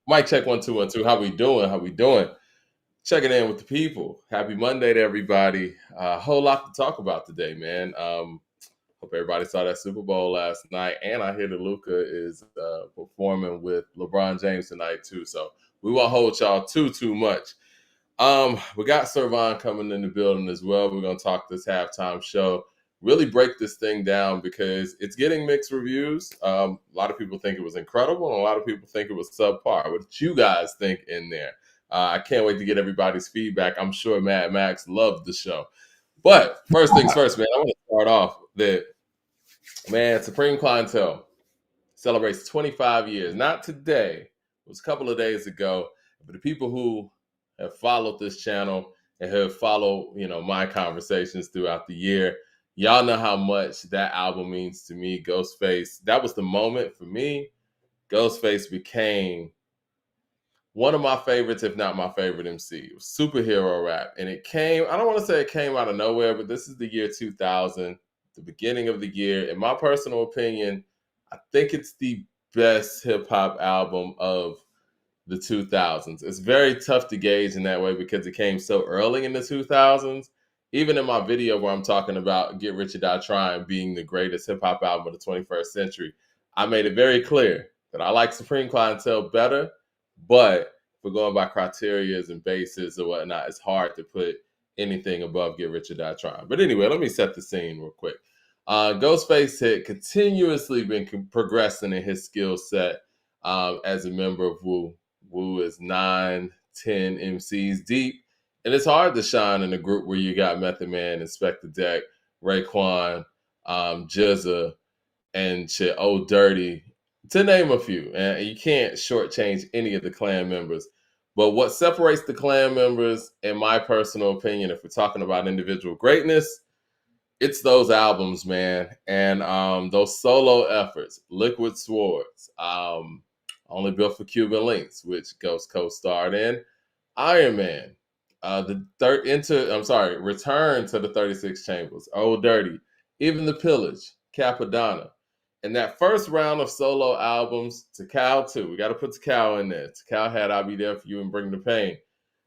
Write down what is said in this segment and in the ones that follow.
Mic check 1 2 1 2. How we doing? How we doing? Checking in with the people. Happy Monday to everybody. A whole lot to talk about today, man. Hope everybody saw that Super Bowl last night, and I hear that Luca is performing with LeBron James tonight too. So we won't hold y'all too much. We got Servon coming in the building as well. We're gonna talk this halftime show, really break this thing down because it's getting mixed reviews. A lot of people think it was incredible, and a lot of people think it was subpar. What you guys think in there? I can't wait to get everybody's feedback. I'm sure Mad Max loved the show. But first things first, man, I want to start off that, man, Supreme Clientele celebrates 25 years. Not today, it was a couple of days ago. But the people who have followed this channel and have followed, my conversations throughout the year, y'all know how much that album means to me. Ghostface, that was the moment for me. Ghostface became one of my favorites, if not my favorite MC. It was superhero rap. And it came, I don't want to say it came out of nowhere, but this is the year 2000, the beginning of the year. In my personal opinion, I think it's the best hip hop album of the 2000s. It's very tough to gauge in that way because it came so early in the 2000s. Even in my video where I'm talking about Get Rich or Die Trying being the greatest hip hop album of the 21st century, I made it very clear that I like Supreme Clientele better, but if we're going by criterias and bases or whatnot, it's hard to put anything above Get Rich or Die Trying. But anyway, let me set the scene real quick. Ghostface had continuously been progressing in his skill set as a member of Wu. Wu is 9, 10 MCs deep, and it's hard to shine in a group where you got Method Man, Inspector Deck, Raekwon, Jizza, and shit, Old Dirty, to name a few. And you can't shortchange any of the clan members. But what separates the clan members, in my personal opinion, if we're talking about individual greatness, it's those albums, man, and those solo efforts. Liquid Swords, Only Built for Cuban Links, which Ghost co-starred in. Iron Man, Return to the 36 Chambers, Old Dirty, Even the Pillage, Capadonna. And that first round of solo albums, Tikal too. We got to put Tikal in there. Tikal had I'll Be There For You and Bring the Pain.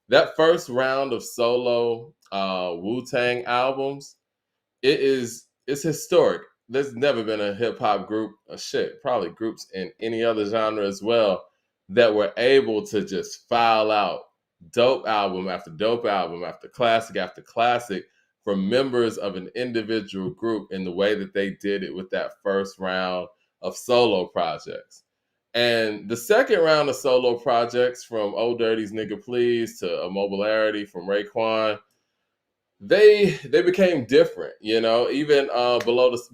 That first round of solo Wu-Tang albums, it's historic. There's never been a hip hop group, probably groups in any other genre as well, that were able to just file out dope album after classic from members of an individual group in the way that they did it with that first round of solo projects. And the second round of solo projects, from Old Dirty's Nigga Please to Immobilarity from Raekwon, they became different, even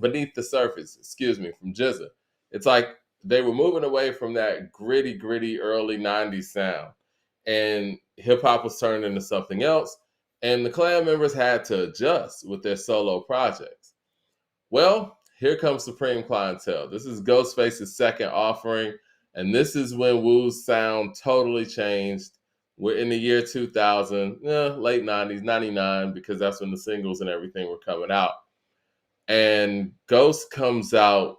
beneath the surface, from Jizza. It's like they were moving away from that gritty early 90s sound, and hip hop was turned into something else, and the clan members had to adjust with their solo projects. Well, here comes Supreme Clientele. This is Ghostface's second offering, and this is when Wu's sound totally changed. We're in the year 2000, late 90s, 99, because that's when the singles and everything were coming out. And Ghost comes out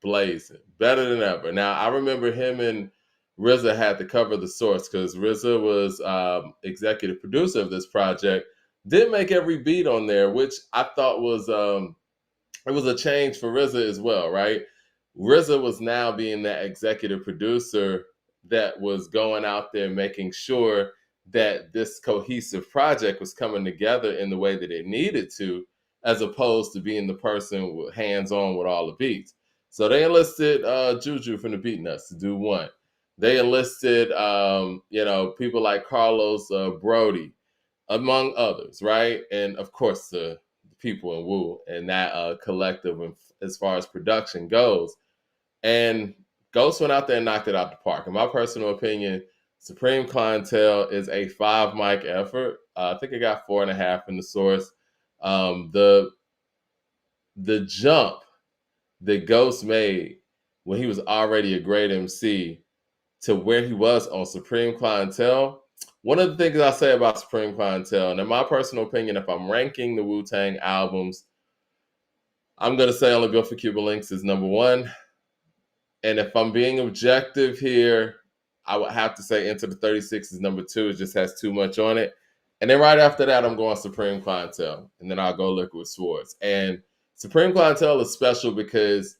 blazing, better than ever. Now, I remember him and RZA had to cover the source because RZA was executive producer of this project. Didn't make every beat on there, which I thought was it was a change for RZA as well, right? RZA was now being that executive producer that was going out there making sure that this cohesive project was coming together in the way that it needed to, as opposed to being the person with hands-on with all the beats. So they enlisted Juju from the Beatnuts to do one. They enlisted, people like Carlos Brody, among others, right? And of course, the people in Wu and that collective as far as production goes. And Ghost went out there and knocked it out the park. In my personal opinion, Supreme Clientele is a 5 mic effort. I think it got 4.5 in the source. The jump that Ghost made when he was already a great MC to where he was on Supreme Clientele. One of the things I say about Supreme Clientele, and in my personal opinion, if I'm ranking the Wu-Tang albums, I'm going to say Only Built for Cuban Links is number one. And if I'm being objective here, I would have to say Into the 36 is number 2. It just has too much on it. And then right after that, I'm going Supreme Clientele. And then I'll go Liquid Swords. And Supreme Clientele is special because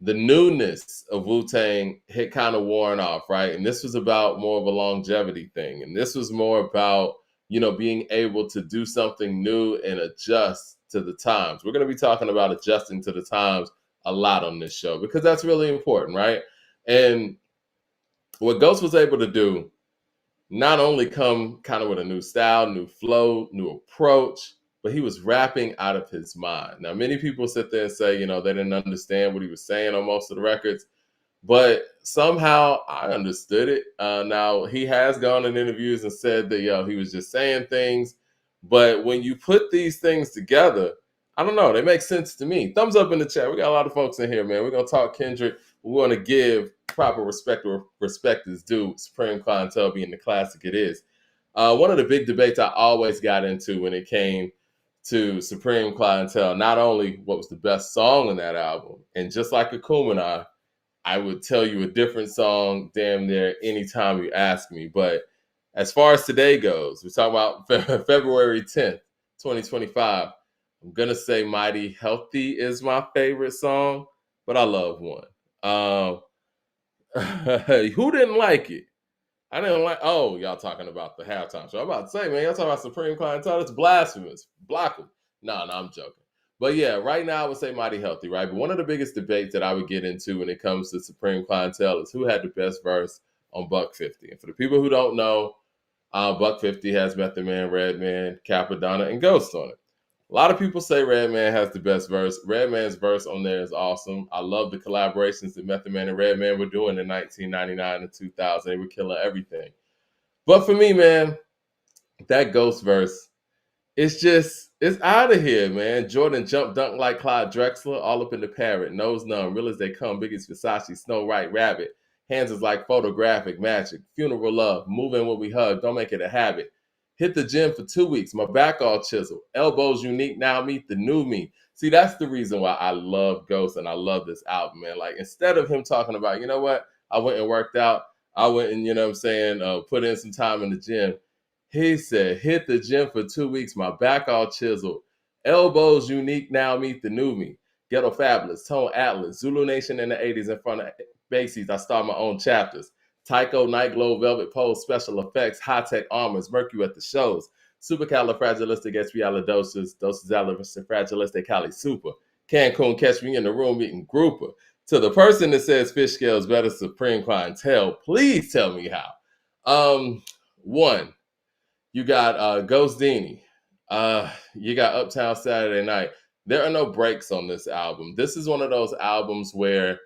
the newness of Wu-Tang had kind of worn off, right? And this was about more of a longevity thing. And this was more about, being able to do something new and adjust to the times. We're going to be talking about adjusting to the times a lot on this show because that's really important, right? And what Ghost was able to do, not only come kind of with a new style, new flow, new approach, but he was rapping out of his mind. Now, many people sit there and say, they didn't understand what he was saying on most of the records, but somehow I understood it. Now, he has gone in interviews and said that, he was just saying things. But when you put these things together, I don't know, they make sense to me. Thumbs up in the chat. We got a lot of folks in here, man. We're going to talk Kendrick. We want to give proper respect where respect is due. Supreme Clientele being the classic it is. One of the big debates I always got into when it came to Supreme Clientele, not only what was the best song on that album, and just like Akumina, I would tell you a different song damn near anytime you ask me. But as far as today goes, we're talking about February 10th, 2025. I'm going to say Mighty Healthy is my favorite song, but I love One. Who didn't like it? I didn't like. Oh, y'all talking about the halftime show? I'm about to say, man, y'all talking about Supreme Clientele? It's blasphemous. Block them. No, I'm joking. But yeah, right now I would say Mighty Healthy, right? But one of the biggest debates that I would get into when it comes to Supreme Clientele is who had the best verse on Buck 50. And for the people who don't know, Buck 50 has Method Man, Redman, Capadonna, and Ghost on it. A lot of people say Redman has the best verse. Redman's verse on there is awesome. I love the collaborations that Method Man and Redman were doing in 1999 and 2000. They were killing everything. But for me, man, that Ghost verse, it's out of here, man. Jordan jump dunk like Clyde Drexler, all up in the parrot. Nose none, real as they come, big as Versace, Snow White Rabbit. Hands is like photographic magic. Funeral love, moving when we hug, don't make it a habit. Hit the gym for 2 weeks, my back all chiseled. Elbows unique, now meet the new me. See, that's the reason why I love Ghost and I love this album, man. Like, instead of him talking about, you know what, I went and worked out, I went and, put in some time in the gym. He said, hit the gym for 2 weeks, my back all chiseled. Elbows unique, now meet the new me. Ghetto Fabulous, Tone Atlas, Zulu Nation in the 80s in front of Bases. I start my own chapters. Tycho, Night Glow, Velvet Pose, Special Effects, High-Tech Armors, Mercury at the shows. Supercalifragilisticexpialidocious, dosisaliversagilistic Cali Super. Cancun, catch me in the room eating grouper. To the person that says fish scales better Supreme Clientele, please tell me how. One, you got Ghost Dini. You got Uptown Saturday Night. There are no breaks on this album. This is one of those albums where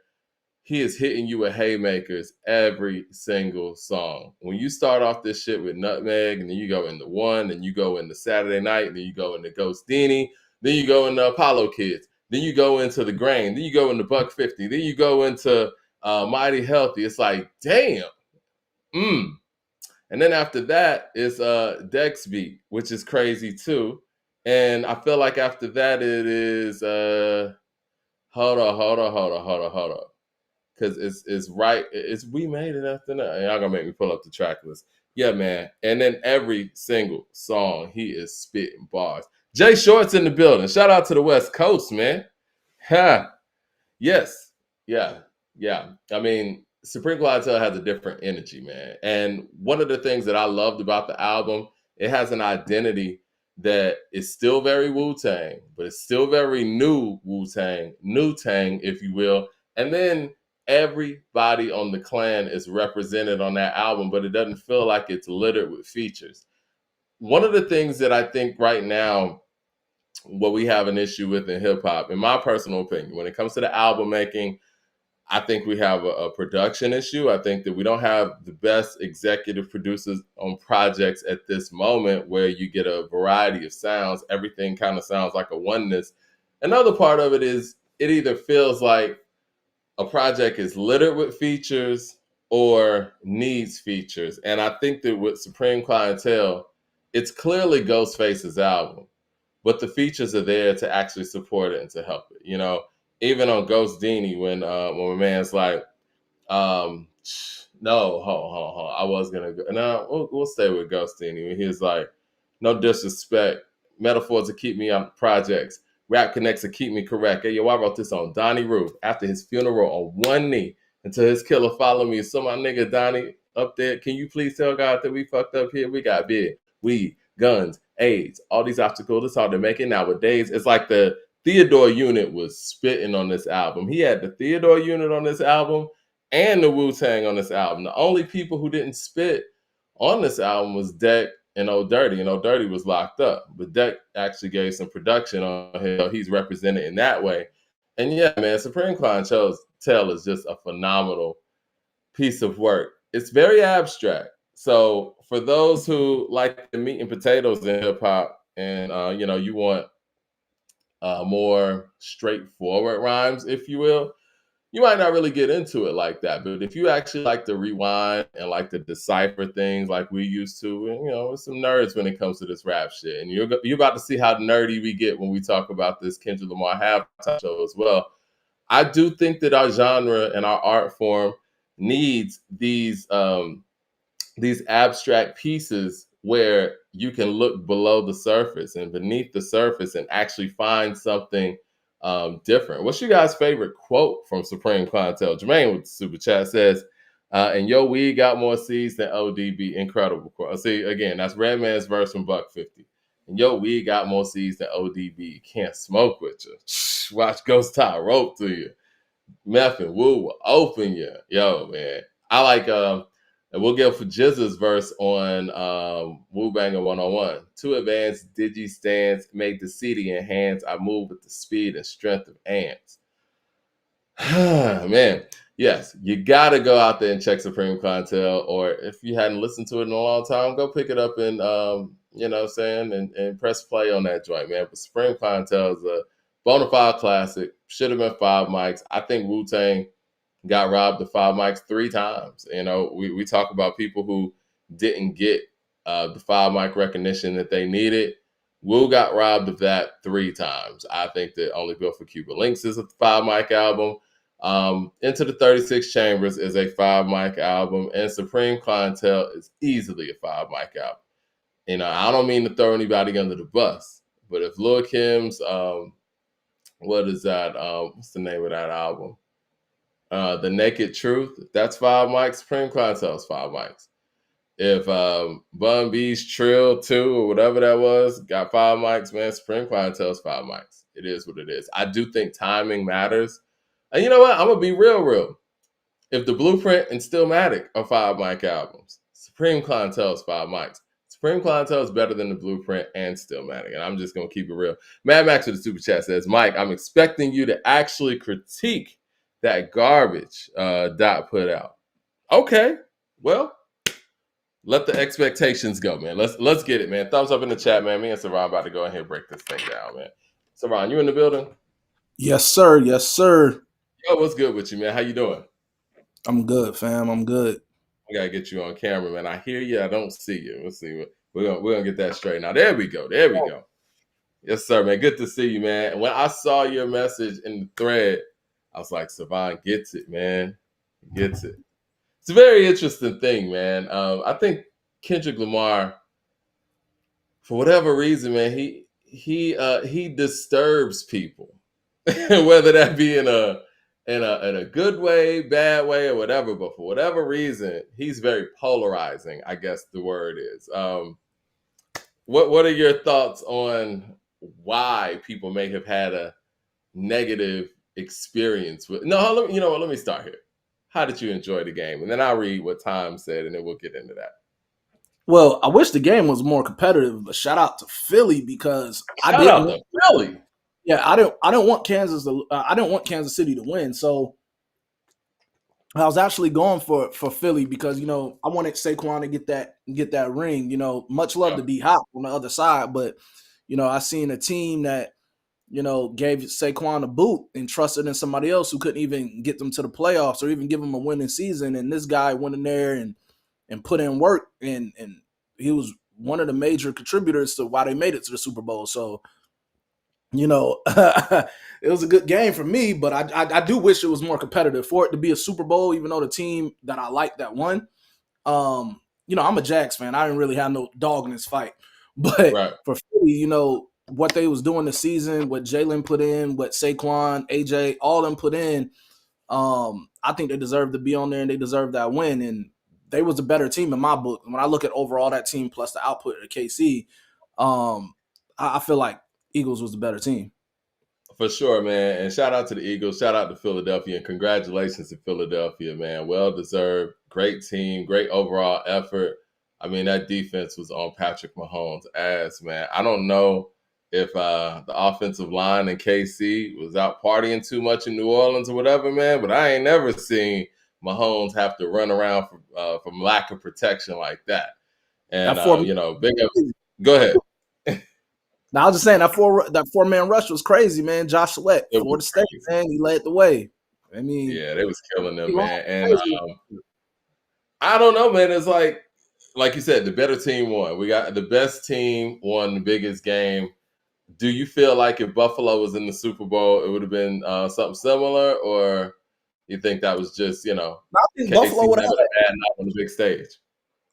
he is hitting you with haymakers every single song. When you start off this shit with Nutmeg, and then you go into One, then you go into Saturday Night, and then you go into Ghost Dini, then you go into Apollo Kids, then you go into The Grain, then you go into Buck 50, then you go into Mighty Healthy. It's like, damn. And then after that is Dex Beat, which is crazy too. And I feel like after that it is hold on. Because it's right. It's We Made It after that. Y'all gonna make me pull up the track list. Yeah, man. And then every single song, he is spitting bars. Jay Short's in the building. Shout out to the West Coast, man. Ha. Yes. Yeah. I mean, Supreme Clientele has a different energy, man. And one of the things that I loved about the album, it has an identity that is still very Wu-Tang, but it's still very new Wu-Tang, new Tang, if you will. And then everybody on the clan is represented on that album, but it doesn't feel like it's littered with features. One of the things that I think right now, what we have an issue with in hip hop, in my personal opinion, when it comes to the album making, I think we have a production issue. I think that we don't have the best executive producers on projects at this moment where you get a variety of sounds. Everything kind of sounds like a oneness. Another part of it is it either feels like a project is littered with features or needs features. And I think that with Supreme Clientele, it's clearly Ghostface's album, but the features are there to actually support it and to help it. Even on Ghost Dini, when my man's like, No, hold on. I was gonna go. No, we'll stay with Ghosty anyway. He was like, no disrespect. Metaphors to keep me on projects. Rap connects to keep me correct. Hey, yo, I wrote this on Donnie Roof after his funeral on one knee until his killer followed me. So my nigga Donnie up there, can you please tell God that we fucked up here? We got big, weed, guns, AIDS, all these obstacles. It's hard to make it nowadays. It's like the Theodore unit was spitting on this album. He had the Theodore unit on this album and the Wu-Tang on this album. The only people who didn't spit on this album was Deck and Old Dirty, and Old Dirty was locked up. But Deck actually gave some production on him. So he's represented in that way. And yeah, man, Supreme Clientele is just a phenomenal piece of work. It's very abstract. So for those who like the meat and potatoes in hip hop, and you want more straightforward rhymes, if you will, you might not really get into it like that. But if you actually like to rewind and like to decipher things like we used to, and, we're some nerds when it comes to this rap shit. And you're about to see how nerdy we get when we talk about this Kendrick Lamar halftime show as well. I do think that our genre and our art form needs these abstract pieces where you can look below the surface and beneath the surface and actually find something different. What's your guys' favorite quote from Supreme Clientele? Jermaine with the super chat says, and yo, weed got more seeds than ODB. Incredible quote. See, again, that's Redman's verse from Buck 50. And yo, weed got more seeds than ODB. Can't smoke with you. Watch Ghost tie rope to you. Meth and Woo will open you. Yo, man. I like and we'll get for Jizza's verse on Wu Banger 101. Too advanced digi stance, make the CD in hands. I move with the speed and strength of ants. Man, yes, you got to go out there and check Supreme Clientele, or if you hadn't listened to it in a long time, go pick it up and, and press play on that joint, man. But Supreme Clientele is a bona fide classic. Should have been 5 mics. I think Wu-Tang got robbed of 5 mics 3 times. We talk about people who didn't get the 5 mic recognition that they needed. Wu got robbed of that 3 times. I think that Only Built for Cuba Links is a 5 mic album. Into the 36 Chambers is a 5 mic album, and Supreme Clientele is easily a 5 mic album. I don't mean to throw anybody under the bus, but if Lil Kim's, what is that? What's the name of that album? The Naked Truth, that's 5 mics. Supreme Clientele's 5 mics. If Bun B's Trill 2 or whatever that was got 5 mics, man, Supreme Clientele's 5 mics. It is what it is. I do think timing matters. And you know what? I'm going to be real. If The Blueprint and Stillmatic are 5 mic albums, Supreme Clientele's 5 mics. Supreme Clientele is better than The Blueprint and Stillmatic. And I'm just going to keep it real. Mad Max with the super chat says, Mike, I'm expecting you to actually critique that garbage Dot put out. Okay, well, let the expectations go, man. Let's get it, man. Thumbs up in the chat, man. Me and Saran about to go ahead and break this thing down, man. Saran, you in the building? Yes, sir. Yes, sir. Yo, what's good with you, man? How you doing? I'm good, fam. I'm good. I gotta get you on camera, man. I hear you. I don't see you. Let's see. We're gonna get that straight. Now, there we go. Yes, sir, man. Good to see you, man. And when I saw your message in the thread, I was like, Savon gets it, man. He gets it. It's a very interesting thing, man. I think Kendrick Lamar, for whatever reason, man, he disturbs people, whether that be in a good way, bad way, or whatever. But for whatever reason, he's very polarizing, I guess the word is. What are your thoughts on why people may have had a negative experience with? No, let me start here. How did you enjoy the game? And then I'll read what Time said, and then we'll get into that. Well, I wish the game was more competitive, but shout out to Philly because Shout out to Philly. Yeah, I don't want Kansas City to win. So I was actually going for Philly because I wanted Saquon to get that ring. Much love to be hot on the other side, but I seen a team that gave Saquon a boot and trusted in somebody else who couldn't even get them to the playoffs or even give them a winning season. And this guy went in there and put in work, and he was one of the major contributors to why they made it to the Super Bowl. So you know, it was a good game for me, but I do wish it was more competitive for it to be a Super Bowl, even though the team that I like that won. I'm a Jags fan. I didn't really have no dog in this fight. But Right. for Philly, what they was doing this season, what Jalen put in, what Saquon, AJ, all them put in, I think they deserve to be on there and they deserve that win. And they was a better team in my book. When I look at overall that team plus the output of KC, I feel like Eagles was the better team. For sure, man. And shout out to the Eagles. Shout out to Philadelphia. And congratulations to Philadelphia, man. Well deserved. Great team. Great overall effort. I mean, that defense was on Patrick Mahomes' ass, man. I don't know if the offensive line in KC was out partying too much in New Orleans or whatever, man. But I ain't never seen Mahomes have to run around from lack of protection like that. And, That four, big up. Go ahead. now I was just saying that four man rush was crazy, man. Josh Sweat, It was Florida State, crazy. man, he led the way. I mean, Yeah, they was killing them, man. And I don't know, man. It's like you said, the better team won. We got the best team won the biggest game. Do you feel like if Buffalo was in the Super Bowl, it would have been something similar, or you think that was just I think Buffalo Casey would having have. a bad night on the big stage?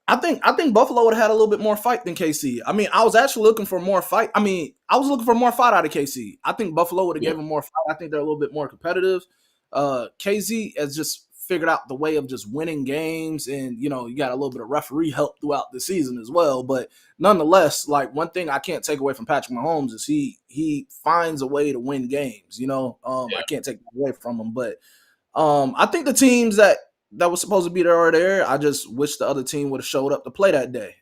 I think Buffalo would have had a little bit more fight than KC. I mean, I was actually looking for more fight. I mean, I was looking for more fight out of KC. I think Buffalo would have Yeah, given more fight. I think they're a little bit more competitive. KZ has just figured out the way of just winning games, and you got a little bit of referee help throughout the season as well. But nonetheless, like one thing I can't take away from Patrick Mahomes is he finds a way to win games. I yeah, can't take that away from him. But I think the teams that was supposed to be there are there. I just wish the other team would have showed up to play that day.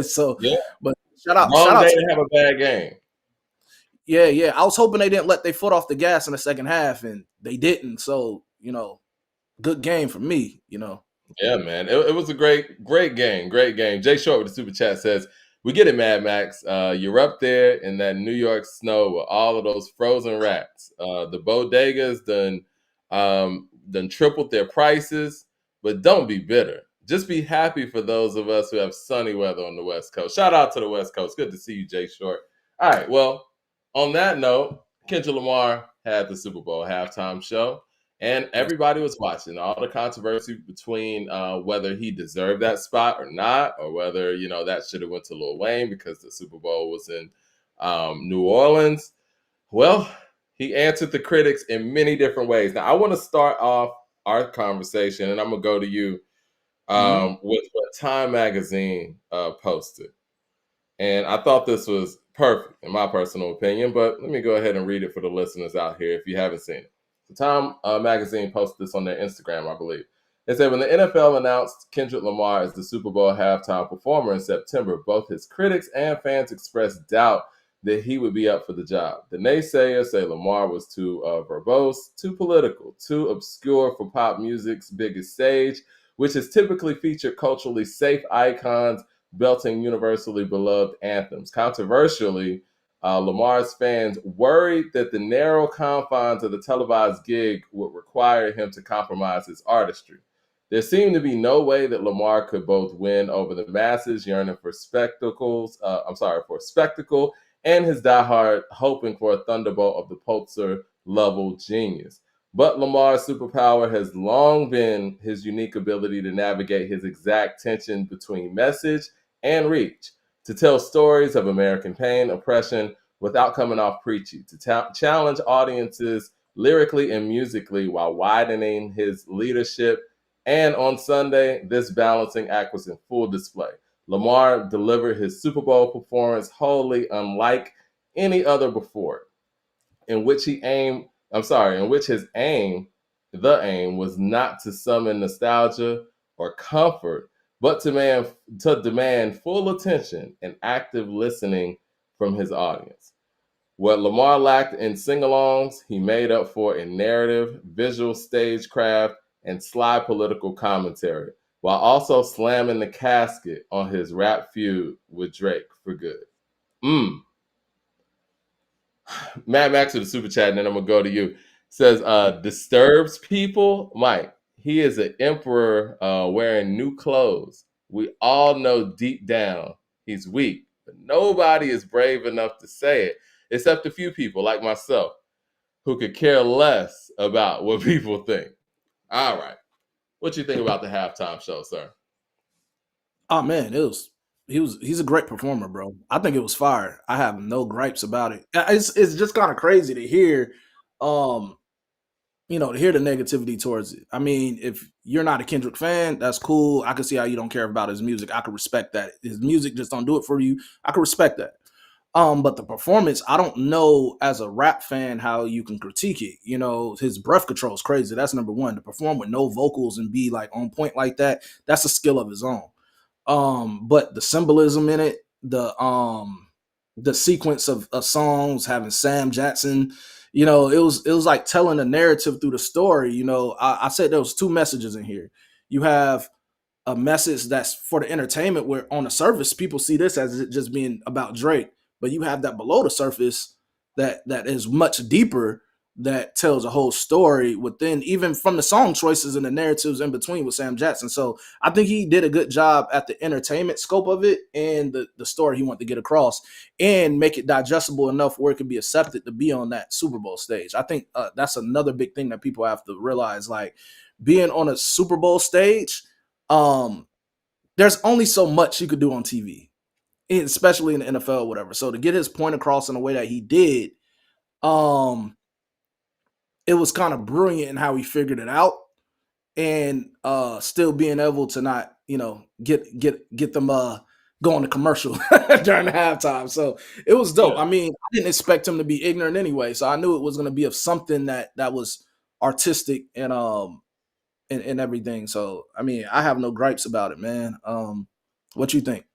So, yeah. but shout Wrong out day to to have a bad game. yeah. I was hoping they didn't let their foot off the gas in the second half, and they didn't. So, good game for me. Yeah, man. It was a great game. Great game. Jay Short with the super chat says, "We get it, Mad Max. You're up there in that New York snow with all of those frozen rats. The bodegas done tripled their prices, but don't be bitter. Just be happy for those of us who have sunny weather on the West Coast. Shout out to the West Coast. Good to see you, Jay Short. All right. Well, on that note, Kendrick Lamar had the Super Bowl halftime show. And Yes. everybody was watching all the controversy between whether he deserved that spot or not, or whether that should have went to Lil Wayne because the Super Bowl was in New Orleans. Well, he answered the critics in many different ways. Now, I want to start off our conversation, and I'm gonna go to you Mhm. with what Time Magazine posted. And I thought this was perfect, in my personal opinion, but let me go ahead and read it for the listeners out here if you haven't seen it. So Time Magazine posted this on their Instagram, I believe. It said, when the NFL announced Kendrick Lamar as the Super Bowl halftime performer in September, both his critics and fans expressed doubt that he would be up for the job. The naysayers say Lamar was too verbose, too political, too obscure for pop music's biggest stage, which has typically featured culturally safe icons belting universally beloved anthems. Controversially, Lamar's fans worried that the narrow confines of the televised gig would require him to compromise his artistry. There seemed to be no way that Lamar could both win over the masses yearning for for spectacle, and his diehard hoping for a thunderbolt of the Pulitzer level genius. But Lamar's superpower has long been his unique ability to navigate his exact tension between message and reach, to tell stories of American pain, oppression, without coming off preachy, to challenge audiences lyrically and musically while widening his leadership. And on Sunday, this balancing act was in full display. Lamar delivered his Super Bowl performance wholly unlike any other before it, in which his aim, the aim, was not to summon nostalgia or comfort, but to demand full attention and active listening from his audience. What Lamar lacked in sing-alongs, he made up for in narrative, visual stagecraft, and sly political commentary, while also slamming the casket on his rap feud with Drake for good. Mm. Mad Max with the super chat, and then I'm gonna go to you. Says disturbs people. Mike, he is an emperor wearing new clothes. We all know deep down he's weak, but nobody is brave enough to say it. except a few people like myself who could care less about what people think. All right. What you think about the halftime show, sir? Oh man, he's a great performer, bro. I think it was fire. I have no gripes about it. It's just kind of crazy to hear, um, to hear the negativity towards it. I mean, if you're not a Kendrick fan, that's cool. I can see how you don't care about his music. I can respect that. His music just don't do it for you. I can respect that. But the performance, I don't know as a rap fan how you can critique it. His breath control is crazy. That's number one. To perform with no vocals and be like on point like that, that's a skill of his own. But the symbolism in it, the sequence of songs having Sam Jackson, it was like telling a narrative through the story. I said there was two messages in here. You have a message that's for the entertainment, where on the surface people see this as it just being about Drake, but you have that below the surface that is much deeper, that tells a whole story within, even from the song choices and the narratives in between with Sam Jackson. So I think he did a good job at the entertainment scope of it and the story he wanted to get across, and make it digestible enough where it can be accepted to be on that Super Bowl stage. I think that's another big thing that people have to realize, like being on a Super Bowl stage, um, there's only so much you could do on TV, especially in the NFL or whatever. So to get his point across in the way that he did, um, it was kind of brilliant in how he figured it out, and still being able to not, get them going to commercial during the halftime. So it was dope. Yeah. I mean, I didn't expect him to be ignorant anyway, so I knew it was going to be of something that was artistic and everything. So I mean, I have no gripes about it, man. What you think?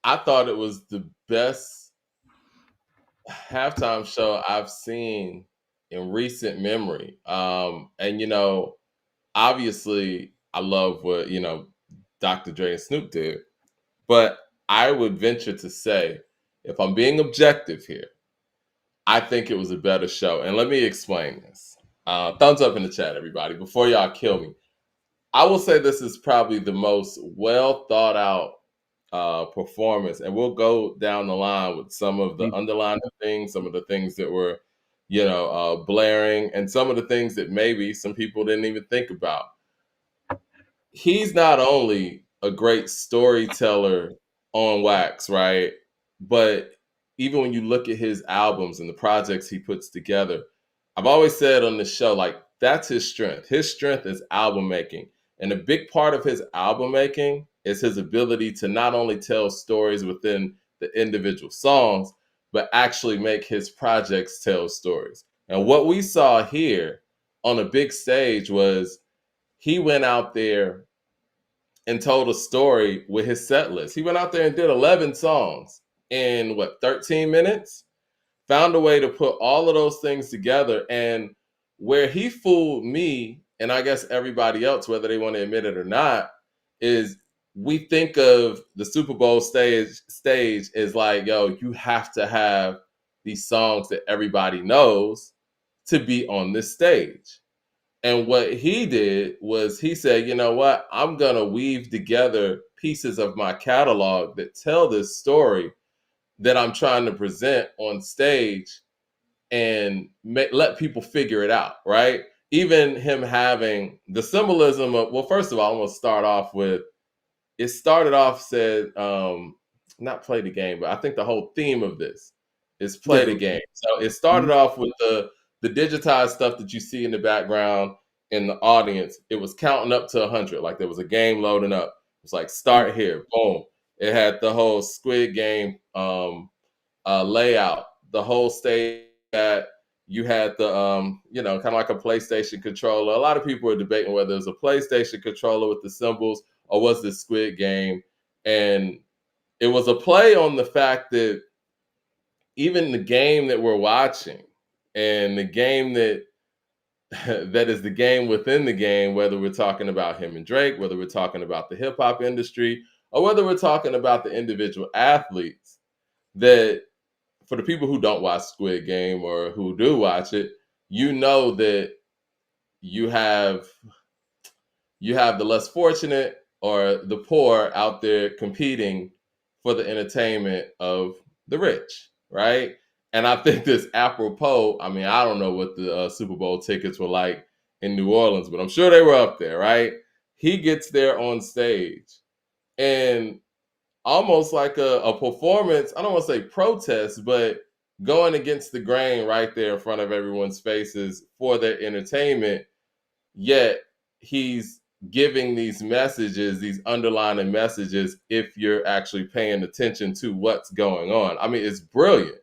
I thought it was the best halftime show I've seen in recent memory. And obviously I love what, Dr. Dre and Snoop did, but I would venture to say, if I'm being objective here, I think it was a better show. And let me explain this. Thumbs up in the chat, everybody, before y'all kill me. I will say this is probably the most well thought out performance, and we'll go down the line with some of the underlying things, some of the things that were, blaring, and some of the things that maybe some people didn't even think about. He's not only a great storyteller on wax, right? But even when you look at his albums and the projects he puts together, I've always said on the show, like, that's his strength. His strength is album making. And a big part of his album making is his ability to not only tell stories within the individual songs, but actually make his projects tell stories. And what we saw here on a big stage was he went out there and told a story with his set list. He went out there and did 11 songs in 13 minutes? Found a way to put all of those things together. And where he fooled me, and I guess everybody else, whether they want to admit it or not, is we think of the Super Bowl stage as like, yo, you have to have these songs that everybody knows to be on this stage. And what he did was he said, you know what? I'm going to weave together pieces of my catalog that tell this story that I'm trying to present on stage and let people figure it out, right? Even him having the symbolism of, well, first of all, I'm going to start off with, it started off said, not play the game, but I think the whole theme of this is play the Yeah. game. So it started off with the digitized stuff that you see in the background in the audience. It was counting up to 100, like there was a game loading up. It's like start here, boom. It had the whole Squid Game layout, the whole stage that you had the kind of like a PlayStation controller. A lot of people are debating whether it was a PlayStation controller with the symbols or was this Squid Game. And it was a play on the fact that even the game that we're watching and the game that that is the game within the game, whether we're talking about him and Drake, whether we're talking about the hip hop industry, or whether we're talking about the individual athletes, that for the people who don't watch Squid Game or who do watch it, you know that you have the less fortunate or the poor out there competing for the entertainment of the rich, right? And I think this apropos, I mean, I don't know what the Super Bowl tickets were like in New Orleans, but I'm sure they were up there, right? He gets there on stage and almost like a performance, I don't want to say protest, but going against the grain right there in front of everyone's faces for their entertainment. Yet he's giving these messages, these underlining messages, if you're actually paying attention to what's going on. I mean, it's brilliant.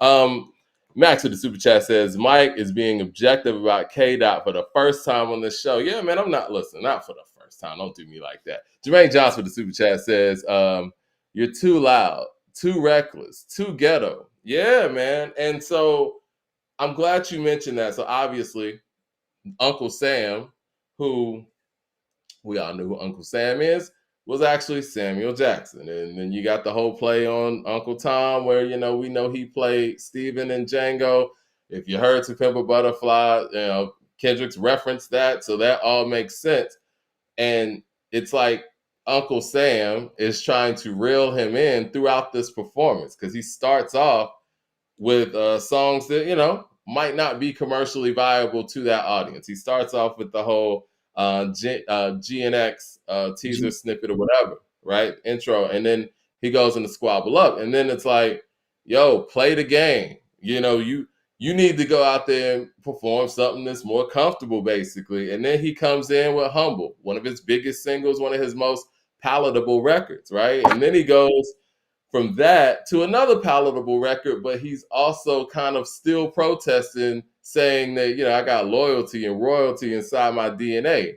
Um, Max with the super chat says Mike is being objective about K Dot for the first time on this show. Yeah, man, I'm not listening. Not for the first time. Don't do me like that. Jermaine Johnson with the super chat says, "You're too loud, too reckless, too ghetto." Yeah, man. And so I'm glad you mentioned that. So obviously, Uncle Sam, who we all knew who Uncle Sam is, was actually Samuel Jackson. And then you got the whole play on Uncle Tom, where we know he played Steven in Django. If you heard To Pimp a Butterfly, Kendrick's referenced that, so that all makes sense. And it's like Uncle Sam is trying to reel him in throughout this performance because he starts off with songs that might not be commercially viable to that audience. He starts off with the whole GNX teaser snippet or whatever, right? Intro, and then he goes into Squabble Up, and then it's like, yo, play the game. You need to go out there and perform something that's more comfortable, basically. And then he comes in with Humble, one of his biggest singles, one of his most palatable records, right? And then he goes from that to another palatable record, but he's also kind of still protesting, saying that, I got loyalty and royalty inside my DNA.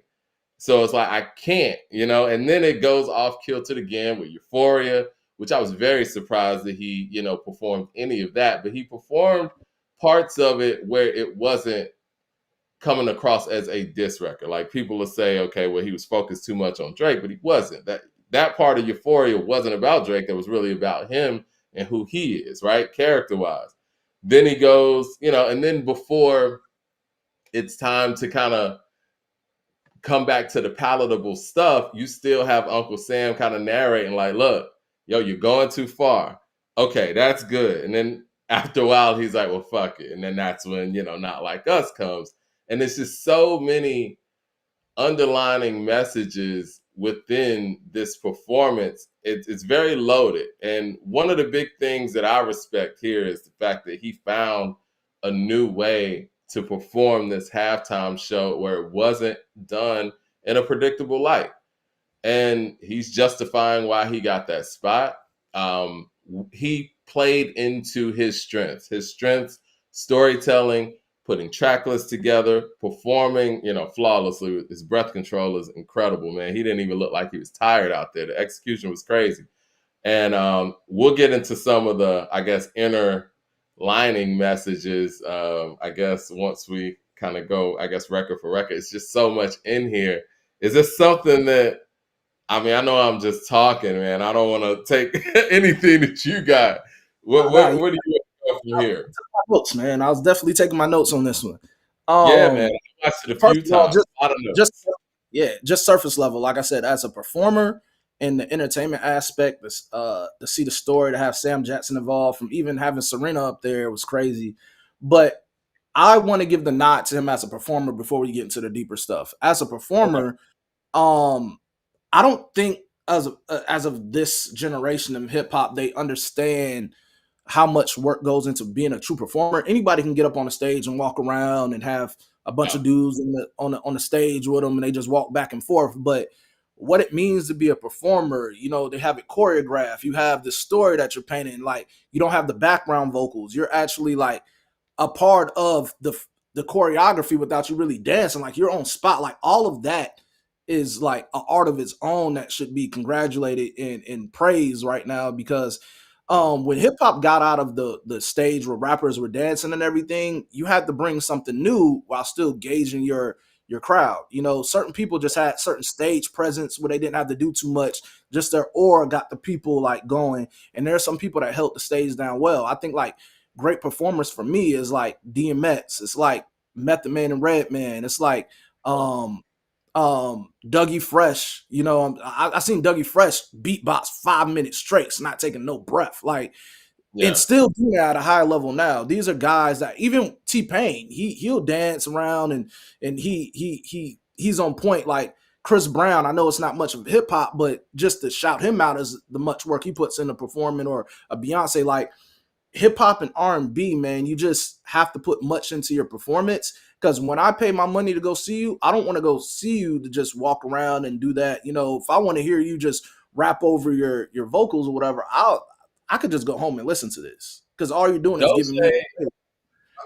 So it's like, I can't, and then it goes off kilter again with Euphoria, which I was very surprised that he, performed any of that, but he performed parts of it where it wasn't coming across as a diss record. Like people will say, okay, well, he was focused too much on Drake, but he wasn't. That part of Euphoria wasn't about Drake. That was really about him and who he is, right? Character-wise. Then he goes, and then before it's time to kind of come back to the palatable stuff, you still have Uncle Sam kind of narrating like, look, yo, you're going too far. Okay, that's good. And then after a while, he's like, well, fuck it. And then that's when, Not Like Us comes. And it's just so many underlining messages within this performance. It's very loaded. And one of the big things that I respect here is the fact that he found a new way to perform this halftime show where it wasn't done in a predictable light. And he's justifying why he got that spot. He played into his strengths, storytelling, putting track lists together, performing, flawlessly. His breath control is incredible, man. He didn't even look like he was tired out there. The execution was crazy. And we'll get into some of the, I guess, inner lining messages, I guess, once we kind of go, I guess, record for record. It's just so much in here. Is this something that, I mean, I know I'm just talking, man. I don't want to take anything that you got. What do you want from here? Notes, man. I was definitely taking my notes on this one. Yeah, man. I watched it a few times. I don't know. Just surface level. Like I said, as a performer in the entertainment aspect, to see the story, to have Sam Jackson involved, from even having Serena up there was crazy. But I want to give the nod to him as a performer before we get into the deeper stuff. As a performer, I don't think as of this generation of hip hop, they understand how much work goes into being a true performer. Anybody can get up on a stage and walk around and have a bunch of dudes on the stage with them, and they just walk back and forth. But what it means to be a performer, they have it choreographed. You have the story that you're painting. Like, you don't have the background vocals. You're actually like a part of the choreography without you really dancing. Like, your own spot. Like, all of that is like an art of its own that should be congratulated and praised right now, because when hip hop got out of the stage where rappers were dancing and everything, you had to bring something new while still gauging your crowd. Certain people just had certain stage presence where they didn't have to do too much. Just their aura got the people like going. And there are some people that held the stage down well. I think like great performers for me is like DMX. It's like Method Man and Redman. It's like Dougie Fresh. I seen Dougie Fresh beatbox 5 minutes straight, not taking no breath. Like, and Yeah. still doing it at a high level now. These are guys that even T-Pain, he'll dance around and he's on point. Like Chris Brown, I know it's not much of hip hop, but just to shout him out as the much work he puts into performing, or a Beyonce, like hip hop and R&B, man, you just have to put much into your performance. Because when I pay my money to go see you, I don't want to go see you to just walk around and do that. You know, if I want to hear you just rap over your vocals or whatever, I could just go home and listen to this, because all you're doing is giving me, Doche,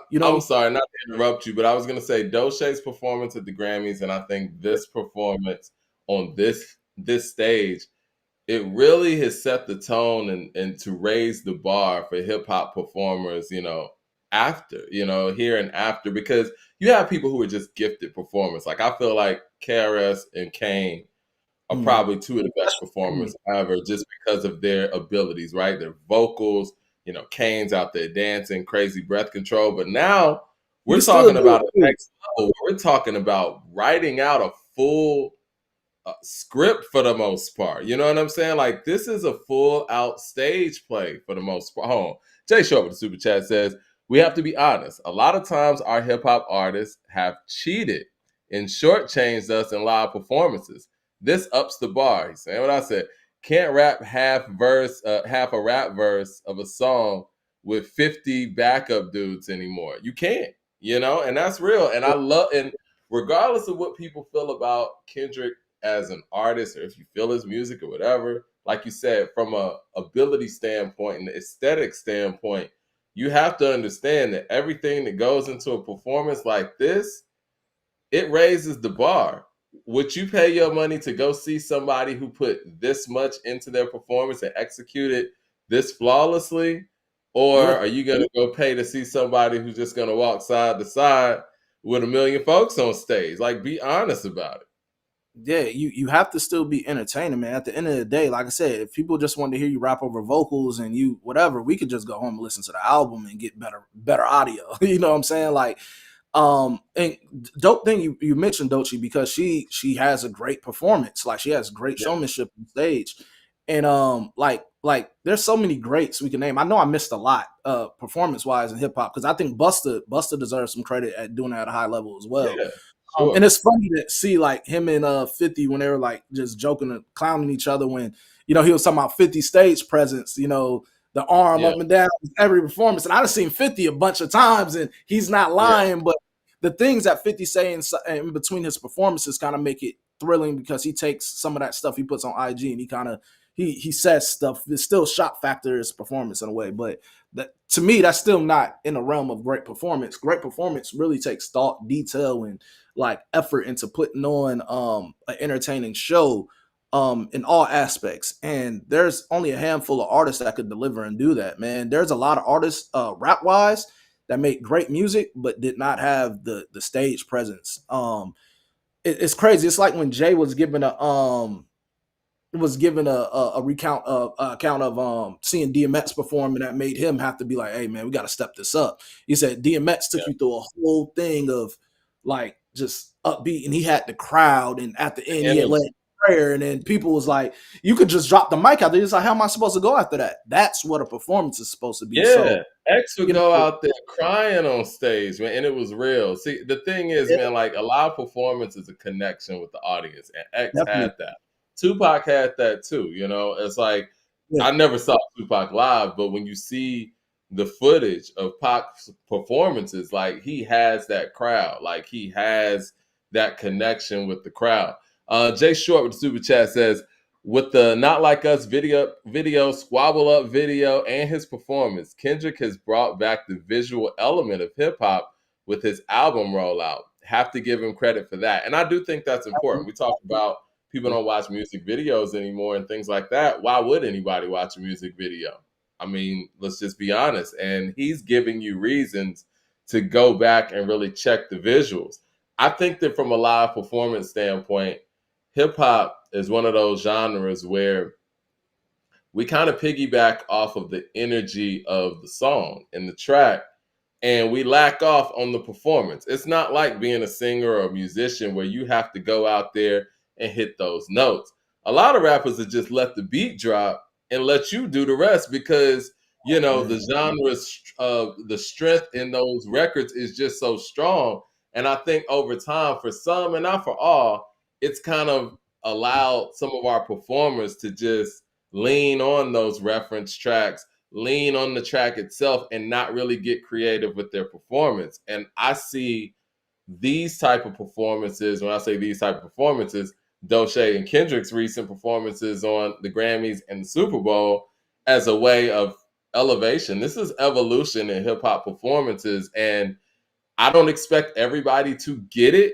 you I'm know. sorry not to interrupt you, but I was going to say Doche's performance at the Grammys, and I think this performance on this stage, it really has set the tone and to raise the bar for hip hop performers, after, here and after, because you have people who are just gifted performers. Like I feel like KRS and Kane are Mm. probably two of the best performers ever just because of their abilities, right? Their vocals, Kane's out there dancing, crazy breath control. But now You can we're still talking do about it a too. next level. We're talking about writing out a full script for the most part. You know what I'm saying? Like this is a full out stage play for the most part. Hold on. Jay Short with the super chat says, we have to be honest. A lot of times our hip hop artists have cheated and shortchanged us in live performances. This ups the bar. He's saying what I said. Can't rap half a rap verse of a song with 50 backup dudes anymore. You can't, and that's real. And I love, and regardless of what people feel about Kendrick as an artist, or if you feel his music or whatever, like you said, from a ability standpoint and the aesthetic standpoint, you have to understand that everything that goes into a performance like this, it raises the bar. Would you pay your money to go see somebody who put this much into their performance and executed this flawlessly? Or Yeah. are you going to go pay to see somebody who's just going to walk side to side with a million folks on stage? Like, be honest about it. Yeah, you have to still be entertaining, man. At the end of the day, like I said, if people just wanted to hear you rap over vocals and you whatever, we could just go home and listen to the album and get better audio. You know what I'm saying? Like, and dope thing you mentioned Dochi, because she has a great performance. Like she has great Yeah. showmanship on stage. And like there's so many greats we can name. I know I missed a lot performance wise in hip hop, because I think Busta deserves some credit at doing that at a high level as well. Yeah, And sure. it's funny to see like him and 50 when they were like just joking and clowning each other, when he was talking about 50 stage presence, the arm Yeah. up and down every performance. And I've seen 50 a bunch of times, and he's not Yeah. lying. But the things that 50 say in between his performances kind of make it thrilling, because he takes some of that stuff he puts on IG and he kind of he says stuff. It's still shock factor his performance in a way, but to me that's still not in the realm of great performance. Great performance really takes thought, detail, and like effort into putting on an entertaining show in all aspects. And there's only a handful of artists that could deliver and do that, man. There's a lot of artists rap wise that make great music but did not have the stage presence. It's crazy. It's like when Jay was given a recount of account of seeing DMX perform, and that made him have to be like, hey man, we got to step this up. He said DMX took Yeah. you through a whole thing of like just upbeat, and he had the crowd, and at the end he had led Energy. prayer, and then people was like, you could just drop the mic out there. It's like, how am I supposed to go after that? That's what a performance is supposed to be. So Yeah. X would you go know, out there crying on stage, man, and it was real. See, the thing is, yeah, man, like a live performance is a connection with the audience, and X definitely, had that. Tupac had that too. It's like yeah, I never saw Tupac live, but when you see the footage of Pac's performances, like he has that crowd, like he has that connection with the crowd. Jay Short with the super chat says, with the Not Like Us video, Squabble Up video, and his performance, Kendrick has brought back the visual element of hip hop with his album rollout. Have to give him credit for that. And I do think that's important. We talk about people don't watch music videos anymore and things like that. Why would anybody watch a music video? I mean, let's just be honest. And he's giving you reasons to go back and really check the visuals. I think that from a live performance standpoint, hip hop is one of those genres where we kind of piggyback off of the energy of the song and the track, and we lack off on the performance. It's not like being a singer or a musician where you have to go out there and hit those notes. A lot of rappers have just let the beat drop and let you do the rest because the genre, the strength in those records is just so strong. And I think over time, for some and not for all, it's kind of allowed some of our performers to just lean on those reference tracks, lean on the track itself, and not really get creative with their performance. And I see these type of performances, when I say these type of performances, Doche and Kendrick's recent performances on the Grammys and the Super Bowl, as a way of elevation. This is evolution in hip hop performances. And I don't expect everybody to get it,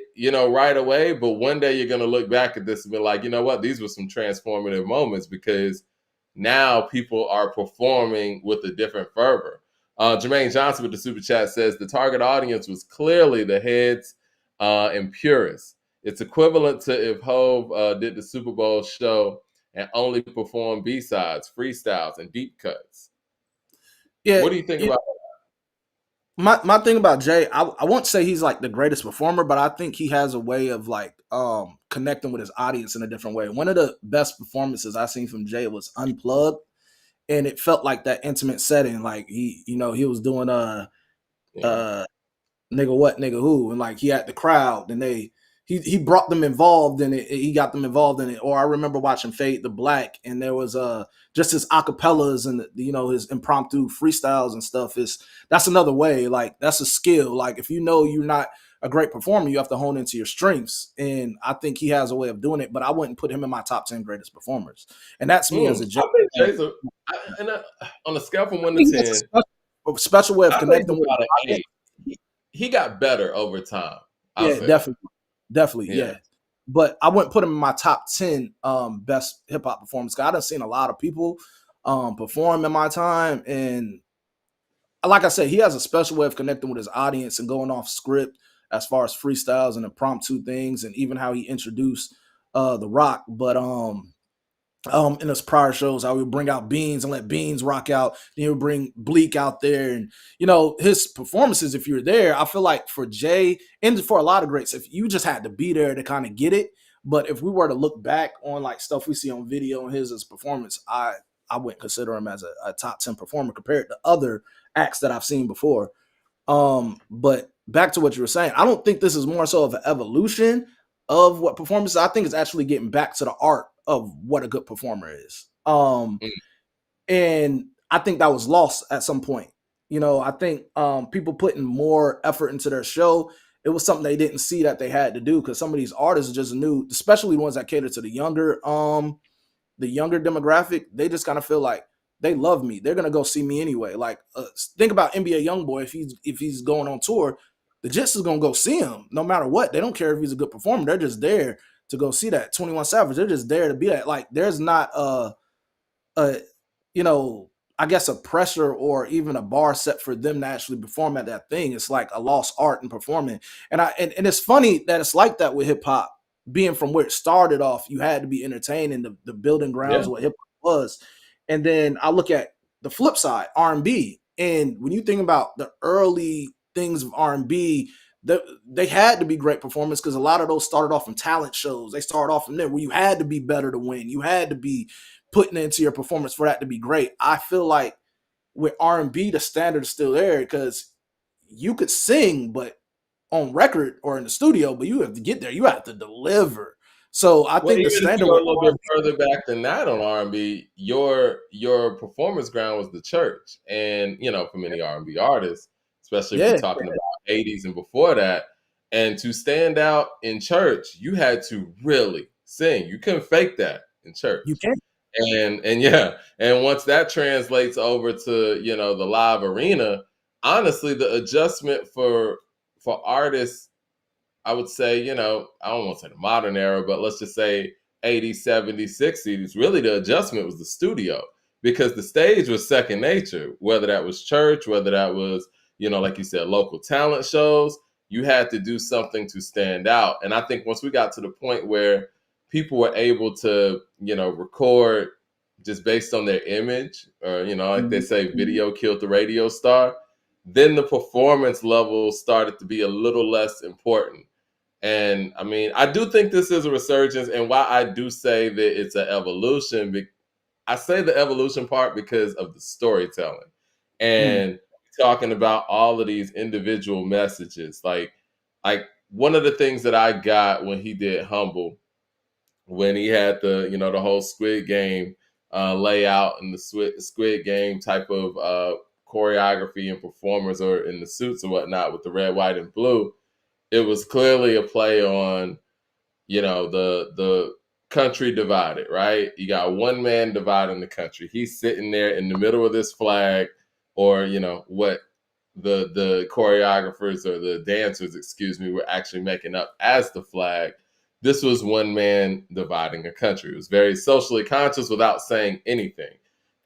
right away. But one day you're going to look back at this and be like, you know what? These were some transformative moments, because now people are performing with a different fervor. Jermaine Johnson with the super chat says the target audience was clearly the heads and purists. It's equivalent to if Hove did the Super Bowl show and only performed B-sides, freestyles, and deep cuts. Yeah, What do you think about my thing about Jay, I won't say he's like the greatest performer, but I think he has a way of like connecting with his audience in a different way. One of the best performances I seen from Jay was Unplugged, and it felt like that intimate setting. Like he was doing Yeah. Nigga what, nigga who, and like he had the crowd, and he brought them involved in it. He got them involved in it. Or I remember watching Fade to Black, and there was just his acapellas and his impromptu freestyles and stuff. That's another way. Like that's a skill. Like if you know you're not a great performer, you have to hone into your strengths. And I think he has a way of doing it. But I wouldn't put him in my top 10 greatest performers. And that's me as a Jay. I think Jay's on a scale from 1 to 10, A special way of I think connecting with about the an audience. 8. He got better over time. I'll Yeah, say that. definitely, Yeah. yeah. But I wouldn't put him in my top 10 best hip hop performers. I done seen a lot of people perform in my time, and like I said, he has a special way of connecting with his audience and going off script as far as freestyles and impromptu things, and even how he introduced the Rock. But in his prior shows, I would bring out Beans and let Beans rock out. Then he would bring Bleak out there, and his performances. If you're there, I feel like for Jay and for a lot of greats, if you just had to be there to kind of get it. But if we were to look back on like stuff we see on video and his performance, I wouldn't consider him as a top 10 performer compared to other acts that I've seen before. But back to what you were saying, I don't think this is more so of an evolution of what performance is. I think it's actually getting back to the art of what a good performer is. And I think that was lost at some point. I think people putting more effort into their show, it was something they didn't see that they had to do, because some of these artists just knew, especially the ones that cater to the younger demographic. They just kind of feel like they love me. They're gonna go see me anyway. Like think about NBA YoungBoy. If he's going on tour, the Jets is gonna go see him no matter what. They don't care if he's a good performer. They're just there to go see that. 21 Savage, they're just there to be that. Like there's not a I guess a pressure or even a bar set for them to actually perform at that thing. It's like a lost art in performing. And and it's funny that it's like that with hip hop. Being from where it started off, you had to be entertained in the building grounds Yeah. of what hip hop was. And then I look at the flip side, R&B. And when you think about the early things of R&B, they had to be great performance, because a lot of those started off in talent shows. They started off from there where you had to be better to win. You had to be putting into your performance for that to be great. I feel like with R&B, the standard is still there, because you could sing, but on record or in the studio, but you have to get there. You have to deliver. So I Well, think the even if you standard go a with little bit further back than that on R&B, your performance ground was the church. And, for many R&B artists, especially if yeah, you're talking about 80s and before that, and to stand out in church, you had to really sing. You couldn't fake that in church. you can. And yeah, and once that translates over to, the live arena, honestly, the adjustment for artists, I would say, I don't want to say the modern era, but let's just say 80s, 70s, 60s, really the adjustment was the studio, because the stage was second nature, whether that was church, whether that was, like you said, local talent shows. You had to do something to stand out. And I think once we got to the point where people were able to, record just based on their image, or, like they say, video killed the radio star, then the performance level started to be a little less important. And I mean, I do think this is a resurgence. And why I do say that it's an evolution, I say the evolution part because of the storytelling. Mm. and talking about all of these individual messages. Like one of the things that I got when he did Humble, when he had the whole Squid Game layout and the Squid Game type of choreography and performers, or in the suits or whatnot with the red, white, and blue. It was clearly a play on the country divided, right? You got one man dividing the country. He's sitting there in the middle of this flag, or what the choreographers or the dancers, excuse me, were actually making up as the flag. This was one man dividing a country. It was very socially conscious without saying anything.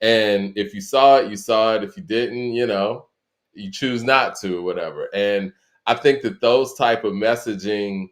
And if you saw it, you saw it. If you didn't, you choose not to, or whatever. And I think that those type of messaging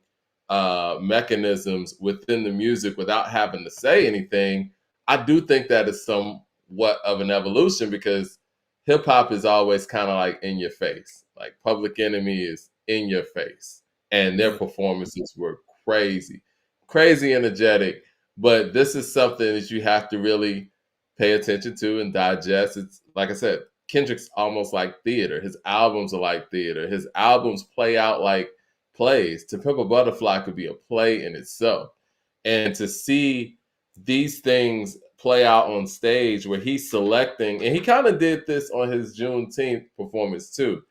mechanisms within the music, without having to say anything, I do think that is somewhat of an evolution, because hip hop is always kind of like in your face. Like Public Enemy is in your face, and their Yeah. performances were crazy, crazy energetic. But this is something that you have to really pay attention to and digest. It's like I said, Kendrick's almost like theater. His albums are like theater. His albums play out like plays. To Pimp a Butterfly could be a play in itself. And to see these things play out on stage where he's selecting, and he kind of did this on his Juneteenth performance too.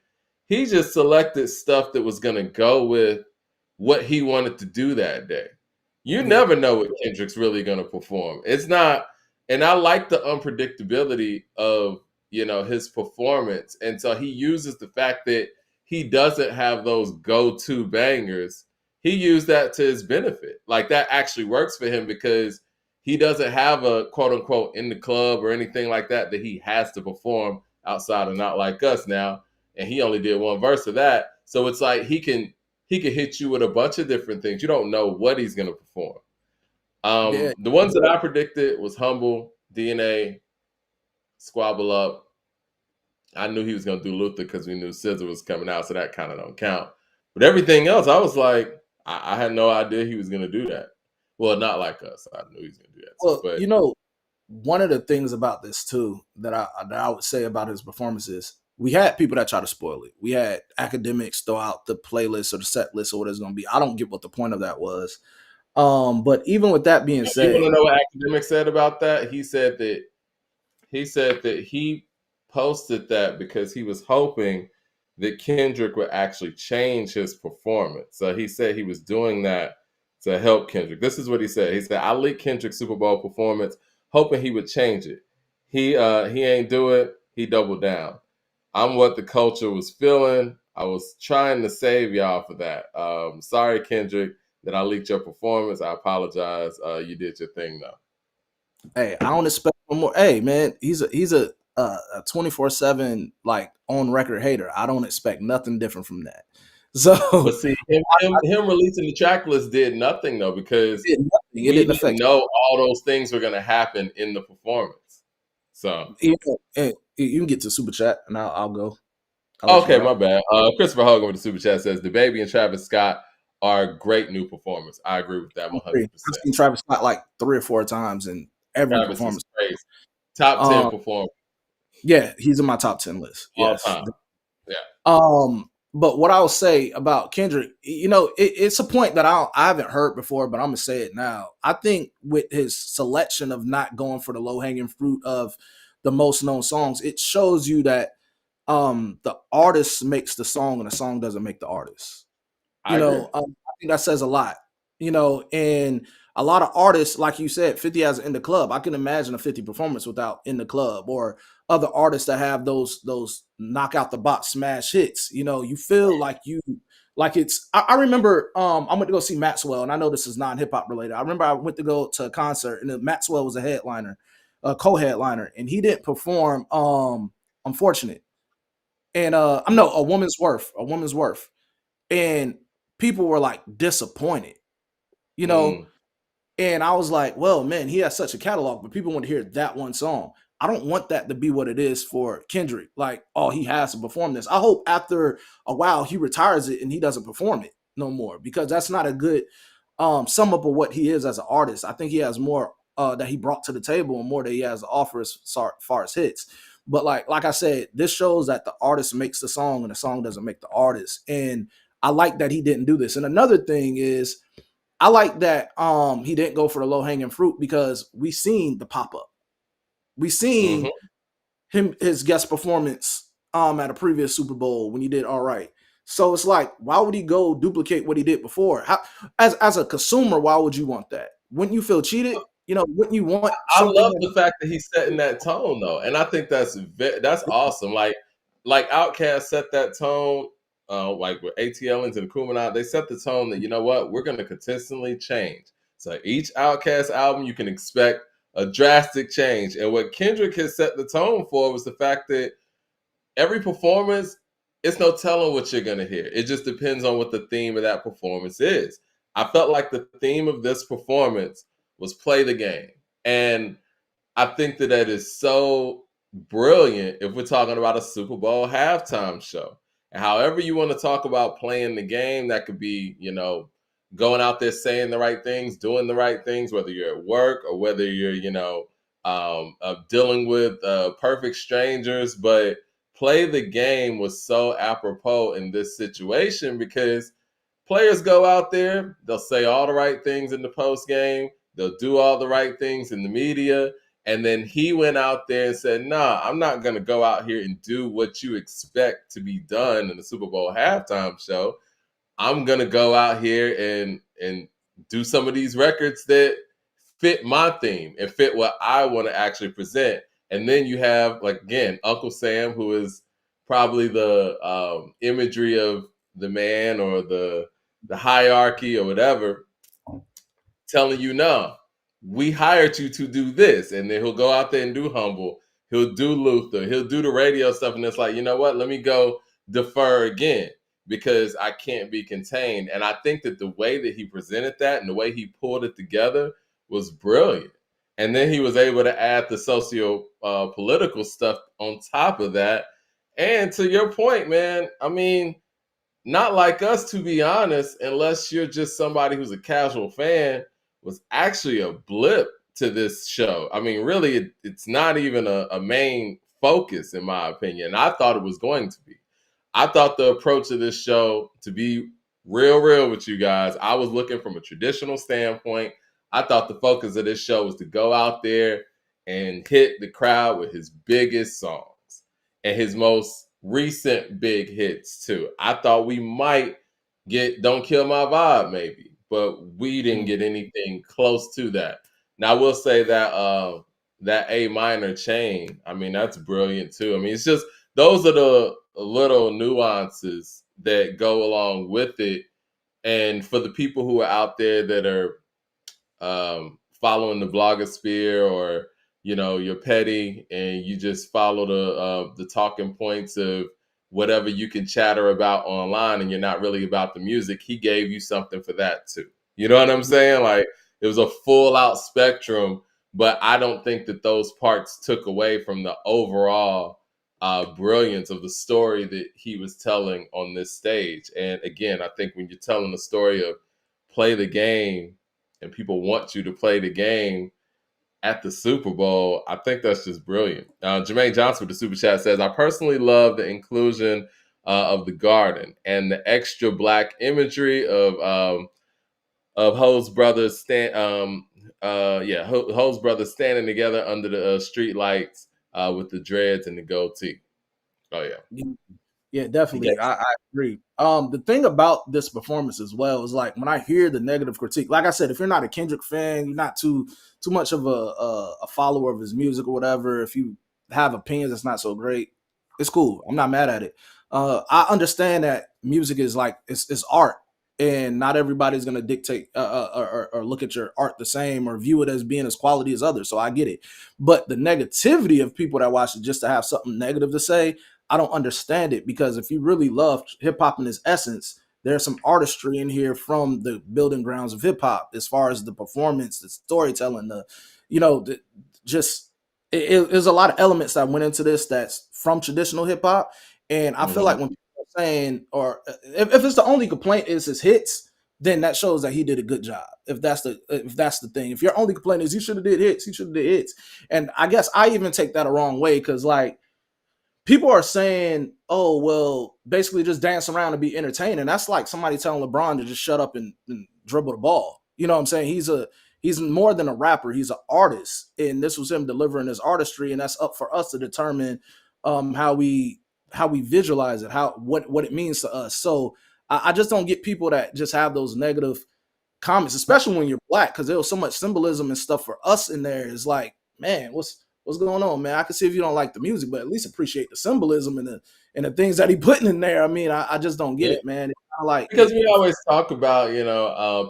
He just selected stuff that was going to go with what he wanted to do that day. You Yeah. never know what Kendrick's really going to perform. It's not, and I like the unpredictability of his performance, and so he uses the fact that he doesn't have those go-to bangers. He used that to his benefit. Like that actually works for him, because he doesn't have a quote unquote in the club or anything like that he has to perform outside of Not Like Us now. And he only did one verse of that. So it's like he can hit you with a bunch of different things. You don't know what he's gonna perform. Yeah. The ones that I predicted was Humble, DNA, Squabble Up. I knew he was gonna do Luther because we knew SZA was coming out, so that kind of don't count. But everything else, I was like, I had no idea he was gonna do that. Well, Not Like Us. I knew he was gonna do that too. Well, But one of the things about this too that I would say about his performances, we had people that try to spoil it. We had academics throw out the playlist or the set list or what it's going to be. I don't get what the point of that was. But even with that being you want said, to know what Academic said about that? He said that he posted that because he was hoping that Kendrick would actually change his performance. So he said he was doing that to help Kendrick. This is what he said. He said, "I leaked Kendrick's Super Bowl performance, hoping he would change it. He ain't do it. He doubled down. I'm what the culture was feeling. I was trying to save y'all for that. Sorry, Kendrick, that I leaked your performance. I apologize. You did your thing though." hey, I don't expect no more. Hey, man, he's a 24/7 like on record hater. I don't expect nothing different from that. But So see, him releasing the track list did nothing though, because it, nothing. It we didn't didn't affect. know all those things were going to happen in the performance. So, You can get to super chat and I'll go. I'll let you okay, go. my bad. Christopher Hogan with the super chat says the Baby and Travis Scott are great new performers. I agree with that I agree. I've 100%. seen Travis Scott like 3 or 4 times in every Travis is performance. crazy. Top 10 Um, performer yeah, he's in my top 10 list. all Yes. time. Yeah. But what I'll say about Kendrick, it's a point that I haven't heard before, but I'm gonna say it now. I think with his selection of not going for the low hanging fruit of the most known songs, it shows you that the artist makes the song and the song doesn't make the artist. I agree. I think that says a lot. And a lot of artists, like you said, 50 has in the club. I can imagine a 50 performance without in the club, or other artists that have those knock out the box smash hits. You feel like it's. I remember I went to go see Maxwell, and I know this is non hip hop related. I remember I went to go to a concert, and Maxwell was a headliner, a co-headliner, and he didn't perform Unfortunate. And I'm no A Woman's Worth. And people were like disappointed, you know. Mm, And I was like, well, man, he has such a catalog, but people want to hear that one song. I don't want that to be what it is for Kendrick. Like, oh, he has to perform this. I hope after a while he retires it and he doesn't perform it no more, because that's not a good sum up of what he is as an artist. I think he has more that he brought to the table and more that he has to offer as far as hits. But like I said, this shows that the artist makes the song and the song doesn't make the artist. And I like that he didn't do this. And another thing is I like that he didn't go for the low hanging fruit, because we seen the pop up. We Mm-hmm. seen his guest performance at a previous Super Bowl when he did all right. So it's like, why would he go duplicate what he did before? How, as a consumer, why would you want that? Wouldn't you feel cheated? You know, wouldn't you want I something love that? the fact that he's setting that tone though, and I think that's awesome. Like Outkast set that tone, like with ATL and the Kuminat, they set the tone that, you know what, we're going to consistently change. So each Outkast album, you can expect a drastic change, and what Kendrick has set the tone for was the fact that every performance, it's no telling what you're going to hear. It just depends on what the theme of that performance is. I felt like the theme of this performance was play the game. And I think that that is so brilliant if we're talking about a Super Bowl halftime show. And however you want to talk about playing the game, that could be, you know, going out there saying the right things, doing the right things, whether you're at work or whether you're, you know, dealing with perfect strangers. But play the game was so apropos in this situation because players go out there, they'll say all the right things in the post game, they'll do all the right things in the media. And then he went out there and said, nah, I'm not going to go out here and do what you expect to be done in the Super Bowl halftime show. I'm going to go out here and do some of these records that fit my theme and fit what I want to actually present. And then you have, like, again, Uncle Sam, who is probably the imagery of the man or the hierarchy or whatever, telling you, no, we hired you to do this. And then he'll go out there and do Humble. He'll do Luther. He'll do the radio stuff. And it's like, you know what? Let me go defer again because I can't be contained. And I think that the way that he presented that and the way he pulled it together was brilliant. And then he was able to add the socio political stuff on top of that. And to your point, man, I mean, not like us, to be honest, unless you're just somebody who's a casual fan, was actually a blip to this show. I mean, really, it's not even a main focus, in my opinion. I thought it was going to be. I thought the approach of this show, to be real with you guys, I was looking from a traditional standpoint. I thought the focus of this show was to go out there and hit the crowd with his biggest songs and his most recent big hits too. I thought we might get Don't Kill My Vibe maybe, but we didn't get anything close to that. Now I will say that that A minor chain, I mean, that's brilliant too. I mean, it's just those are the little nuances that go along with it. And for the people who are out there that are following the blogosphere, or you know, you're petty and you just follow the talking points of whatever you can chatter about online, and you're not really about the music, he gave you something for that too. You know what I'm saying? Like, it was a full out spectrum, but I don't think that those parts took away from the overall brilliance of the story that he was telling on this stage. And again, I think when you're telling the story of play the game and people want you to play the game at the Super Bowl, I think that's just brilliant. Jermaine Johnson with the Super Chat says, I personally love the inclusion of the garden and the extra black imagery of Ho's brothers Ho's brothers standing together under the street lights with the dreads and the goatee. Oh yeah, Yeah, he definitely. gets I agree. The thing about this performance as well is, like, when I hear the negative critique, like I said, if you're not a Kendrick fan, you're not too much of a follower of his music or whatever. If you have opinions that's not so great, it's cool. I'm not mad at it. I understand that music is like it's art, and not everybody's gonna dictate or look at your art the same or view it as being as quality as others. So I get it, but the negativity of people that watch it just to have something negative to say, I don't understand it, because if you really love hip hop in its essence, there's some artistry in here from the building grounds of hip hop, as far as the performance, the storytelling, you know, just there's a lot of elements that went into this that's from traditional hip hop, and I feel like Mhm. when people are saying, or if it's the only complaint is his hits, then that shows that he did a good job. If that's the thing, if your only complaint is he should have did hits, he should have did hits, and I guess I even take that a wrong way, because like, people are saying, oh, well, basically just dance around and be entertaining. That's like somebody telling LeBron to just shut up and dribble the ball. You know what I'm saying? He's more than a rapper. He's an artist. And this was him delivering his artistry. And that's up for us to determine how we visualize it, what it means to us. So I just don't get people that just have those negative comments, especially when you're black, because there was so much symbolism and stuff for us in there. It's like, man, what's going on, man? I can see if you don't like the music, but at least appreciate the symbolism and the things that he putting in there. I mean, I just don't get Yeah, it, man. It's kinda like because we always talk about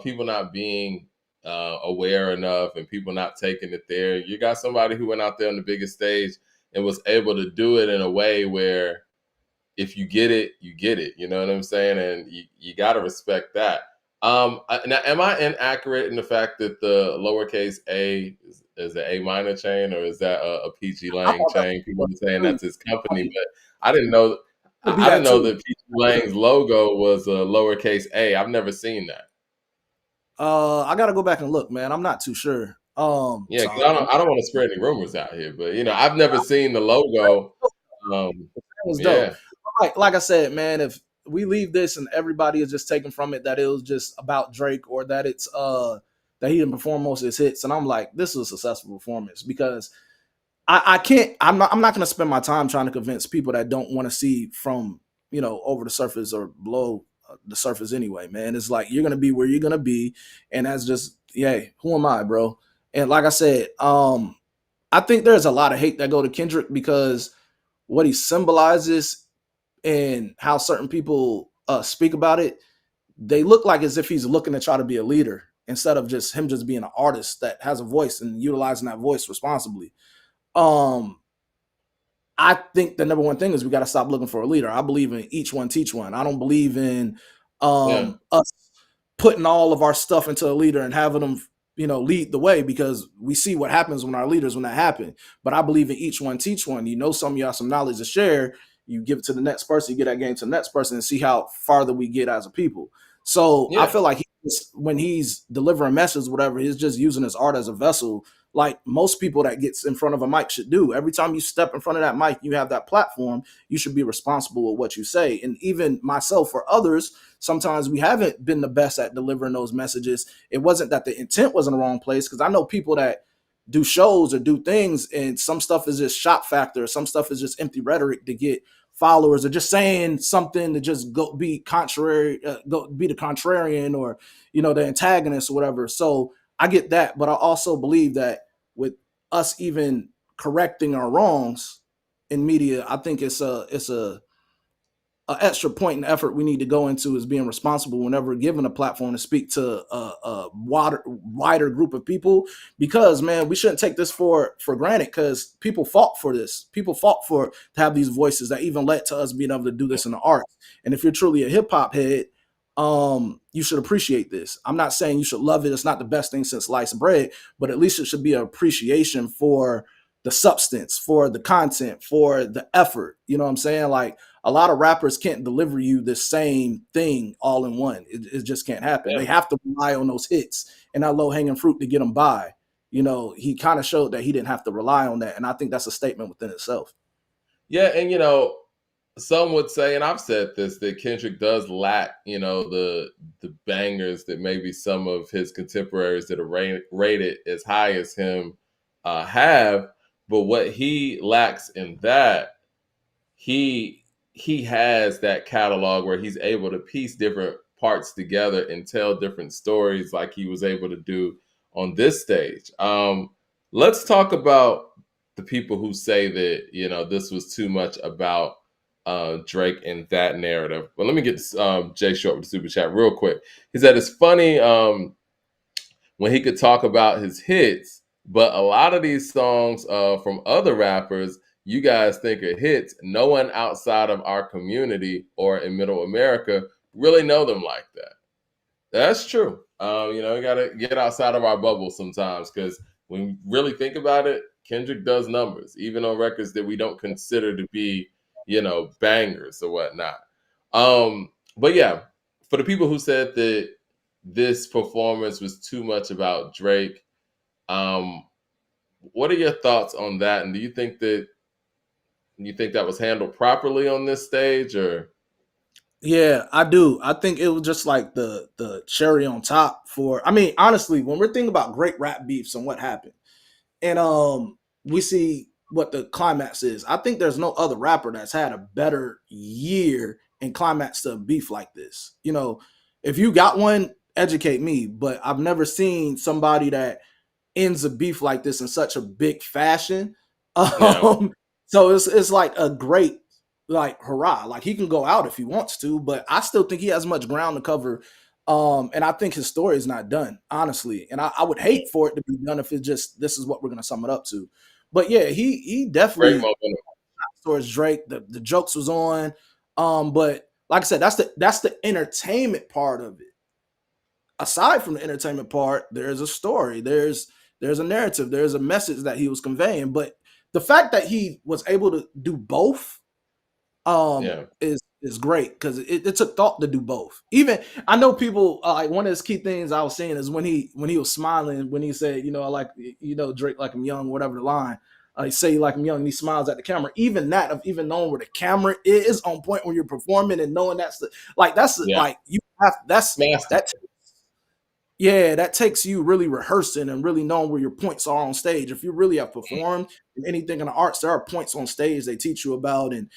people not being aware enough and people not taking it there. You got somebody who went out there on the biggest stage and was able to do it in a way where if you get it, you get it. You know what I'm saying? And you got to respect that. Now, am I inaccurate in the fact that the lowercase a is an A minor chain, or is that a PG I Lang thought that chain? People was are saying too. that's his company, but I didn't know. Could be I didn't that know too. that PG Lang's logo was a lowercase a. I've never seen that. I gotta go back and look, man. I'm not too sure. Yeah, So 'cause I don't want to spread any rumors out here, but I've never seen the logo. Um, that was dope. yeah, Like I said, man, if we leave this and everybody is just taking from it that it was just about Drake or that it's that he didn't perform most of his hits, and I'm like, this is a successful performance because I can't. I'm not going to spend my time trying to convince people that don't want to see from over the surface or below the surface anyway. Man, it's like you're going to be where you're going to be, and that's just who am I, bro? And like I said, I think there's a lot of hate that go to Kendrick because what he symbolizes and how certain people speak about it, they look like as if he's looking to try to be a leader instead of just him just being an artist that has a voice and utilizing that voice responsibly. Um, I think the number one thing is we got to stop looking for a leader. I believe in each one teach one. I don't believe in yeah, us putting all of our stuff into a leader and having them, lead the way because we see what happens when our leaders when that happen. But I believe in each one teach one. Some of you have some knowledge to share. You give it to the next person. You get that game to the next person and see how farther we get as a people. So I yeah, feel like when he's delivering messages, whatever, he's just using his art as a vessel like most people that gets in front of a mic should do. Every time you step in front of that mic, you have that platform, you should be responsible with what you say. And even myself or others, sometimes we haven't been the best at delivering those messages. It wasn't that the intent was in the wrong place because I know people that do shows or do things and some stuff is just shot factor, some stuff is just empty rhetoric to get followers or just saying something to just go be contrary, go be the contrarian or the antagonist or whatever. So I get that, but I also believe that with us even correcting our wrongs in media, I think it's a extra point and effort we need to go into is being responsible whenever given a platform to speak to a wider group of people. Because man, we shouldn't take this for granted. Because people fought for this. People fought for to have these voices that even led to us being able to do this in the arts. And if you're truly a hip hop head, you should appreciate this. I'm not saying you should love it. It's not the best thing since sliced bread, but at least it should be an appreciation for the substance, for the content, for the effort. You know what I'm saying? Like a lot of rappers can't deliver you the same thing all in one. It just can't happen. yeah. They have to rely on those hits and that low hanging fruit to get them by. He kind of showed that he didn't have to rely on that. And I think that's a statement within itself. Yeah, and some would say, and I've said this, that Kendrick does lack, the bangers that maybe some of his contemporaries that are rated as high as him have. But what he lacks in that, he he has that catalog where he's able to piece different parts together and tell different stories, like he was able to do on this stage. Let's talk about the people who say that this was too much about Drake and that narrative. Well, let me get Jay Short with the super chat real quick. He said it's funny when he could talk about his hits, but a lot of these songs from other rappers you guys think are hits, no one outside of our community or in Middle America really know them like that. That's true. We got to get outside of our bubble sometimes because when you really think about it, Kendrick does numbers, even on records that we don't consider to be, bangers or whatnot. But yeah, for the people who said that this performance was too much about Drake, um, what are your thoughts on that? And do you think that You think that was handled properly on this stage, or Yeah, I do. I think it was just like the cherry on top for. I mean, honestly, when we're thinking about great rap beefs and what happened, and we see what the climax is. I think there's no other rapper that's had a better year and climax to a beef like this. You know, if you got one, educate me. But I've never seen somebody that ends a beef like this in such a big fashion. yeah, Um, so it's like a great like hurrah. Like he can go out if he wants to, but I still think he has much ground to cover. And I think his story is not done, honestly. And I would hate for it to be done if it's just this is what we're gonna sum it up to. But yeah, he great definitely moment. towards Drake. The jokes was on. But like I said, that's the entertainment part of it. Aside from the entertainment part, there's a story, there's a narrative, there's a message that he was conveying. But the fact that he was able to do both Yeah, is great because it took thought to do both. Even I know people like one of his key things I was saying is when he was smiling when he said, I like Drake like I'm young, whatever the line. He say like I'm young and he smiles at the camera. Even that of even knowing where the camera is on point when you're performing and knowing that's yeah, like you have master. that yeah, that takes you really rehearsing and really knowing where your points are on stage. If you really have performed in anything in the arts, there are points on stage they teach you about and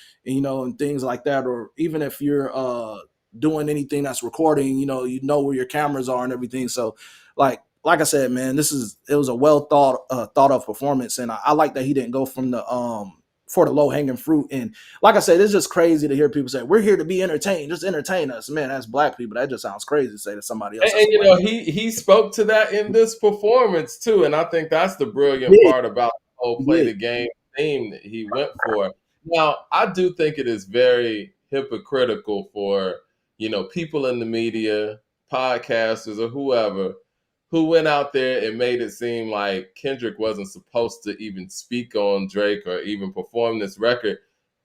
things like that. Or even if you're doing anything that's recording, you know where your cameras are and everything. So like I said, man, it was a well thought of performance, and I like that he didn't go from the for the low hanging fruit. And like I said, it's just crazy to hear people say we're here to be entertained, just entertain us. Man, that's black people. That just sounds crazy to say to somebody else. That's And a white man. he spoke to that in this performance too, and I think that's the brilliant Yeah, part about the whole play yeah, the game theme that he went for. Now, I do think it is very hypocritical for people in the media, podcasters, or whoever who went out there and made it seem like Kendrick wasn't supposed to even speak on Drake or even perform this record.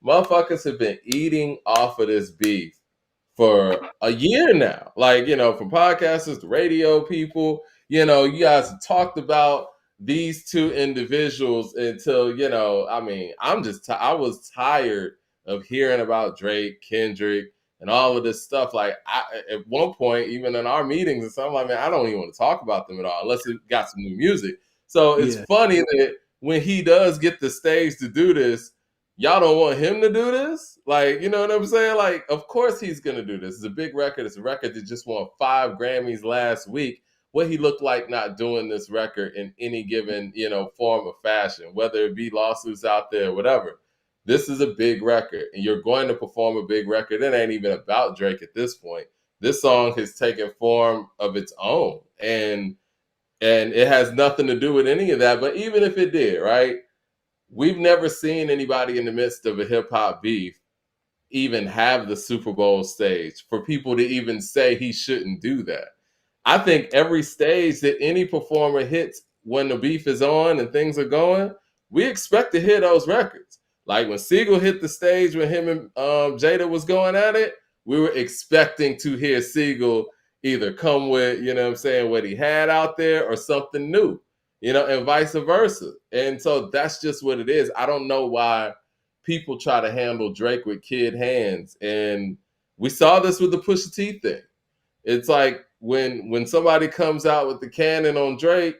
Motherfuckers have been eating off of this beef for a year now. Like, from podcasters to radio people, you guys have talked about these two individuals until, I mean, I was tired of hearing about Drake, Kendrick, and all of this stuff. Like, at one point, even in our meetings and something, like, man, I don't even want to talk about them at all unless it got some new music. So it's yeah, funny that when he does get the stage to do this, y'all don't want him to do this? Like, you know what I'm saying? Like, of course he's gonna do this. It's a big record. It's a record that just won 5 Grammys last week. What he looked like not doing this record in any given, form of fashion, whether it be lawsuits out there or whatever. This is a big record, and you're going to perform a big record. It ain't even about Drake at this point. This song has taken form of its own, and it has nothing to do with any of that. But even if it did, right? We've never seen anybody in the midst of a hip hop beef even have the Super Bowl stage for people to even say he shouldn't do that. I think every stage that any performer hits when the beef is on and things are going, we expect to hear those records. Like when Siegel hit the stage when him and Jada was going at it, we were expecting to hear Siegel either come with, what he had out there or something new, and vice versa. And so that's just what it is. I don't know why people try to handle Drake with kid hands. And we saw this with the Pusha T thing. It's like when somebody comes out with the cannon on Drake,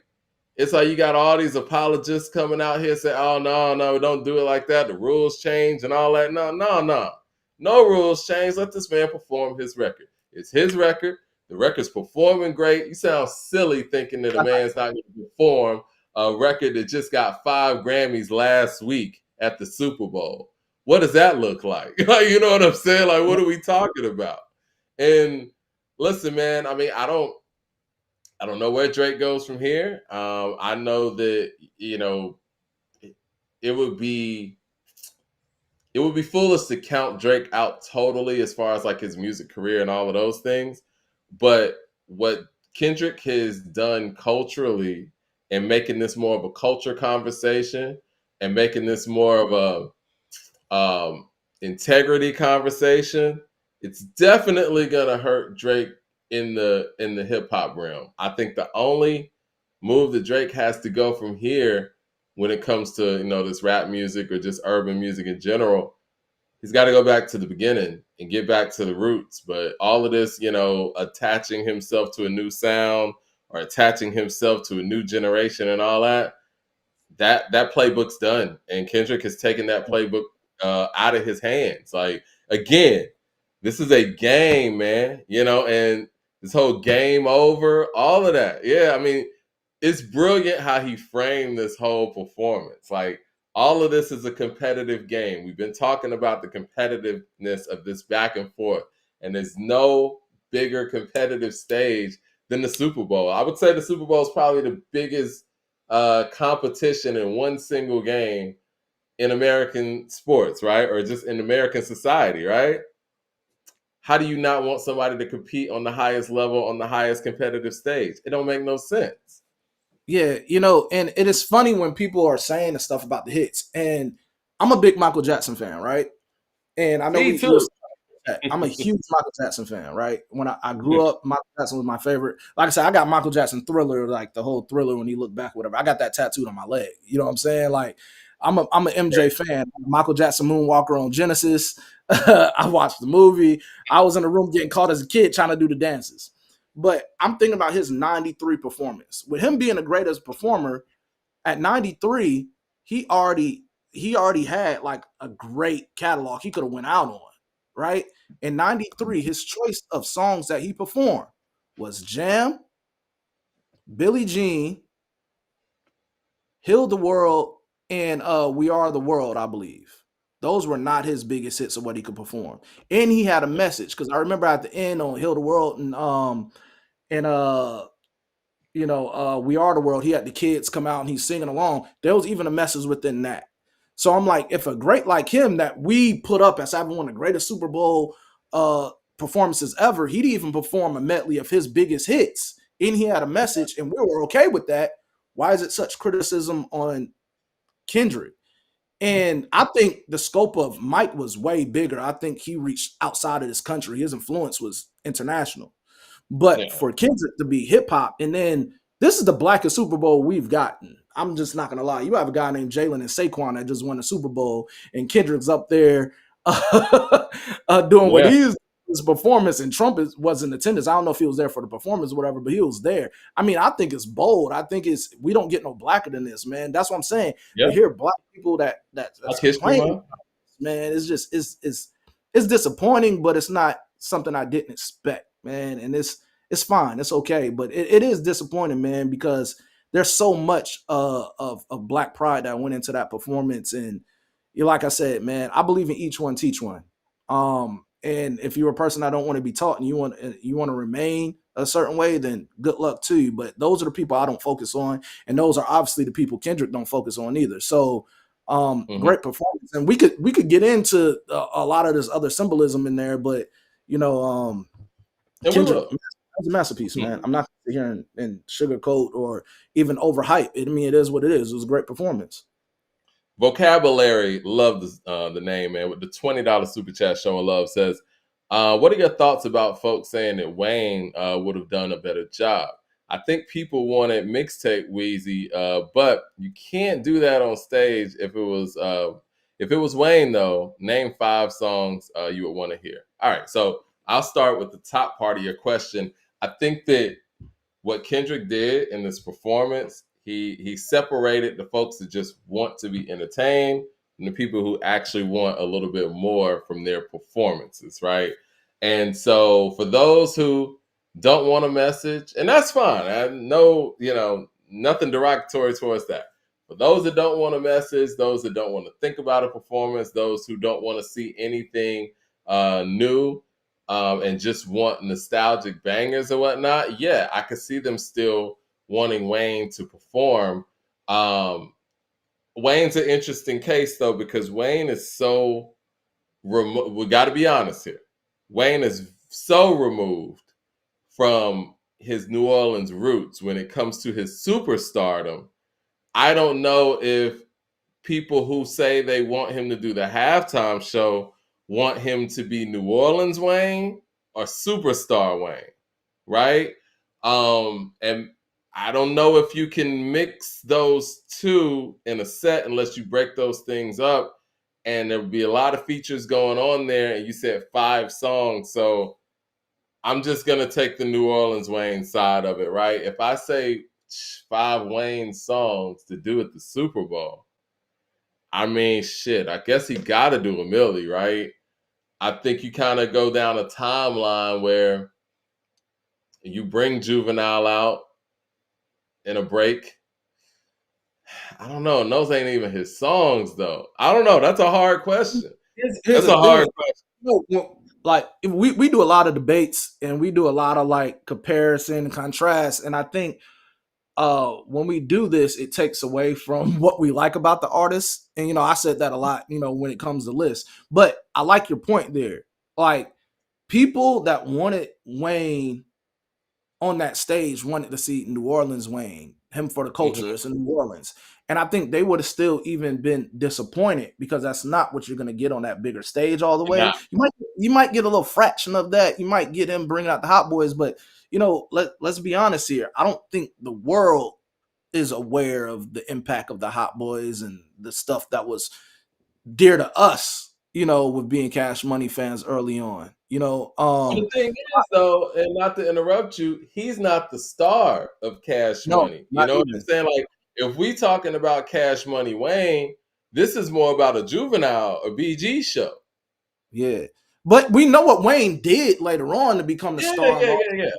it's like you got all these apologists coming out here saying, "Oh no, don't do it like that. The rules change and all that." No rules change. Let this man perform his record. It's his record. The record's performing great. You sound silly thinking that a man's not going to perform a record that just got 5 Grammys last week at the Super Bowl. What does that look like? Like, you know what I'm saying? Like, what are we talking about? And listen, man. I mean, I don't know where Drake goes from here. I know that it would be foolish to count Drake out totally as far as like his music career and all of those things. But what Kendrick has done culturally and making this more of a culture conversation and making this more of a integrity conversation, it's definitely gonna hurt Drake in the hip hop realm. I think the only move that Drake has to go from here when it comes to, this rap music or just urban music in general. He's got to go back to the beginning and get back to the roots. But all of this, attaching himself to a new sound or attaching himself to a new generation and all that playbook's done. And Kendrick has taken that playbook out of his hands. Like, again, this is a game, man, and this whole game over, all of that. Yeah, I mean, it's brilliant how he framed this whole performance. Like, all of this is a competitive game. We've been talking about the competitiveness of this back and forth, and there's no bigger competitive stage than the Super Bowl. I would say the Super Bowl is probably the biggest competition in one single game in American sports, right? Or just in American society, right? How do you not want somebody to compete on the highest level, on the highest competitive stage? It don't make no sense. Yeah, and it is funny when people are saying the stuff about the hits. And I'm a big Michael Jackson fan, right? And I know Me we'll too. I'm a huge Michael Jackson fan, right? When I grew up, Michael Jackson was my favorite. Like I said, I got Michael Jackson Thriller, like the whole Thriller when he looked back, whatever. I got that tattooed on my leg. You know what I'm saying? Like, I'm an MJ fan. Michael Jackson Moonwalker on Genesis. I watched the movie. I was in the room getting caught as a kid trying to do the dances. But I'm thinking about his 93 performance. With him being the greatest performer at 93, he already had like a great catalog he could have went out on, right? In 93, his choice of songs that he performed was Jam, Billie Jean, Heal the World, and We Are the World, I believe. Those were not his biggest hits of what he could perform. And he had a message, because I remember at the end on Heal the World and We Are the World, he had the kids come out and he's singing along. There was even a message within that. So I'm like, if a great like him that we put up as having one of the greatest Super Bowl performances ever, he'd even perform a medley of his biggest hits, and he had a message, and we were okay with that. Why is it such criticism on Kendrick? And I think the scope of Mike was way bigger. I think he reached outside of this country. His influence was international. But Yeah. for Kendrick to be hip hop, and then this is the blackest Super Bowl we've gotten. I'm just not gonna lie. You have a guy named Jalen and Saquon that just won the Super Bowl, and Kendrick's up there doing what Yeah. his performance, and Trump was in attendance. I don't know if he was there for the performance or whatever, but he was there. I mean, I think it's bold. I think we don't get no blacker than this, man. That's what I'm saying. Yeah. To hear black people that's Black History complaining, Month. man, it's just it's disappointing, but it's not something I didn't expect, man. And it's fine, it's okay, but it is disappointing, man, because there's so much of black pride that went into that performance. And like I said, man, I believe in each one teach one. And if you're a person that don't want to be taught and you want to remain a certain way, then good luck to you. But those are the people I don't focus on, and those are obviously the people Kendrick don't focus on either. So great performance, and we could get into a lot of this other symbolism in there, but And we Kendrick, will. it's a masterpiece, man. I'm not going to sit here and sugarcoat or even overhype it. I mean, it is what it is. It was a great performance. Vocabulary, love the name, man. With the $20 super chat showing love, says, what are your thoughts about folks saying that Wayne would have done a better job? I think people wanted mixtape Wheezy, but you can't do that on stage. If it was Wayne, though, name 5 songs you would want to hear. All right, so I'll start with the top part of your question. I think that what Kendrick did in this performance, he separated the folks that just want to be entertained from the people who actually want a little bit more from their performances, right? And so for those who don't want a message, and that's fine. I know, nothing derogatory towards that. For those that don't want a message, those that don't want to think about a performance, those who don't want to see anything new, and just want nostalgic bangers and whatnot, yeah, I could see them still wanting Wayne to perform. Wayne's an interesting case, though, because Wayne is so removed. We got to be honest here. Wayne is so removed from his New Orleans roots when it comes to his superstardom. I don't know if people who say they want him to do the halftime show want him to be New Orleans Wayne or superstar Wayne, right? And I don't know if you can mix those two in a set unless you break those things up. And there would be a lot of features going on there. And you said 5 songs. So I'm just going to take the New Orleans Wayne side of it, right? If I say 5 Wayne songs to do at the Super Bowl, I mean, shit, I guess he got to do a Millie, right? I think you kind of go down a timeline where you bring Juvenile out in a break. I don't know. And those ain't even his songs, though. I don't know. That's a hard question. Here's That's the a thing. hard question. Like we do a lot of debates and we do a lot of like comparison and contrast. And I think when we do this, it takes away from what we like about the artist. And I said that a lot, when it comes to lists. But I like your point there. Like people that wanted Wayne on that stage wanted to see New Orleans Wayne, him for the Mhm. culture. It's in New Orleans. And I think they would have still even been disappointed because that's not what you're going to get on that bigger stage all the way. Nah, You might get a little fraction of that. You might get him bringing out the Hot Boys, but let's be honest here. I don't think the world is aware of the impact of the Hot Boys and the stuff that was dear to us, with being Cash Money fans early on. but the thing is, though, and not to interrupt you, he's not the star of Cash No, Money. You not know what I'm even. saying? Like, if we talking about Cash Money Wayne, this is more about a Juvenile, a BG show. Yeah. But we know what Wayne did later on to become the Yeah, star and yeah, all yeah, yeah.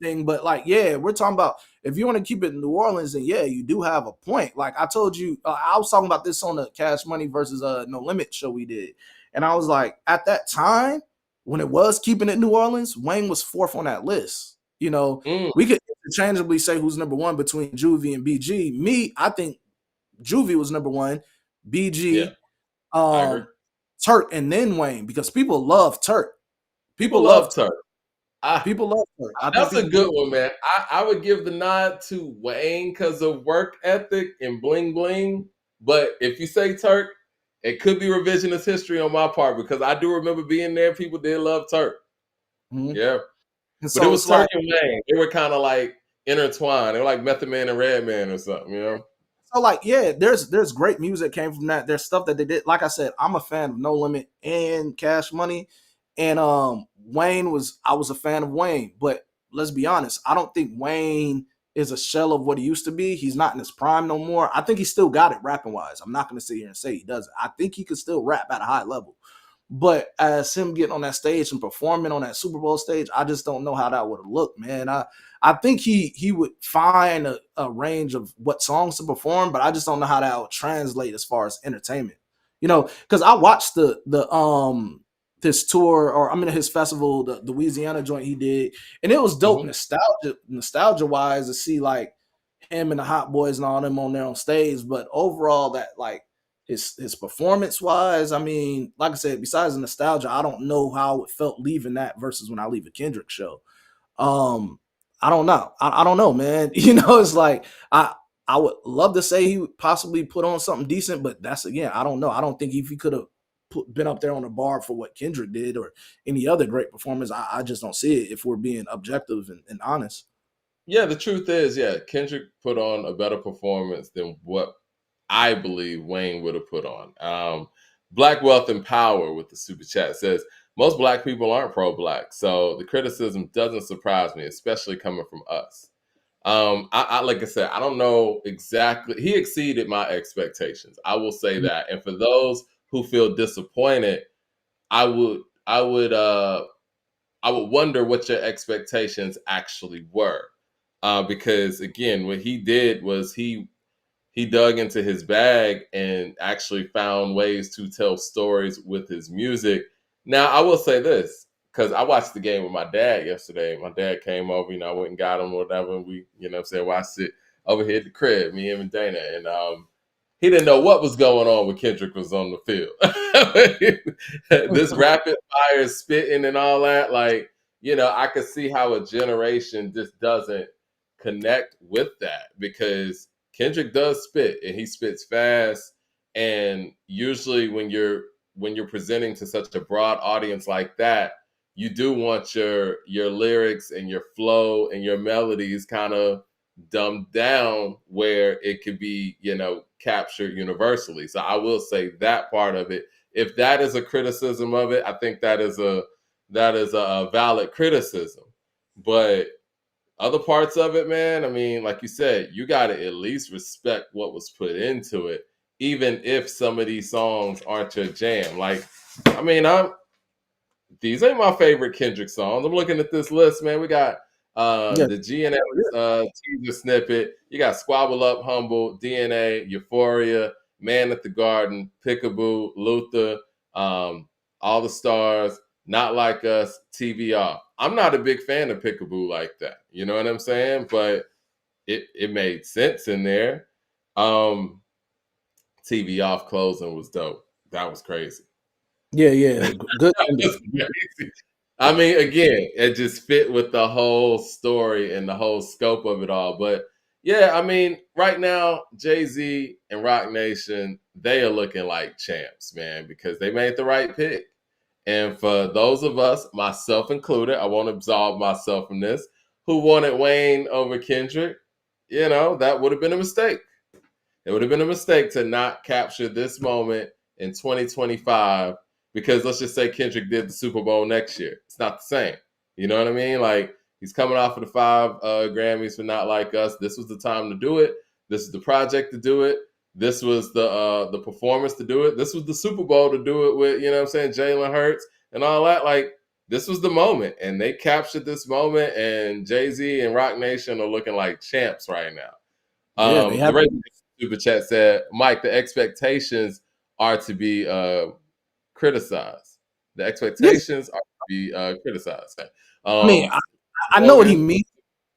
thing. But like, yeah, we're talking about if you want to keep it in New Orleans, then yeah, you do have a point. Like I told you, I was talking about this on the Cash Money versus No Limit show we did. And I was like, at that time, when it was keeping it New Orleans, Wayne was 4th on that list. Mm, We could interchangeably say who's number 1 between Juvie and BG. Me, I think Juvie was number 1, yeah, BG, I agree. Turk, and then Wayne because people love Turk. People People love love Turk. I, People love Turk. I think that's a people good do. one, man. I would give the nod to Wayne because of work ethic and bling bling. But if you say Turk, it could be revisionist history on my part because I do remember being there. People did love Turk. Mhm. Yeah. And But it so was it's like Turk and Wayne. They were kind of like intertwined. They were like Method Man and Redman or something, you know? yeah, there's great music came from that. There's stuff that they did. Like I said, I'm a fan of No Limit and Cash Money, and Wayne was I was a fan of Wayne. But let's be honest, I don't think Wayne is a shell of what he used to be. He's not in his prime no more. I think he still got it rapping wise. I'm not going to sit here and say he doesn't. I think he could still rap at a high level. But as him getting on that stage and performing on that Super Bowl stage, I just don't know how that would have looked, man. I think he would find a range of what songs to perform, but I just don't know how that would translate as far as entertainment. Because I watched the this tour or his festival, the Louisiana joint he did, and it was dope Hmm. nostalgia wise to see like him and the Hot Boys and all them on there on stage. But overall, that like his performance wise, like I said, besides the nostalgia, I don't know how it felt leaving that versus when I leave a Kendrick show. Um, I don't know. I don't know, man. It's like I would love to say he would possibly put on something decent, but that's again, I don't know. I don't think if he could have been up there on the bar for what Kendrick did or any other great performance, I just don't see it if we're being objective and honest. Yeah, the truth is, yeah, Kendrick put on a better performance than what I believe Wayne would have put on. Black Wealth and Power with the super chat says most black people aren't pro-black, so the criticism doesn't surprise me, especially coming from us. I like I said, I don't know exactly. He exceeded my expectations. I will say that. And for those who feel disappointed, I would, I would, uh, I would wonder what your expectations actually were, because again, what he did was he dug into his bag and actually found ways to tell stories with his music. Now, I will say this because I watched the game with my dad yesterday. My dad came over, I went and got him or whatever. And we, what I'm saying, watched it over here at the crib, me, him, and Dana. And he didn't know what was going on when Kendrick was on the field. This rapid fire spitting and all that, like, I could see how a generation just doesn't connect with that because Kendrick does spit and he spits fast. And usually when you're presenting to such a broad audience like that, you do want your lyrics and your flow and your melodies kind of dumbed down where it could be, captured universally. So I will say that part of it. If that is a criticism of it, I think that is a valid criticism. But other parts of it, man, I mean, like you said, you got to at least respect what was put into it, even if some of these songs aren't your jam. Like, I mean, these ain't my favorite Kendrick songs. I'm looking at this list, man. We got Yeah, the GNX teaser snippet. You got Squabble Up, Humble, DNA, Euphoria, Man at the Garden, Pickaboo, Luther, All the Stars, Not Like Us, TV Off. I'm not a big fan of Pickaboo like that. You know what I'm saying? But it made sense in there. TV Off closing was dope. That was crazy. yeah. Good ending. That's crazy. I mean, again, it just fit with the whole story and the whole scope of it all. But yeah, I mean, right now, Jay-Z and Roc Nation, they are looking like champs, man, because they made the right pick. And for those of us, myself included, I won't absolve myself from this, who wanted Wayne over Kendrick, that would have been a mistake. It would have been a mistake to not capture this moment in 2025 because let's just say Kendrick did the Super Bowl next year. It's not the same. You know what I mean? Like, he's coming off of the 5 Grammys for Not Like Us. This was the time to do it. This is the project to do it. This was the performance to do it. This was the Super Bowl to do it with, Jalen Hurts and all that. Like, this was the moment. And they captured this moment, and Jay-Z and Roc Nation are looking like champs right now. Yeah, they The have. Racing Super Chat said, Mike, the expectations are to be criticized. The Yeah, expectations are to be criticized. I mean, I know what he Morgan, means.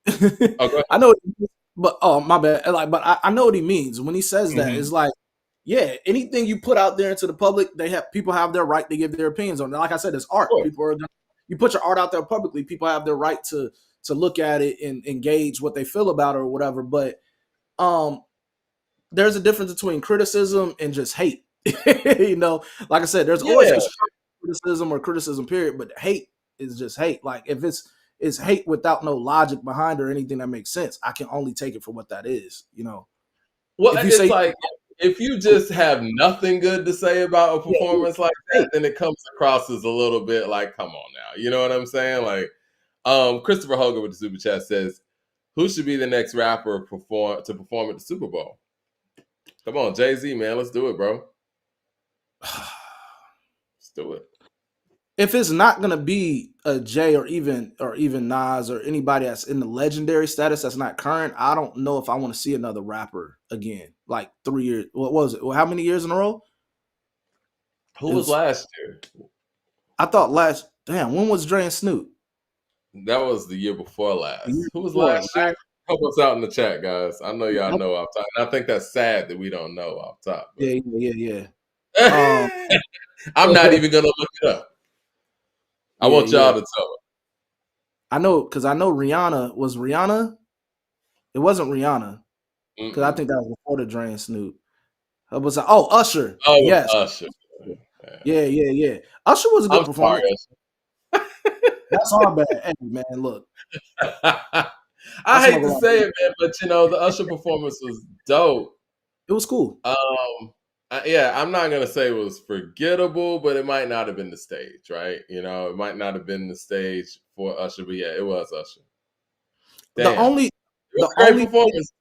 oh, go ahead. I know what he means, but my bad. Like, but I know what he means when he says that. Mhm. It's like, yeah, anything you put out there into the public, people have their right to give their opinions on it. Like I said, it's Of art. course. You put your art out there publicly, people have their right to look at it and engage what they feel about it or whatever. But um, there's a difference between criticism and just hate. Like I said, there's always Yeah. constructive criticism or criticism, period. But hate is just hate. Like if it's hate without no logic behind it or anything that makes sense, I can only take it for what that is. Well, If you it's say, like if you just have nothing good to say about a yeah, performance like hate, that, then it comes across as a little bit like, come on now. You know what I'm saying? Like, Christopher Hogan with the Super Chat says, who should be the next rapper to perform at the Super Bowl? Come on, Jay-Z, man. Let's do it, bro. Let's do it. if it's not gonna be a Jay or even Nas or anybody that's in the legendary status that's not current, I don't know if I want to see another rapper again. Like 3 years. What was it? Well, how many years in a row? Who It was was. last year? I thought last. Damn, when was Dre and Snoop? That was the year before The year last. Who was before. last year? Help us out in the chat, guys. I know y'all know off top. And I think that's sad that we don't know off top. Yeah, yeah. But I'm not even gonna look it up. I Yeah, want y'all yeah. to tell I know because I know Rihanna was Rihanna. It wasn't Rihanna it. because I think that was before the Dre and Snoop. It was Usher. Oh, it Yes. was Usher. Yeah. Yeah. Usher was a I'm good sorry, performance. That's our bad. Hey man, look, Usher. I I hate smoke a to lot. say it, man, but the Usher performance was dope. It was cool. Yeah, I'm not gonna say it was forgettable, but it might not have been the stage, right? It might not have been the stage for Usher, but yeah, it was Usher. The Damn, only it was the a great only performance.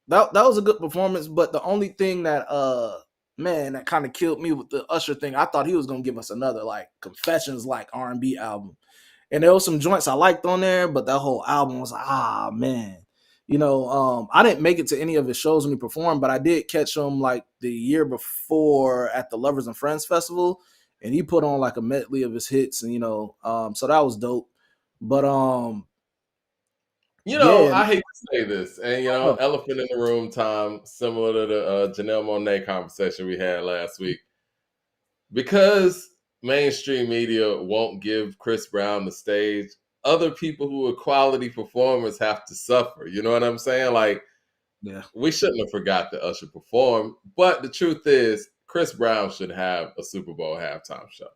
that was a good performance, but the only thing that man that kind of killed me with the Usher thing, I thought he was gonna give us another like Confessions like R&B album. And there was some joints I liked on there, but that whole album was like, man. I didn't make it to any of his shows when he performed, but I did catch him like the year before at the Lovers and Friends Festival, and he put on like a medley of his hits, and so that was dope. But yeah, I hate to say this, and no, elephant in the room time, similar to the Janelle Monáe conversation we had last week, because mainstream media won't give Chris Brown the stage. Other people who are quality performers have to suffer. You know what I'm saying? Like, yeah, we shouldn't have forgot that Usher performed, but the truth is, Chris Brown should have a Super Bowl halftime show.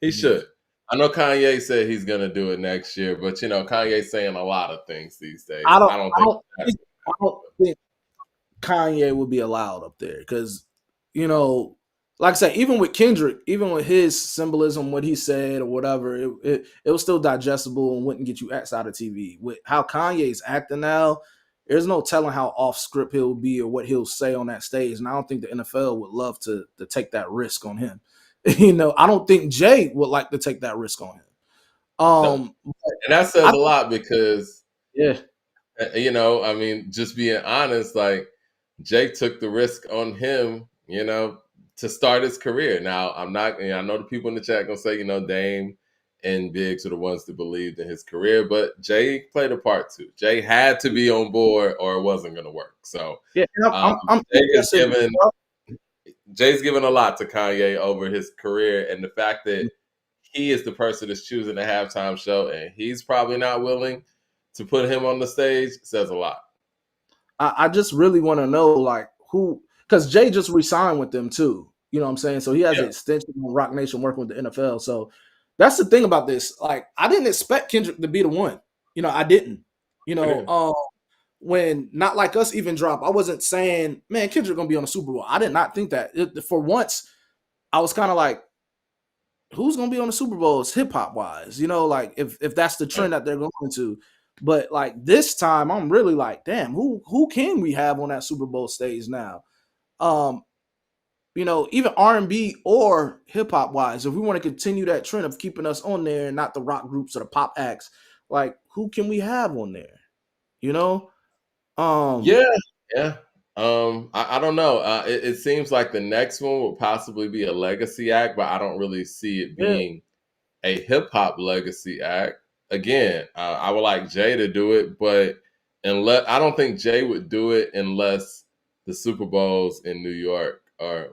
He yeah. should. I know Kanye said he's gonna do it next year, but Kanye's saying a lot of things these days. I don't I don't I think don't that's think I don't think Kanye would be allowed up there because, you know, like I said, even with Kendrick, even with his symbolism, what he said or whatever, it was still digestible and wouldn't get you X out of TV. With how Kanye's acting now, there's no telling how off script he'll be or what he'll say on that stage. And I don't think the NFL would love to take that risk on him. I don't think Jay would like to take that risk on him. no, But and that says I a lot because yeah, I mean, just being honest, like Jake took the risk on him, to start his career. Now, I'm not, I know the people in the chat gonna say, Dame and Biggs are the ones that believed in his career, but Jay played a part too. Jay had to be on board or it wasn't gonna work. So yeah. And um, I'm Jay has interested. given Jay's given a lot to Kanye over his career, and the fact that he is the person that's choosing the halftime show, and he's probably not willing to put him on the stage says a lot. I just really want to know like who, because Jay just resigned with them too. You know what I'm saying? So he has Yeah, an extension on Rock Nation working with the NFL. So that's the thing about this. Like I didn't expect Kendrick to be the one. I didn't. You know, yeah. when Not Like Us even dropped, I wasn't saying, man, Kendrick gonna be on the Super Bowl. I did not think that. For once, I was kind of like, who's gonna be on the Super Bowls hip hop wise? Like if that's the Right. trend that they're going to. But like this time, I'm really like, damn, who can we have on that Super Bowl stage now? Um, even R&B or hip hop wise, if we want to continue that trend of keeping us on there and not the rock groups or the pop acts, like who can we have on there? You know? Um, Yeah, yeah. I don't know. It seems like the next one will possibly be a legacy act, but I don't really see it yeah, being a hip hop legacy act. Again, I would like Jay to do it, but unless I don't think Jay would do it unless the Super Bowl's in New York or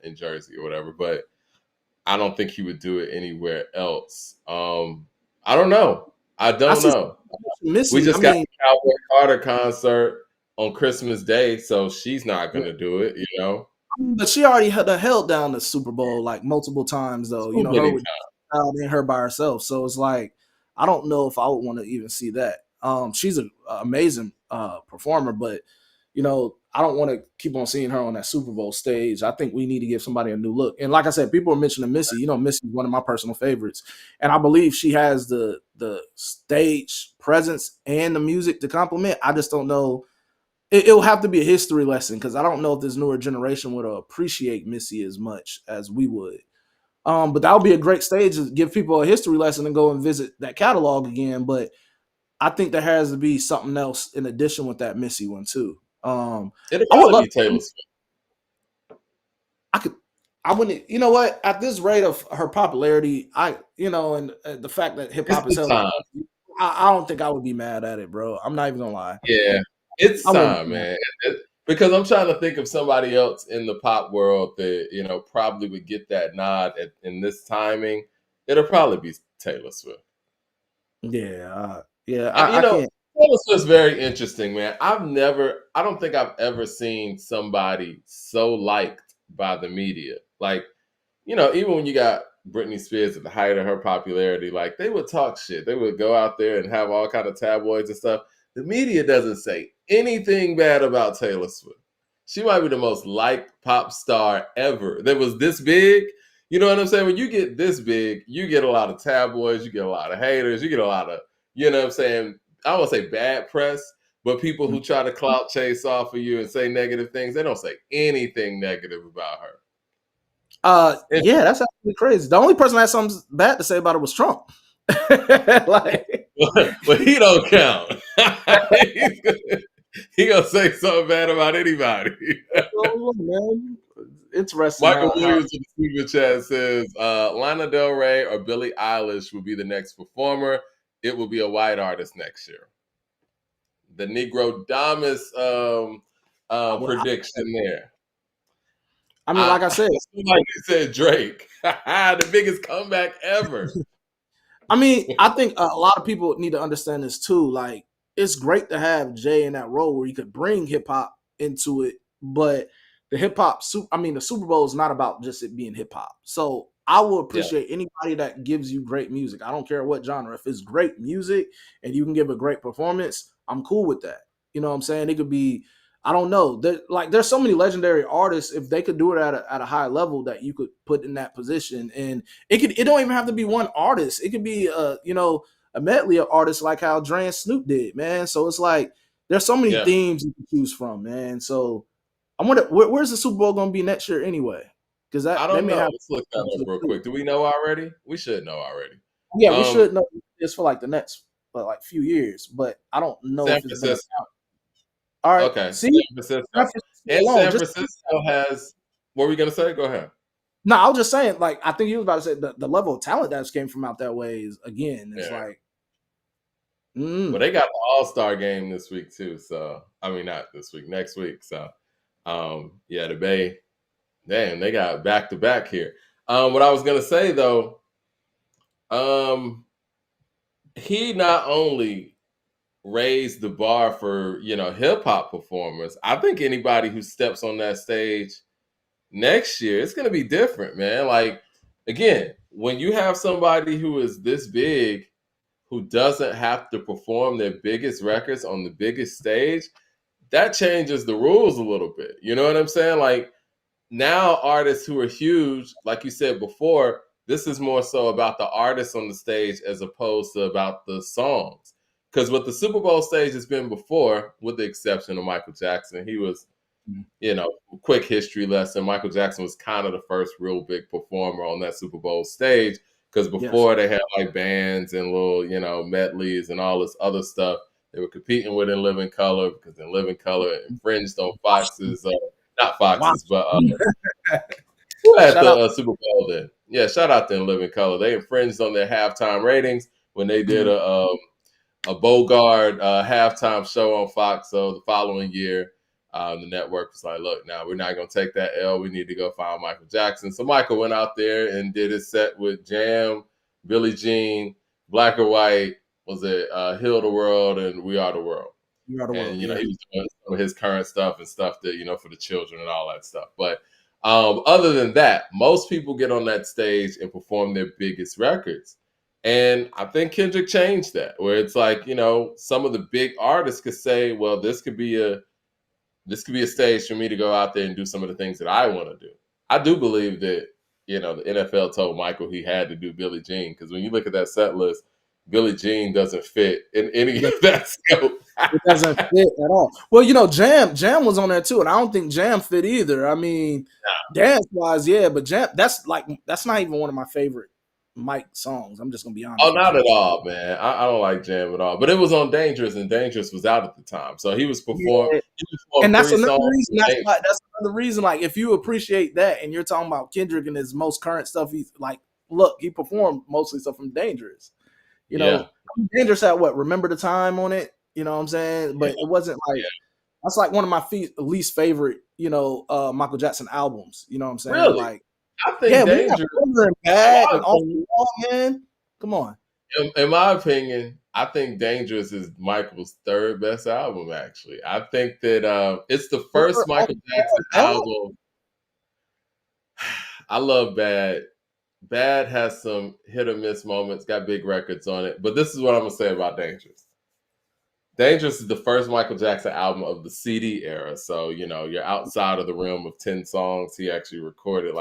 in Jersey or whatever. But I don't think he would do it anywhere else. I don't know. I I don't see know. We Missy. I just got mean, the Cowboy Carter concert on Christmas Day, so she's not yeah, gonna do it. but she already had held down the Super Bowl like multiple times though. So Her many with child and her by herself. So it's like I don't know if I would want to even see that. She's an amazing performer, but I don't want to keep on seeing her on that Super Bowl stage. I think we need to give somebody a new look. And like I said, people are mentioning Missy. Missy's one of my personal favorites, and I believe she has the stage presence and the music to complement. I just don't know. It'll have to be a history lesson because I don't know if this newer generation would appreciate Missy as much as we would. But that would be a great stage to give people a history lesson and go and visit that catalog again. But I think there has to be something else in addition with that Missy one too. It'll I would probably love. be Taylor Swift. I could. I wouldn't. You know what? At this rate of her popularity, and the fact that hip It's hop is the held, time. I don't think I would be mad at it, bro. I'm not even gonna lie. Yeah, it's I wouldn't time, be mad. man. Because I'm trying to think of somebody else in the pop world that probably would get that nod in this timing. It'll probably be Taylor Swift. Yeah, yeah. I, I can't. Taylor Swift's very interesting, man. I don't think I've ever seen somebody so liked by the media. Like, even when you got Britney Spears at the height of her popularity, like they would talk shit. They would go out there and have all kind of tabloids and stuff. The media doesn't say anything bad about Taylor Swift. She might be the most liked pop star ever that was this big. You know what I'm saying? When you get this big, you get a lot of tabloids, you get a lot of haters, you get a lot of, you know what I'm saying? I don't want to say bad press, but people who try to clout chase off of you and say negative things, they don't say anything negative about her. Yeah, that's absolutely crazy. The only person that had something bad to say about it was Trump. Like, Well, he don't count. he gonna say something bad about anybody. man, interesting Michael how Williams in the super chat says Lana Del Rey or Billie Eilish will be the next performer. It will be a white artist next year. The Negro Damas prediction there. I mean, like I said, Somebody said Drake, the biggest comeback ever. I mean, I think a lot of people need to understand this too. Like, it's great to have Jay in that role where you could bring hip hop into it, but the hip hop. The Super Bowl is not about just it being hip hop. So I will Yeah. appreciate anybody that gives you great music. I don't care what genre. If it's great music and you can give a great performance, I'm cool with that. You know what I'm saying? It could be, I don't know. There's so many legendary artists. If they could do it at a high level, that you could put in that position, and it don't even have to be one artist. It could be a medley of artists like how Dre and Snoop did, man. So it's like there's so many Yeah. themes you can choose from, man. So I wonder where's the Super Bowl going to be next year anyway? Because I they don't may know. have. Let's look that up real quick. Do we know already? We should know already. Yeah, we should know this for like the next few years, but I don't know San if it's been Francisco. announced. All right, Okay, see, San Francisco. San Francisco And alone, San just Francisco has. What were we gonna say? Go ahead. no, I was just saying, like, I think he was about to say the level of talent that's came from out that way is again, it's Yeah. like, Well, they got the All-Star game this week too. So I mean, not this week, next week. So, yeah, the Bay. Damn, they got back to back here. What I was gonna say though, he not only raised the bar for hip hop performers. I think anybody who steps on that stage next year, it's gonna be different, man. Like again, when you have somebody who is this big who doesn't have to perform their biggest records on the biggest stage, that changes the rules a little bit. You know what I'm saying? Like now artists who are huge, like you said before, this is more so about the artists on the stage as opposed to about the songs. Because what the Super Bowl stage has been before, with the exception of Michael Jackson, he was, quick history lesson. Michael Jackson was kind of the first real big performer on that Super Bowl stage. Because before they had like bands and little, medleys and all this other stuff they were competing with In Living Color, because In Living Color infringed on Fox's, not Fox's, but who had shout the out. Super Bowl then? Yeah, shout out to In Living Color. They infringed on their halftime ratings when they did a Bogart halftime show on Fox. So the following year, the network was like, look, now we're not going to take that L. We need to go find Michael Jackson. So Michael went out there and did his set with Jam, Billie Jean, Black or White, was it Heal the World, and We Are the World. And, he was doing some of his current stuff and stuff that, for the children and all that stuff. But other than that, most people get on that stage and perform their biggest records. And I think Kendrick changed that, where it's like, some of the big artists could say, well, this could be a stage for me to go out there and do some of the things that I want to do. I do believe that, the NFL told Michael he had to do Billie Jean, because when you look at that set list, Billie Jean doesn't fit in any of that scope. It doesn't fit at all. Well, Jam was on there too, and I don't think Jam fit either. I mean, dance wise, yeah, but Jam that's not even one of my favorite Mike songs. I'm just gonna be honest. Oh, not at all, man. I don't like Jam at all. But it was on Dangerous, and Dangerous was out at the time, so he was performing. Yeah. He performed And that's 3 another songs. reason. That's another reason. Like, if you appreciate that, and you're talking about Kendrick and his most current stuff, he's like, look, he performed mostly stuff from Dangerous. Dangerous had what? Remember the Time on it. You know what I'm saying? But it wasn't like that's like one of my least favorite, Michael Jackson albums. You know what I'm saying? Really? Like, I think Dangerous and Bad and Off the Wall, man. Come on. In my opinion, I think Dangerous is Michael's 3rd best album, actually. I think that it's the first Michael Jackson album. I love Bad. Bad has some hit or miss moments, got big records on it. But this is what I'm going to say about Dangerous. Dangerous is the first Michael Jackson album of the CD era. So, you're outside of the realm of 10 songs. He actually recorded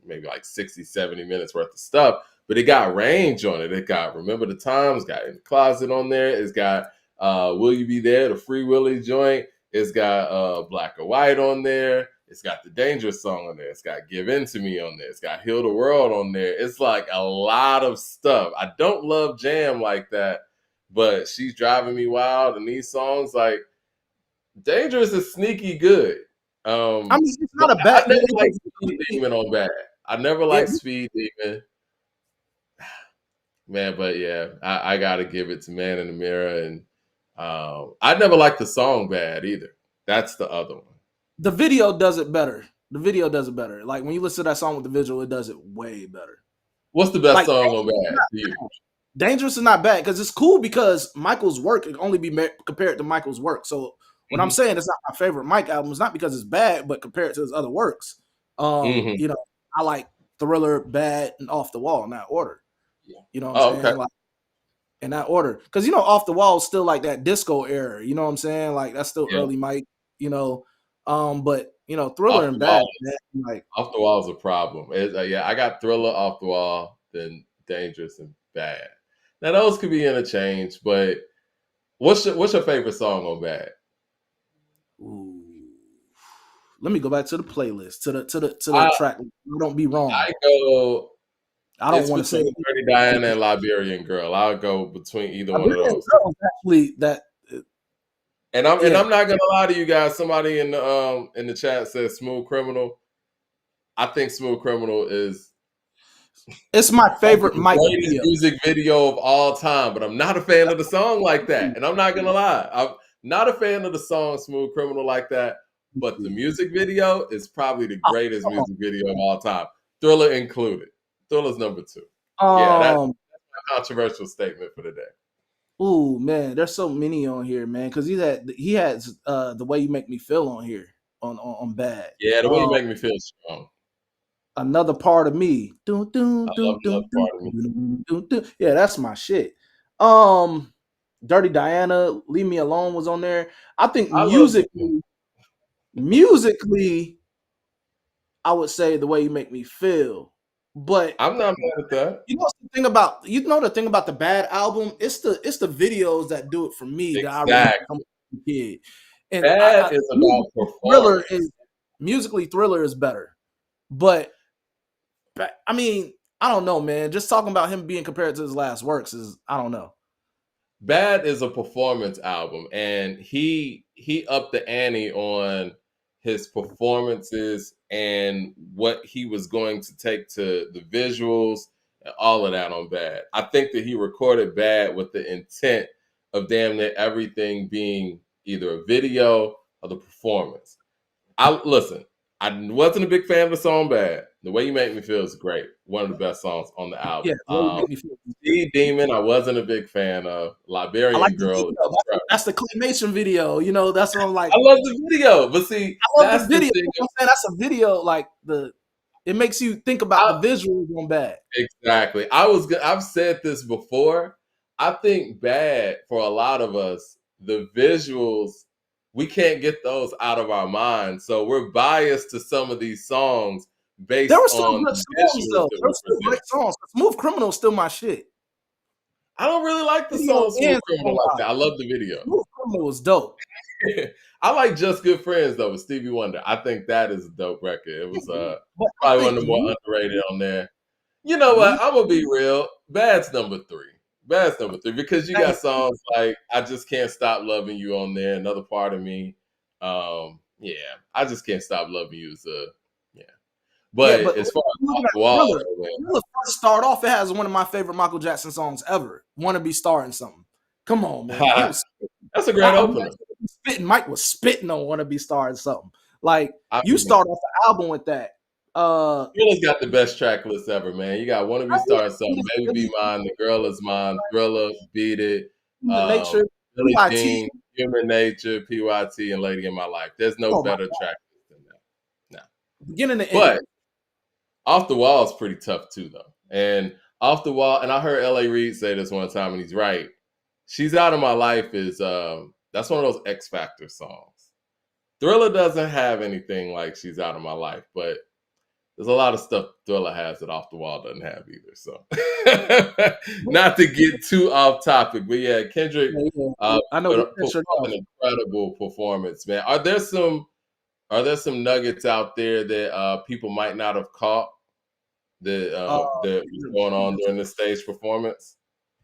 maybe 60, 70 minutes worth of stuff. But it got range on it. It got Remember the Times, got In the Closet on there. It's got Will You Be There, the Free Willy joint. It's got Black or White on there. It's got the Dangerous song on there. It's got Give In to Me on there. It's got Heal the World on there. It's like a lot of stuff. I don't love Jam like that, but She's Driving Me Wild and these songs, like, Dangerous is sneaky good. I mean, it's not a bad. I never liked Speed Demon on Bad. I never liked Speed Demon. Man, but yeah, I gotta give it to Man in the Mirror, and I never liked the song Bad either. That's the other one. The video does it better. Like, when you listen to that song with the visual, it does it way better. What's the best song on Bad to you? Dangerous is not bad because it's cool because Michael's work can only be compared to Michael's work. So when I'm saying it's not my favorite Mike album, it's not because it's bad, but compared to his other works, Mm-hmm. I like Thriller, Bad, and Off the Wall in that order. Yeah. You know what I'm Oh, okay. saying? Like in that order, because Off the Wall is still like that disco era. You know what I'm saying? Like that's still Yeah. early Mike. But Thriller Off and the Bad, wall. man, like Off the wall is a problem. Yeah, I got Thriller, Off the Wall, then Dangerous and Bad. Now those could be interchanged, but what's your favorite song on Bad? ooh. Let me go back to the playlist to the I track. Don't be wrong. I go. I don't It's want to say between Dirty Diana and Liberian Girl. I'll go between either one of Liberian those. Girl is actually that. And I'm Yeah, not gonna lie to you guys. Somebody in the chat says Smooth Criminal. I think Smooth Criminal is it's my probably favorite the Mike greatest video. music video of all time, but I'm not a fan of the song like that. And I'm not gonna lie, I'm not a fan of the song "Smooth Criminal" like that. But the music video is probably the greatest music video of all time, Thriller included. Thriller's number 2. Yeah, that's Um. a controversial statement for the day. Ooh, man, there's so many on here, man. Because he has The Way You Make Me Feel on here on Bad. Yeah, the way you make me feel strong. Another Part of Me. Dun, dun, I dun, love dun, another dun, part of me. dun, dun, dun. Yeah, that's my shit. Um, Dirty Diana, Leave Me Alone was on there. I think I love the musically, I would say The Way You Make Me Feel. But I'm not mad at that. the thing about the Bad album, it's the videos that do it for me that I remember Exactly. from a kid. And That is about Thriller performance. is musically Thriller is better. But I mean, I don't know, man. Just talking about him being compared to his last works is I don't know. Bad is a performance album, and he upped the ante on his performances and what he was going to take to the visuals and all of that on Bad. I think that he recorded Bad with the intent of damn near everything being either a video or the performance. I listen. I wasn't a big fan of the song "Bad." The Way You Make Me Feel is great. One of the best songs on the Yeah, album. The Way You Make Me Feel. "Speed Demon," I wasn't a big fan of. I like "Liberian the Girl" is video. incredible. That's the claymation video. That's what I'm like. I love the video, but see, I love the that's the video. thing. I'm saying that's a video. Like it makes you think about the I, visuals on Bad. exactly. I've said this before. I think Bad for a lot of us, the visuals, we can't get those out of our minds, so we're biased to some of these songs There based were still on good the songs visuals though. that There were were still great presented. songs. Smooth Criminal is still my shit. I don't really like the Video song "Smooth and Criminal" song like live. that. I love the video. Smooth Criminal was dope. I like "Just Good Friends" though with Stevie Wonder. I think that is a dope record. It was But I probably one think of the more underrated on there. You know what? I'm gonna be real. Bad's number 3. Bad's number 3 because you got songs like "I Just Can't Stop Loving You" on there. Another part of me. Yeah, I just can't stop loving you. Yeah. yeah, But but as far as looking off at the wall, Thriller, though, man, Thriller first start off, it has one of my favorite Michael Jackson songs ever. "Wanna Be Starting Something." Come on, man. He was that's a great I mean, opener. spitting. Mike was spitting on "Wanna Be Starting Something." Like I you mean, start off the album with that. Trilla's got the best track list ever, man. You got "Wanna Be Starting Something," "Baby Be Mine," "The Girl Is Mine," "Thriller," "Beat It," Human Nature, Billie PYT. Jean, "Human Nature," "PYT," and "Lady in My Life." There's no Oh my better track list than that. No. beginning to end. But "Off the Wall" is pretty tough too, though. And "Off the Wall," and I heard L.A. Reid say this one time, and he's right. "She's Out of My Life" is that's one of those X Factor songs. Thriller doesn't have anything like "She's Out of My Life," but there's a lot of stuff Thriller has that Off the Wall doesn't have either. So, not to get too off topic, but yeah, Kendrick I know we put forth an incredible performance, man. Are there some nuggets out there that people might not have caught that was going on during the stage performance?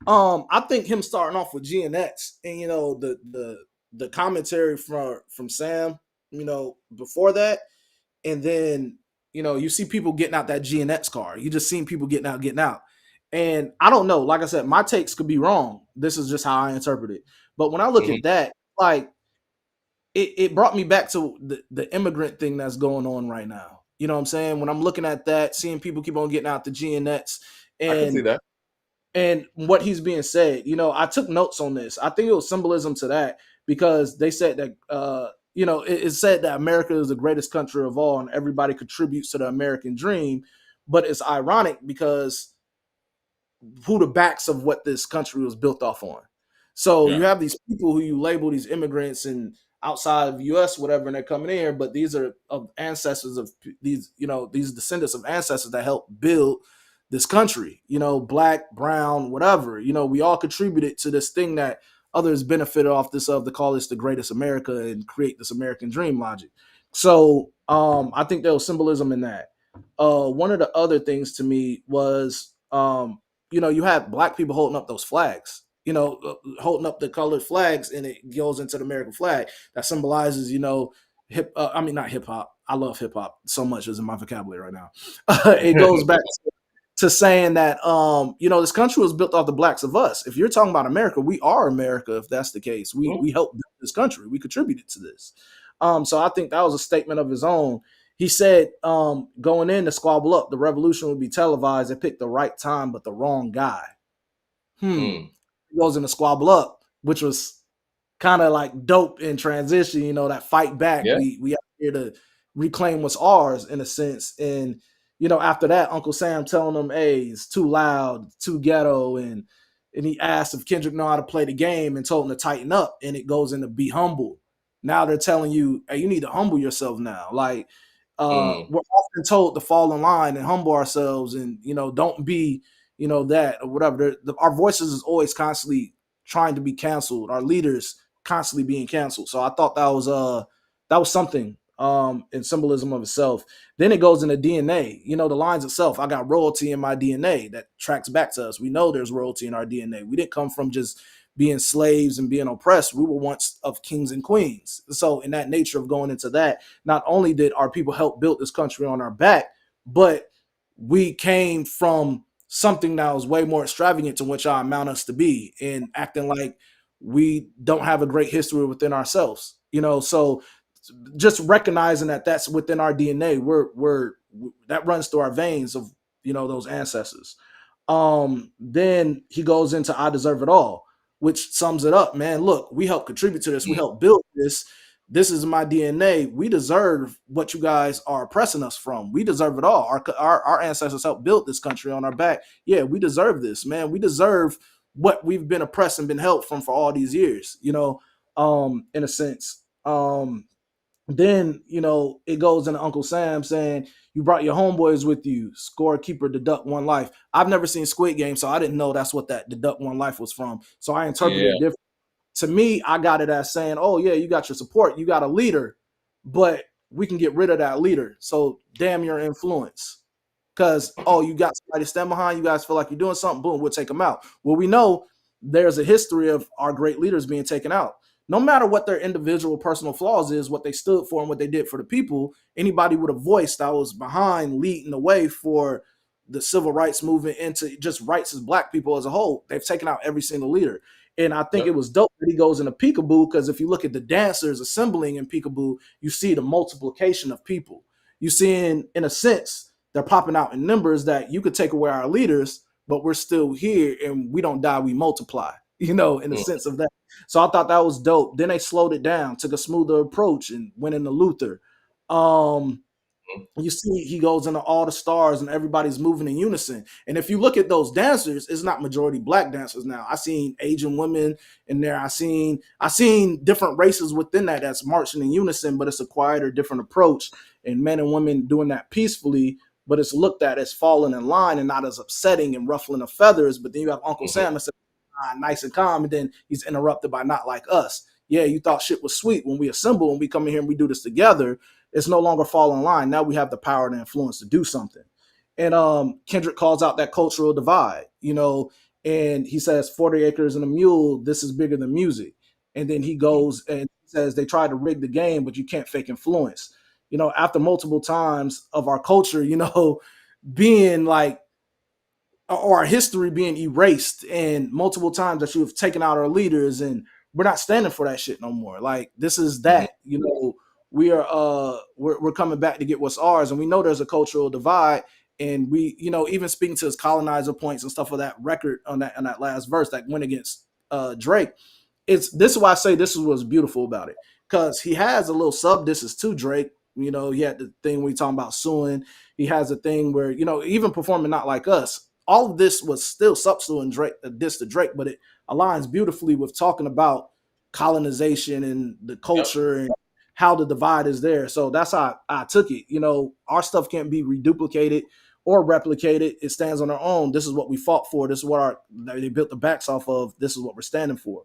I think him starting off with GNX and the commentary from Sam, before that, and then you see people getting out that GNX car. You just seen people getting out. And I don't know, like I said, my takes could be wrong. This is just how I interpret it. But when I look at that, like it brought me back to the immigrant thing that's going on right now. You know what I'm saying? When I'm looking at that, seeing people keep on getting out the GNX I can see that. and what he's being said, I took notes on this. I think it was symbolism to that because they said that it said that America is the greatest country of all and everybody contributes to the American dream. But it's ironic because who the backs of what this country was built off on. So Yeah. you have these people who you label these immigrants and outside of the U.S. whatever, and they're coming in, but these are of ancestors of these, these descendants of ancestors that helped build this country. Black, brown, whatever. We all contributed to this thing that others benefited off this of to call this the greatest America and create this American dream logic. So I think there was symbolism in that. One of the other things to me was you had black people holding up those flags, holding up the colored flags, and it goes into the American flag that symbolizes, not hip hop. I love hip hop so much as in my vocabulary right now. It goes back to saying that, this country was built off the blacks of us. If you're talking about America, we are America. If that's the case, we helped build this country. We contributed to this. So I think that was a statement of his own. He said, going in to squabble up, the revolution would be televised. They picked the right time, but the wrong guy. He goes in to squabble up, which was kind of like dope in transition, that fight back. Yeah. We out here to reclaim what's ours in a sense. And, after that, Uncle Sam telling them, hey, it's too loud, too ghetto. And he asked if Kendrick know how to play the game and told him to tighten up. And it goes into be humble. Now they're telling you, hey, you need to humble yourself now. Like, we're often told to fall in line and humble ourselves and, don't be, that or whatever. Our voices is always constantly trying to be canceled. Our leaders constantly being canceled. So I thought that was something in symbolism of itself. Then it goes into DNA, the lines itself. I got royalty in my DNA that tracks back to us. We know there's royalty in our DNA. We didn't come from just being slaves and being oppressed. We were once of kings and queens. So in that nature of going into that, not only did our people help build this country on our back, but we came from something that was way more extravagant to which I amount us to be, and acting like we don't have a great history within ourselves. So just recognizing that that's within our DNA, we're that runs through our veins of those ancestors. Then he goes into I deserve it all, which sums it up, man. Look, we helped contribute to this. We helped build this. This is my DNA. We deserve what you guys are oppressing us from. We deserve it all. Our ancestors helped build this country on our back. Yeah, we deserve this, man. We deserve what we've been oppressed and been helped from for all these years, in a sense. Then, it goes into Uncle Sam saying, you brought your homeboys with you, scorekeeper, deduct one life. I've never seen Squid Game, so I didn't know that's what that deduct one life was from. So I interpreted it different. To me, I got it as saying, oh, yeah, you got your support. You got a leader, but we can get rid of that leader. So damn your influence. Because, oh, you got somebody to stand behind. You guys feel like you're doing something. Boom, we'll take them out. Well, we know there's a history of our great leaders being taken out. No matter what their individual personal flaws is, what they stood for and what they did for the people, anybody with a voice that was behind leading the way for the civil rights movement into just rights as black people as a whole, they've taken out every single leader. And I think it was dope that he goes into Peekaboo, because if you look at the dancers assembling in Peekaboo, you see the multiplication of people. You see, in a sense, they're popping out in numbers that you could take away our leaders, but we're still here and we don't die, we multiply, in the sense of that. So I thought that was dope. Then they slowed it down, took a smoother approach, and went into Luther. You see, he goes into all the stars and everybody's moving in unison. And if you look at those dancers, it's not majority black dancers now. I seen Asian women in there. I seen different races within that's marching in unison, but it's a quieter, different approach. And men and women doing that peacefully, but it's looked at as falling in line and not as upsetting and ruffling of feathers. But then you have Uncle Sam that says, nice and calm, and then he's interrupted by not like us. Yeah, you thought shit was sweet when we assemble and we come in here and we do this together. It's no longer fall in line. Now we have the power and influence to do something. And Kendrick calls out that cultural divide, and he says 40 acres and a mule, this is bigger than music. And then he goes and says they tried to rig the game, but you can't fake influence. After multiple times of our culture, being like, or our history being erased, and multiple times that you have taken out our leaders, and we're not standing for that shit no more. Like, this is that, we are we're coming back to get what's ours, and we know there's a cultural divide. And we, even speaking to his colonizer points and stuff of that record on that last verse that went against Drake, this is why I say this is what's beautiful about it, because he has a little sub disses to Drake. You know, he had the thing we talking about suing. He has a thing where, you know, even performing Not Like Us, all of this was still subsuing Drake, diss to Drake, but it aligns beautifully with talking about colonization and the Yep. culture and how the divide is there. So that's how I took it. You know, our stuff can't be reduplicated or replicated. It stands on our own. This is what we fought for. This is what they built the backs off of. This is what we're standing for.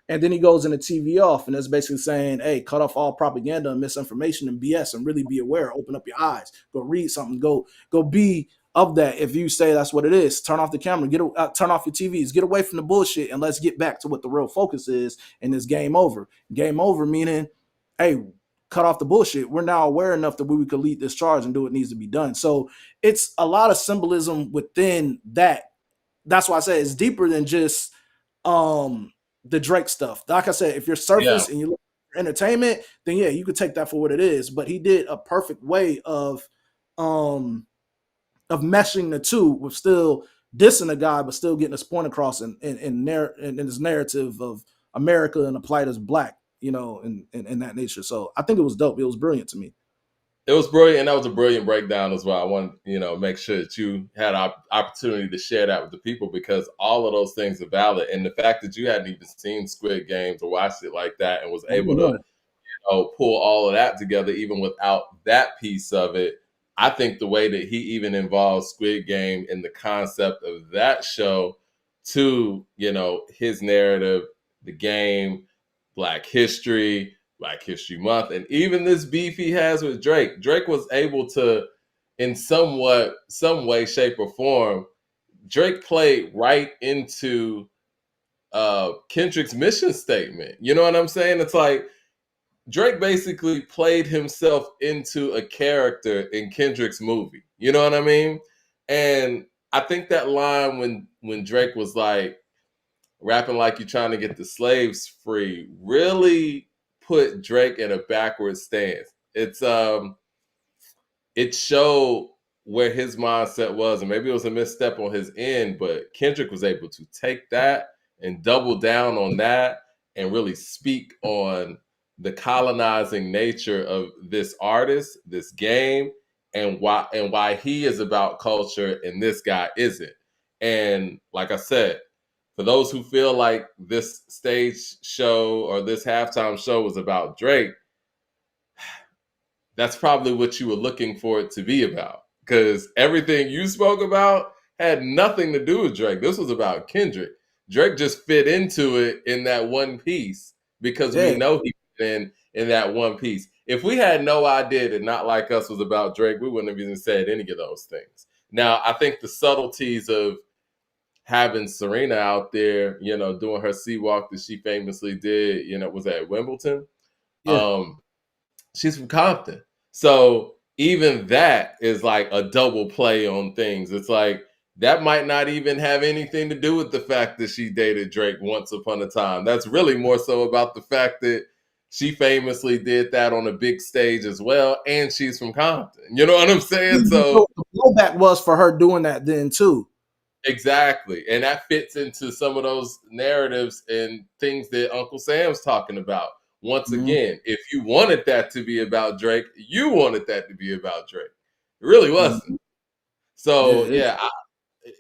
And then he goes into TV off, and it's basically saying, hey, cut off all propaganda and misinformation and BS and really be aware. Open up your eyes. Go read something. Go be of that. If you say that's what it is, turn off the camera, turn off your TVs, get away from the bullshit, and let's get back to what the real focus is. And it's game over. Game over meaning, hey, cut off the bullshit. We're now aware enough that we could lead this charge and do what needs to be done. So it's a lot of symbolism within that. That's why I say it's deeper than just the Drake stuff. Like I said, if you're Yeah. surface and you look for entertainment, then yeah, you could take that for what it is. But he did a perfect way um of meshing the two with still dissing a guy, but still getting his point across in his narrative of America and the plight as black, you know, in that nature. So I think it was dope. It was brilliant to me. It was brilliant, and that was a brilliant breakdown as well. I want make sure that you had opportunity to share that with the people, because all of those things are valid, and the fact that you hadn't even seen Squid Games or watched it like that and was able to pull all of that together, even without that piece of it. I think the way that he even involves Squid Game in the concept of that show to, his narrative, the game, Black History, Black History Month, and even this beef he has with Drake. Drake was able to, in some way, shape, or form, Drake played right into Kendrick's mission statement. You know what I'm saying? It's like Drake basically played himself into a character in Kendrick's movie. You know what I mean? And I think that line when Drake was like rapping like you're trying to get the slaves free really put Drake in a backward stance. It showed where his mindset was, and maybe it was a misstep on his end, but Kendrick was able to take that and double down on that and really speak on the colonizing nature of this artist, this game, and why he is about culture and this guy isn't. And like I said, for those who feel like this stage show or this halftime show was about Drake, that's probably what you were looking for it to be about. Because everything you spoke about had nothing to do with Drake. This was about Kendrick. Drake just fit into it in that one piece because we Yeah. know he fit in that one piece. If we had no idea that Not Like Us was about Drake, we wouldn't have even said any of those things. Now, I think the subtleties of having Serena out there, doing her sea walk that she famously did, was at Wimbledon. Yeah. Um, she's from Compton. So even that is like a double play on things. It's like that might not even have anything to do with the fact that she dated Drake once upon a time. That's really more so about the fact that she famously did that on a big stage as well, and she's from Compton. You know what I'm saying? So The blowback was for her doing that then too. exactly. And that fits into some of those narratives and things that Uncle Sam's talking about. Once Mhm. again, if you wanted that to be about Drake, you wanted that to be about Drake. It really wasn't. Mhm. Yeah, So yeah,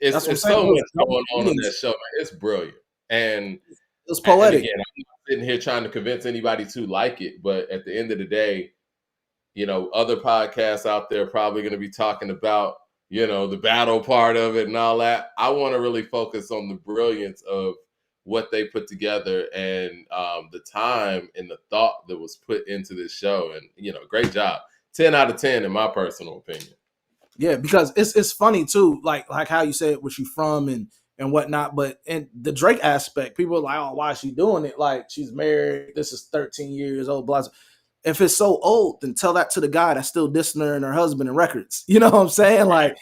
that's what I'm it's saying. so It much was going double on meanings. that show, man. It's brilliant. It was And poetic. again, I'm not sitting here trying to convince anybody to like it, but at the end of the day, other podcasts out there are probably going to be talking about, the battle part of it and all that. I want to really focus on the brilliance of what they put together and the time and the thought that was put into this show. And, great job. 10 out of 10 in my personal opinion. Yeah, because it's funny too, like how you said where she from and whatnot. But in the Drake aspect, people are like, oh, why is she doing it? Like she's married. This is 13 years old. Blah. If it's so old, then tell that to the guy that's still dissing her and her husband in records. You know what I'm saying? Like,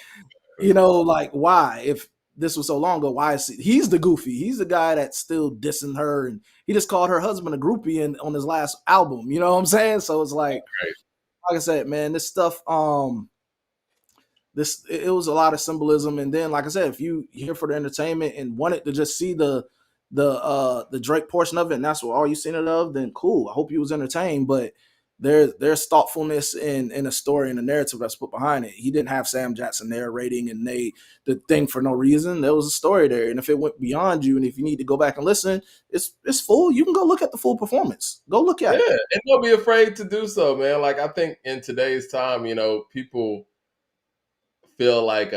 like why? If this was so long ago, why is he's the goofy? He's the guy that's still dissing her, and he just called her husband a groupie on his last album. You know what I'm saying? So it's like I said, man, this stuff. This it was a lot of symbolism, and then like I said, if you here for the entertainment and wanted to just see the Drake portion of it, and that's what all you seen it of, then cool. I hope you was entertained, but there's thoughtfulness in a story and a narrative that's put behind it. He didn't have Sam Jackson narrating and they the thing for no reason. There was a story there, and if it went beyond you, and if you need to go back and listen, it's full. You can go look at the full performance. Go look Yeah, at it. and don't be afraid to do so, man. Like I think in today's time, people feel like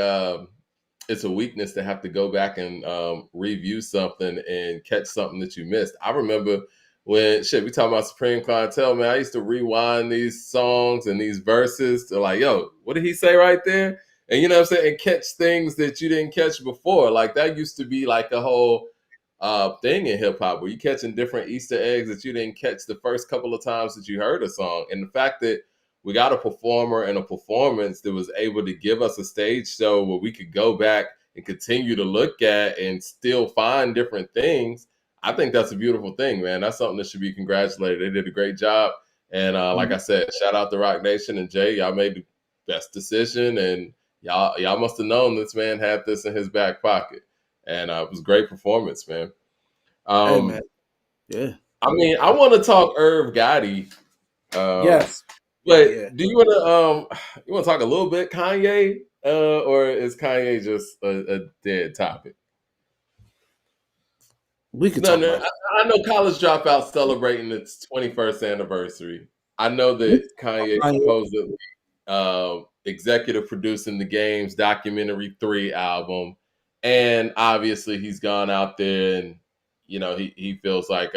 it's a weakness to have to go back and review something and catch something that you missed. I remember when we talking about Supreme Clientele, man. I used to rewind these songs and these verses to like, yo, what did he say right there? And you know what I'm saying, and catch things that you didn't catch before. Like that used to be like a whole thing in hip hop where you catching different Easter eggs that you didn't catch the first couple of times that you heard a song. And the fact that we got a performer and a performance that was able to give us a stage show where we could go back and continue to look at and still find different things. I think that's a beautiful thing, man. That's something that should be congratulated. They did a great job. And like I said, shout out to Rock Nation and Jay. Y'all made the best decision. And y'all must have known this man had this in his back pocket. And it was a great performance, man. Hey man, yeah, I mean, I want to talk Irv Gotti. yes, yeah. But do you want to talk a little bit Kanye, or is Kanye just a dead topic? We could No, talk no. about I know College Dropout celebrating its 21st anniversary. I know it. that Kanye supposedly executive producing the Game's documentary 3 album, and obviously he's gone out there and he feels like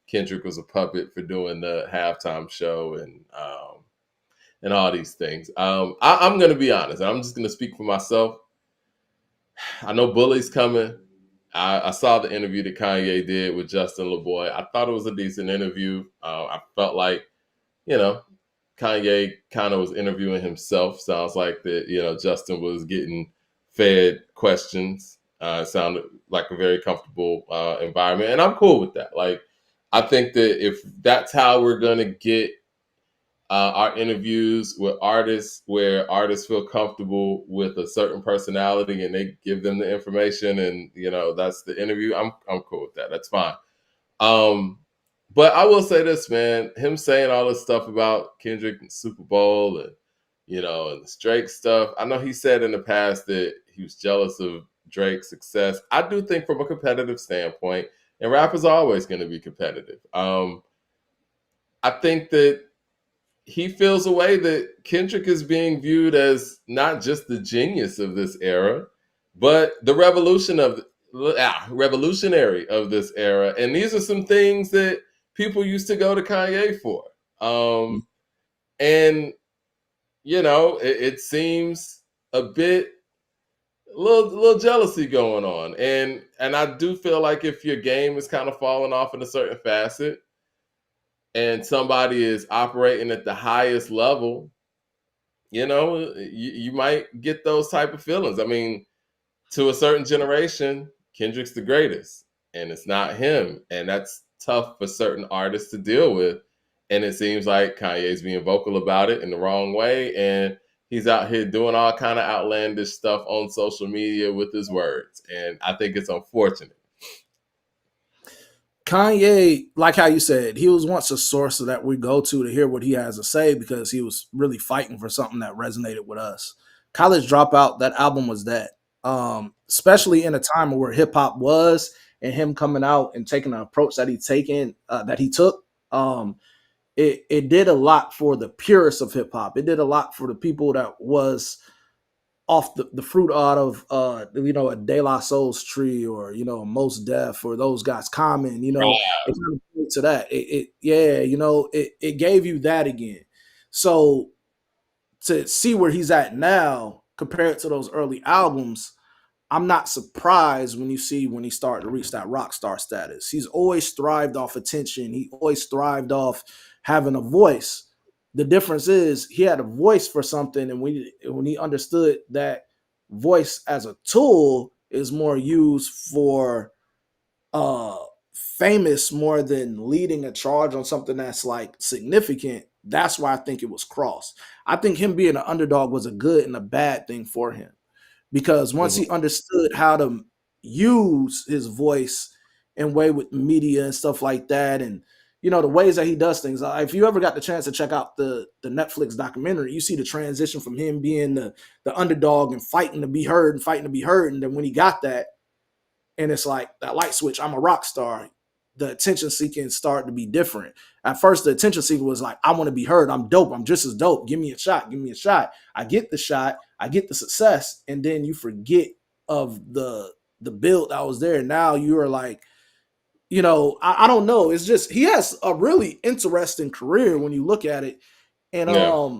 Kendrick was a puppet for doing the halftime show and all these things. I'm going to be honest. I'm just going to speak for myself. I know Bully's coming. I saw the interview that Kanye did with Justin LeBoy. I thought it was a decent interview. I felt like, Kanye kind of was interviewing himself. Sounds like that, Justin was getting fed questions. It sounded like a very comfortable environment. And I'm cool with that. Like, I think that if that's how we're going to get our interviews with artists, where artists feel comfortable with a certain personality and they give them the information, and that's the interview. I'm cool with that. That's fine. But I will say this, man. Him saying all this stuff about Kendrick and Super Bowl and and the Drake stuff. I know he said in the past that he was jealous of Drake's success. I do think from a competitive standpoint, and rappers are always going to be competitive. I think that he feels a way that Kendrick is being viewed as not just the genius of this era, but the revolutionary of this era. And these are some things that people used to go to Kanye for. And it seems a little jealousy going on. And I do feel like if your game is kind of falling off in a certain facet, and somebody is operating at the highest level, you might get those type of feelings. I mean, to a certain generation, Kendrick's the greatest, and it's not him. And that's tough for certain artists to deal with. And it seems like Kanye's being vocal about it in the wrong way. And he's out here doing all kind of outlandish stuff on social media with his words. And I think it's unfortunate. Kanye, like how you said, he was once a source that we go to hear what he has to say because he was really fighting for something that resonated with us. College Dropout, that album was that. Especially in a time where hip hop was, and him coming out and taking an approach that he took. It did a lot for the purists of hip hop. It did a lot for the people that was off the fruit out of a De La Soul's tree, or Most Def, or those guys, Common, it kind of pointed to that. It gave you that again. So to see where he's at now compared to those early albums, I'm not surprised when he started to reach that rock star status. He's always thrived off attention. He always thrived off having a voice. The difference is he had a voice for something, and when he understood that voice as a tool is more used for famous more than leading a charge on something that's like significant. That's why I think it was crossed. I think him being an underdog was a good and a bad thing for him, because once he understood how to use his voice and way with media and stuff like that, and the ways that he does things. If you ever got the chance to check out the Netflix documentary, you see the transition from him being the underdog and fighting to be heard and fighting to be heard, and then when he got that, and it's like that light switch, I'm a rock star. The attention seeking started to be different. At first, the attention seeking was like, I want to be heard. I'm dope. I'm just as dope. Give me a shot. Give me a shot. I get the shot. I get the success. And then you forget of the build that was there. Now you are like, I don't know. It's just he has a really interesting career when you look at it. And Yeah.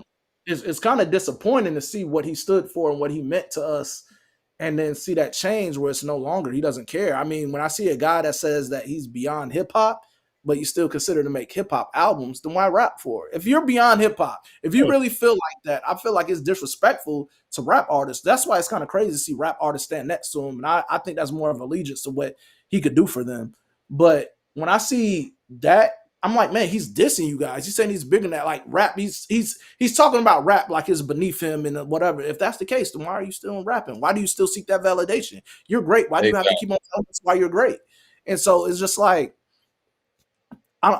it's kind of disappointing to see what he stood for and what he meant to us, and then see that change where it's no longer, he doesn't care. I mean, when I see a guy that says that he's beyond hip hop, but you still consider to make hip hop albums, then why rap for it? If you're beyond hip hop, if you really feel like that, I feel like it's disrespectful to rap artists. That's why it's kind of crazy to see rap artists stand next to him. And I think that's more of allegiance to what he could do for them. But when I see that, I'm like, man, he's dissing you guys. He's saying he's bigger than that. Like rap, he's talking about rap like it's beneath him and whatever. If that's the case, then why are you still rapping? Why do you still seek that validation? You're great. Why do you have to keep on telling us why you're great? And so it's just like, to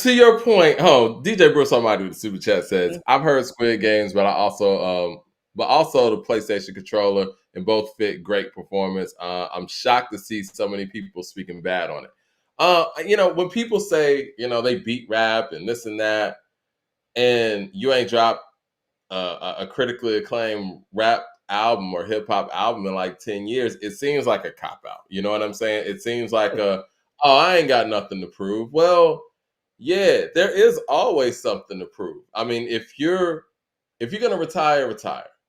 your point, DJ Bruce Almighty with the super chat says, I've heard Squid Games, but also the PlayStation controller, and both fit great performance. I'm shocked to see so many people speaking bad on it. When people say, they beat rap and this and that, and you ain't dropped a critically acclaimed rap album or hip hop album in like 10 years, it seems like a cop out. You know what I'm saying? It seems like I ain't got nothing to prove. Well, yeah, there is always something to prove. I mean, if you're gonna retire,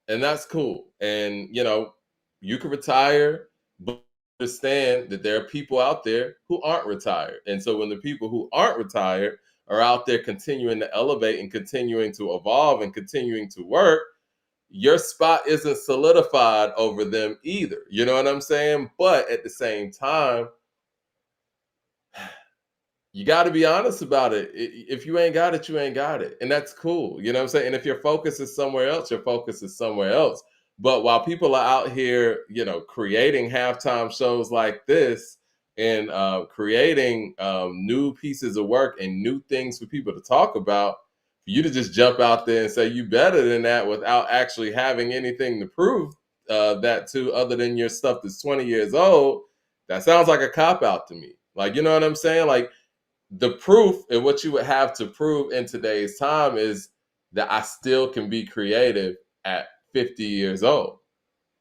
and that's cool. And you can retire, but understand that there are people out there who aren't retired. And so when the people who aren't retired are out there continuing to elevate and continuing to evolve and continuing to work, your spot isn't solidified over them either. You know what I'm saying? But at the same time, you got to be honest about it. If you ain't got it, you ain't got it. And that's cool. You know what I'm saying? And if your focus is somewhere else, your focus is somewhere else. But while people are out here, creating halftime shows like this and creating new pieces of work and new things for people to talk about, for you to just jump out there and say you better than that without actually having anything to prove that to, other than your stuff that's 20 years old, that sounds like a cop out to me. Like, you know what I'm saying? Like, the proof and what you would have to prove in today's time is that I still can be creative at 50 years old.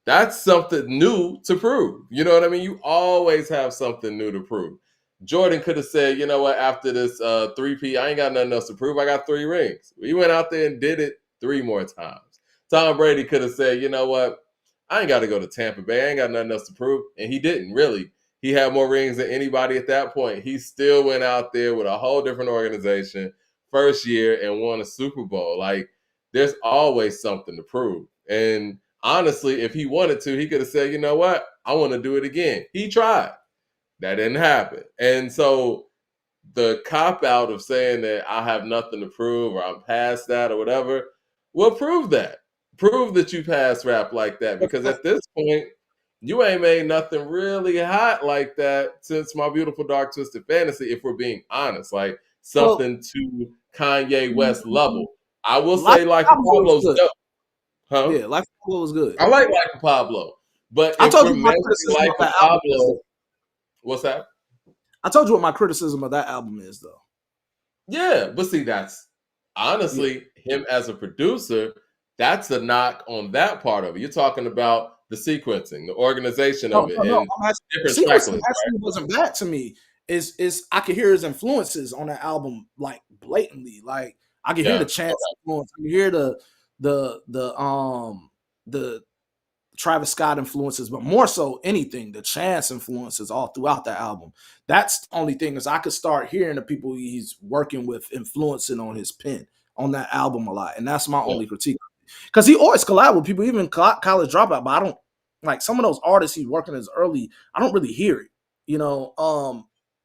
That's something new to prove. You know what I mean? You always have something new to prove. Jordan could have said, you know what, after this 3P, I ain't got nothing else to prove. I got 3 rings. He went out there and did it 3 more times. Tom Brady could have said, you know what, I ain't got to go to Tampa Bay. I ain't got nothing else to prove. And he didn't really. He had more rings than anybody at that point. He still went out there with a whole different organization, first year, and won a Super Bowl. Like, there's always something to prove. And honestly, if he wanted to, he could have said, you know what, I want to do it again. He tried. That didn't happen. And so the cop out of saying that I have nothing to prove or I'm past that or whatever, well, prove that. Prove that you pass rap like that. Because at this point, you ain't made nothing really hot like that since My Beautiful Dark Twisted Fantasy, if we're being honest. Like something to Kanye West level. I will say Life of Pablo's dope. Huh? Yeah, Life of Pablo was good. I like Life of Pablo. But I if told we're you my measuring criticism Life of of that album Pablo, is. What's that? I told you what my criticism of that album is, though. Yeah, but see, that's honestly him as a producer. That's a knock on that part of it. You're talking about the sequencing, the organization of it, and different track lists. Actually wasn't bad to me. Is I could hear his influences on that album like blatantly. Like I could hear the Chance influence. I could hear the Travis Scott influences, but more so anything, the Chance influences all throughout the album. That's the only thing is I could start hearing the people he's working with influencing on his pen on that album a lot. And that's my only critique. Because he always collab with people, even College Dropout, but I don't like some of those artists he's working as early, I don't really hear it.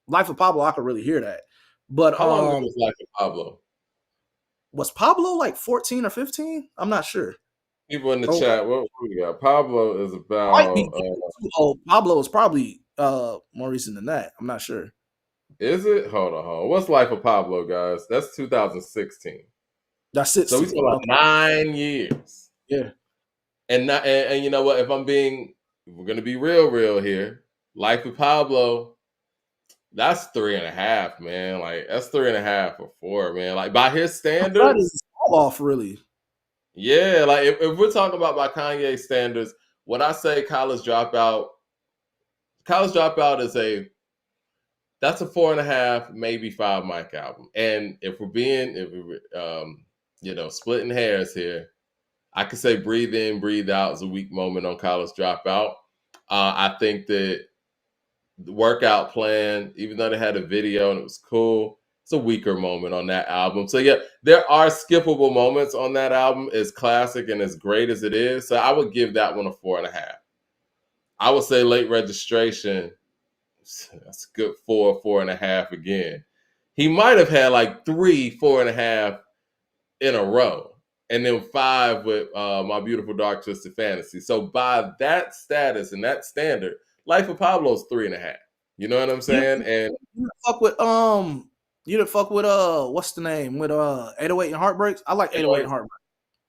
Life of Pablo, I could really hear that. But how long was Life of Pablo? Was Pablo like 14 or 15? I'm not sure. People in the Oh, chat, what we got? Pablo is might about be too old. Pablo is probably more recent than that. I'm not sure. is it? Hold on. What's Life of Pablo, guys? That's 2016. That's So we 16. talking about Okay. 9 years. Yeah. And you know what? We're gonna be real here. Life of Pablo, that's 3.5, man. Like that's 3.5 or 4, man. Like by his That standards, is fall off, really. yeah. Like if we're talking about by Kanye standards, what I say college dropout is that's a 4.5, maybe 5 mic album. And if we're splitting hairs here, I could say Breathe In, Breathe Out is a weak moment on College Dropout. I think that the workout plan, even though they had a video and it was cool, it's a weaker moment on that album. So yeah, there are skippable moments on that album, as classic and as great as it is. So I would give that one a 4.5. I would say Late Registration, that's a good 4.5 again. He might have had like 3, 4.5 in a row, and then 5 with My Beautiful Dark Twisted Fantasy. So by that status and that standard, Life of Pablo's 3.5. You know what I'm You saying? And you didn't fuck with you didn't fuck with what's the name with 808 and Heartbreaks. I like 808 and anyways, Heartbreaks.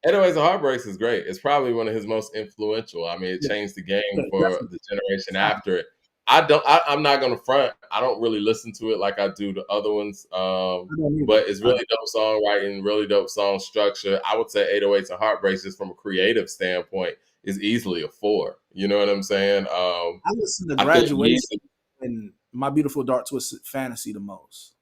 anyways, and Heartbreaks is great. It's probably one of his most influential. I mean, it Yeah, changed the yeah, game for definitely. the generation after it. I'm not gonna front. I don't really listen to it like I do the other ones. I don't either. But it's really dope songwriting, really dope song structure. I would say 808s and Heartbreaks, just from a creative standpoint, is easily a 4. You know what I'm saying? I listen to I think Graduation Yeezy, and My Beautiful Dark Twisted Fantasy the most.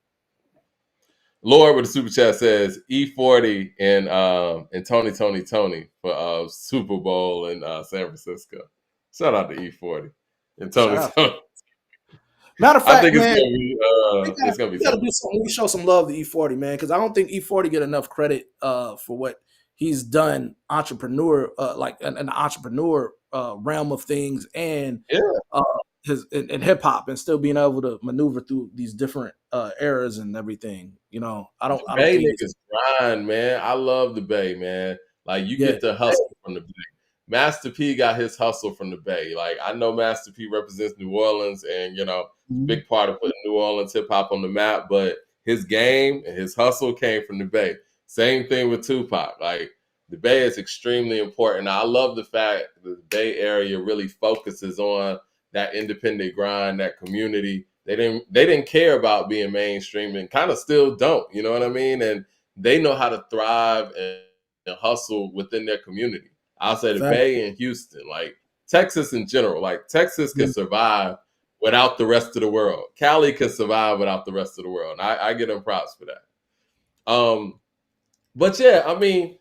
Lord with the super chat says E40 and Tony for Super Bowl in San Francisco. Shout out to E40 and Shout Tony out. Tony. Matter of I fact, think man, it's gonna be we gotta something. do something. We show some love to E40, man, because I don't think E40 get enough credit for what he's done entrepreneur like an entrepreneur realm of things and Yeah. uh his in hip hop and still being able to maneuver through these different eras and everything. You know, The I don't Bay think it's niggas grind, man. I love the Bay, man. Like you yeah. get the hustle from the Bay. Master P got his hustle from the Bay. Like I know Master P represents New Orleans, and it's a Mhm. big part of putting New Orleans hip hop on the map. But his game and his hustle came from the Bay. Same thing with Tupac. Like the Bay is extremely important. I love the fact that the Bay Area really focuses on that independent grind, that community. They didn't care about being mainstream and kind of still don't. You know what I mean? And they know how to thrive and hustle within their community. I'll say the Fact. Bay and Houston, like Texas in general. Like Texas can Mhm. survive without the rest of the world. Cali can survive without the rest of the world. And I give them props for that. But yeah, I mean,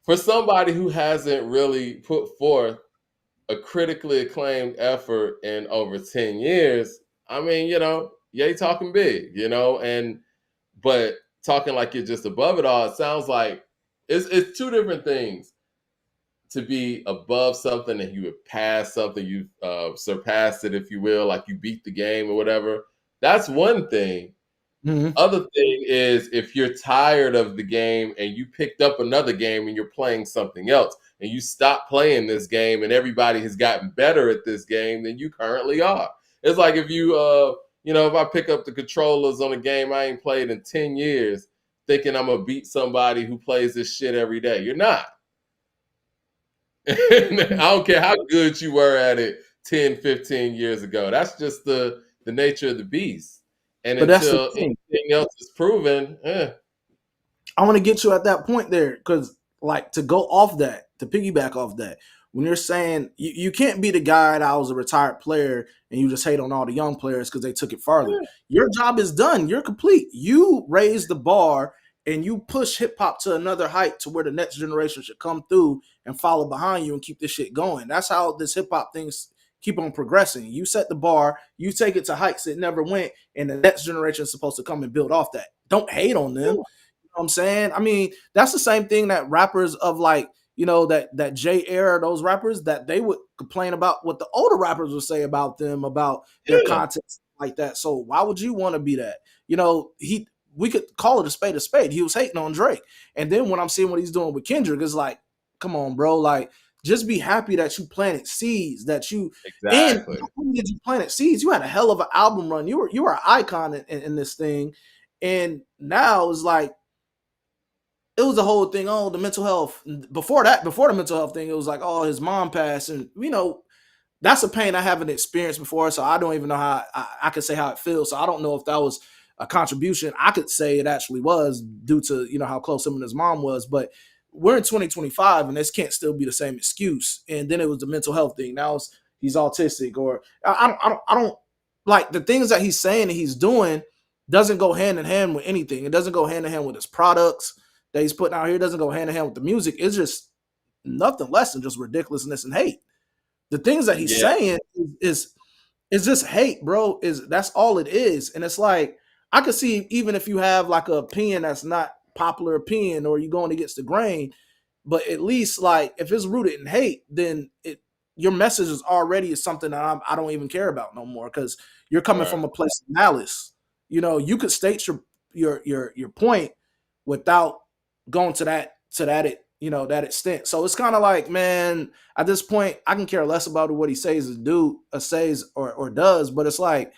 for somebody who hasn't really put forth a critically acclaimed effort in over 10 years, I mean, yay talking big, and but talking like you're just above it all, it sounds like it's two different things. To be above something and you have passed something, you've surpassed it, if you will, like you beat the game or whatever. That's one thing. Mhm. Other thing is if you're tired of the game and you picked up another game and you're playing something else and you stop playing this game and everybody has gotten better at this game than you currently are. It's like if if I pick up the controllers on a game I ain't played in 10 years thinking I'm gonna beat somebody who plays this shit every day. You're not. I don't care how good you were at it 10, 15 years ago. That's just the nature of the beast. And But that's the until thing. anything else is proven, I want to get you at that point there because, like, to go off that, to piggyback off that, when you're saying you can't be the guy that was a retired player and you just hate on all the young players because they took it farther. Your job is done. You're complete. You raise the bar and you push hip hop to another height to where the next generation should come through and follow behind you and keep this shit going. That's how this hip hop things keep on progressing. You set the bar, you take it to heights it never went, and the next generation is supposed to come and build off that. Don't hate on them. I'm saying? I mean, that's the same thing that rappers of like, that J era, those rappers that they would complain about what the older rappers would say about them, about their yeah, content like that. So why would you want to be that? We could call it a spade a spade. He was hating on Drake. And then when I'm seeing what he's doing with Kendrick, it's like, come on, bro. Like, just be happy that you planted seeds, that you and Exactly. not only did you plant seeds, you had a hell of an album run. You were an icon in this thing. And now it's like it was the whole thing. Oh, the mental health. Before that, before the mental health thing, it was like, oh, his mom passed, and that's a pain I haven't experienced before. So I don't even know how I could say how it feels. So I don't know if that was a contribution. I could say it actually was due to how close him and his mom was. But we're in 2025, and this can't still be the same excuse. And then it was the mental health thing. Now he's autistic, or I don't like the things that he's saying and he's doing doesn't go hand in hand with anything. It doesn't go hand in hand with his products that he's putting out here. It doesn't go hand in hand with the music. It's just nothing less than just ridiculousness and hate. The things that he's Yeah. saying is just hate, bro. That's all it is. And it's like I could see even if you have like an opinion that's not popular opinion or you're going against the grain, but at least like if it's rooted in hate, then your message is already something that I don't even care about no more because you're coming Right. from a place of malice. You could state your point without going to that extent. So it's kind of like, man, at this point, I can care less about what he says or does, but it's like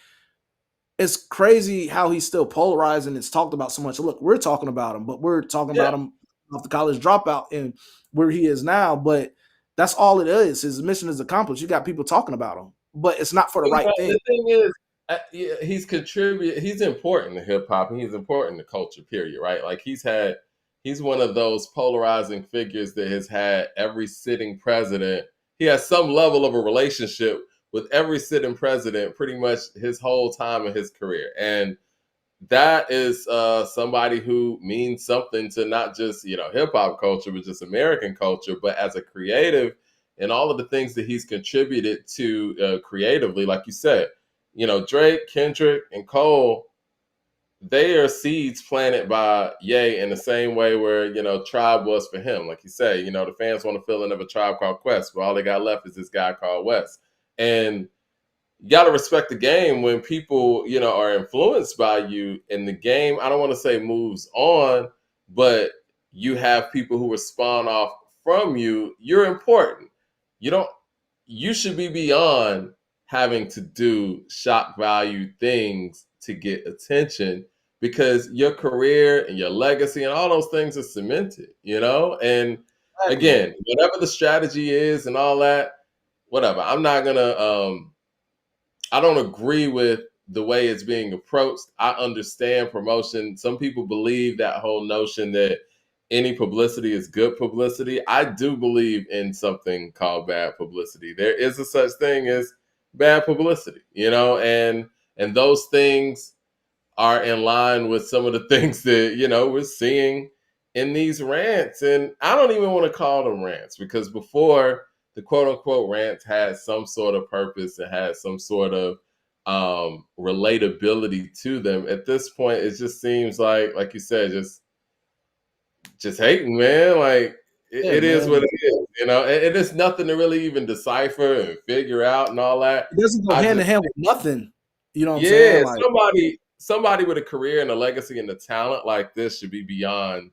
it's crazy how he's still polarized and it's talked about so much. Look, we're talking about him, but we're talking Yeah. about him off the college dropout and where he is now. But that's all it is. His mission is accomplished. You got people talking about him, but it's not for the right thing. The thing is, yeah, he's important to hip hop and he's important to culture, period, right? Like he's one of those polarizing figures that has had every sitting president. He has some level of a relationship with every sitting president pretty much his whole time in his career. And that is somebody who means something to not just hip hop culture, but just American culture. But as a creative, and all of the things that he's contributed to creatively, like you said, Drake, Kendrick, and Cole, they are seeds planted by Ye in the same way where Tribe was for him. Like you say, the fans want to fill in of a Tribe Called Quest, but all they got left is this guy called West. And you got to respect the game when people, are influenced by you in the game. I don't want to say moves on, but you have people who respond off from you. You're important. You don't, you should be beyond having to do shock value things to get attention because your career and your legacy and all those things are cemented. And Exactly. again, whatever the strategy is and all that, whatever. I'm not going to, I don't agree with the way it's being approached. I understand promotion. Some people believe that whole notion that any publicity is good publicity. I do believe in something called bad publicity. There is a such thing as bad publicity, and those things are in line with some of the things that we're seeing in these rants. And I don't even want to call them rants because before the quote unquote rants had some sort of purpose and had some sort of relatability to them. At this point, it just seems like you said, just hating, man. Like Yeah, it is what man. it is, and it's nothing to really even decipher and figure out and all that. It doesn't go I hand just in hand with nothing. You know what I'm saying? Yeah, Like, somebody with a career and a legacy and a talent like this should be beyond,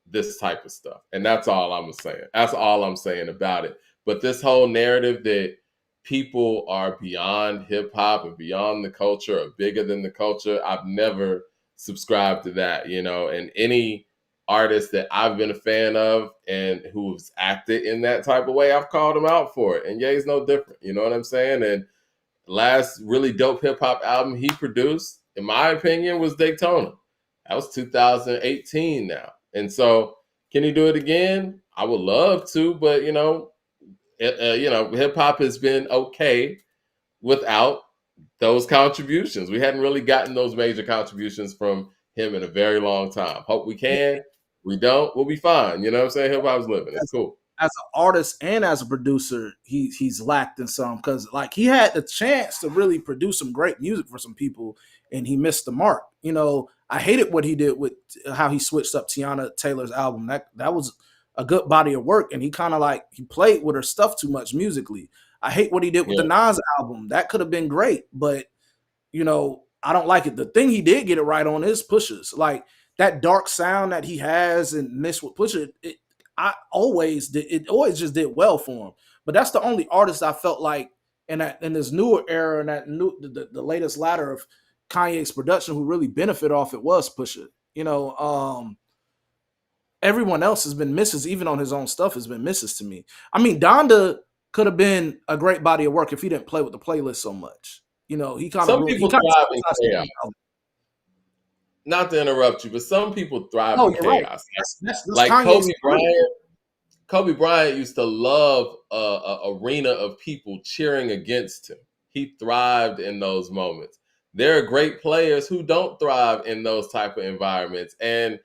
this type of stuff. And that's all I'm saying. That's all I'm saying about it. But this whole narrative that people are beyond hip hop and beyond the culture or bigger than the culture, I've never subscribed to that. And any artist that I've been a fan of and who's acted in that type of way, I've called them out for it. And Ye's no different. You know what I'm saying? And last really dope hip hop album he produced, in my opinion, was Daytona. That was 2018 now. And so, can he do it again? I would love to, but hip hop has been okay without those contributions. We hadn't really gotten those major contributions from him in a very long time. Hope we can. We don't, we'll be fine. You know what I'm saying? Hip hop's living. It's cool. as an artist and as a producer, he's lacked in some because like he had the chance to really produce some great music for some people, and he missed the mark. I hated what he did with how he switched up Tiana Taylor's album. That was a good body of work, and he kind of like he played with her stuff too much musically. I hate what he did with Yeah. the Nas album. That could have been great, but I don't like it. The thing he did get it right on is Pusha's. Like that dark sound that he has and mixed with Pusha, I always did it. Always just did well for him. But that's the only artist I felt like in this newer era and that new the latest ladder of Kanye's production who really benefit off it was Pusha. Everyone else has been misses, even on his own stuff, has been misses to me. I mean, Donda could have been a great body of work if he didn't play with the playlist so much. He kind of Some he people kind thrive in of. chaos. Not to interrupt you, but some people thrive No, in you're right. chaos. That's Like Kanye's. Kobe Bryant used to love a arena of people cheering against him. He thrived in those moments. There are great players who don't thrive in those type of environments. And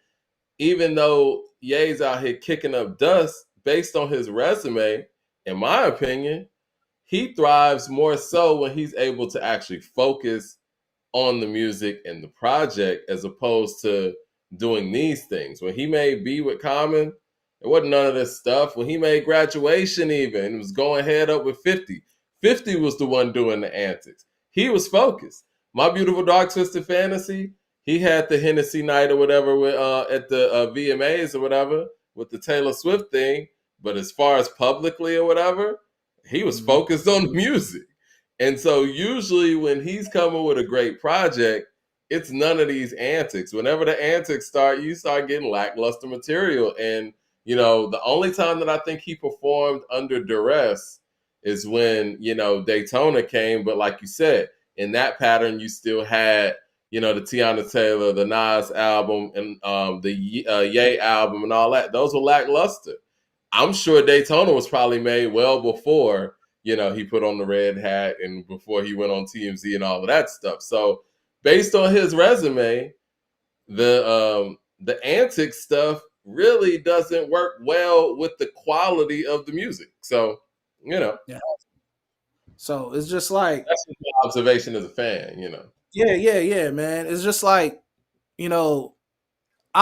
even though Ye's out here kicking up dust based on his resume, in my opinion, he thrives more so when he's able to actually focus on the music and the project as opposed to doing these things. When he made Be With Common, it wasn't none of this stuff. When he made Graduation, even, it was going head up with 50. 50 was the one doing the antics. He was focused. My Beautiful Dark Twisted Fantasy, he had the Hennessy night or whatever with, at the VMAs or whatever with the Taylor Swift thing. But as far as publicly or whatever, he was focused on the music. And so usually when he's coming with a great project, it's none of these antics. Whenever the antics start, you start getting lackluster material. And, the only time that I think he performed under duress is when, Daytona came. But like you said, in that pattern, you still had, the Tiana Taylor, the Nas album, and the Ye album and all that. Those were lackluster. I'm sure Daytona was probably made well before, he put on the red hat and before he went on TMZ and all of that stuff. So based on his resume, the antic stuff really doesn't work well with the quality of the music. So, Yeah. So it's just like that's just my observation as a fan, Yeah, man. It's just like, I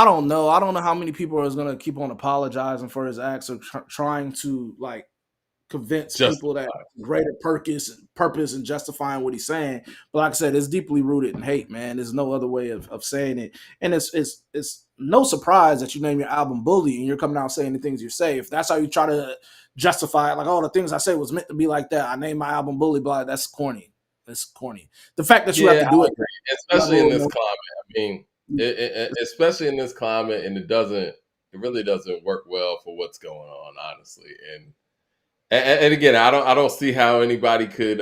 don't know. I don't know how many people are going to keep on apologizing for his acts or trying to like convince people that greater purpose and justifying what he's saying. But like I said, it's deeply rooted in hate, man. There's no other way of saying it. And it's no surprise that you name your album Bully and you're coming out saying the things you say. If that's how you try to justify it, like, oh, the things I say was meant to be like that. I named my album Bully, but that's corny. That's corny. The fact that you have to do it, especially in this climate. I mean, especially in this climate, and it really doesn't work well for what's going on, honestly. And again, I don't see how anybody could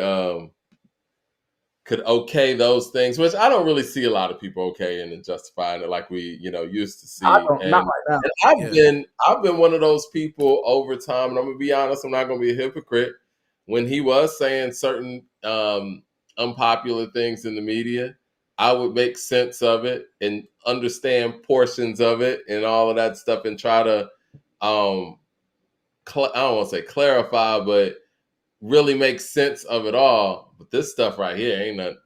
okay those things, which I don't really see a lot of people okaying and justifying it like we used to see. Not right now. And I've been one of those people over time, and I'm gonna be honest, I'm not gonna be a hypocrite. When he was saying certain unpopular things in the media, I would make sense of it and understand portions of it and all of that stuff and try to I don't want to say clarify, but really make sense of it all. But this stuff right here ain't nothing,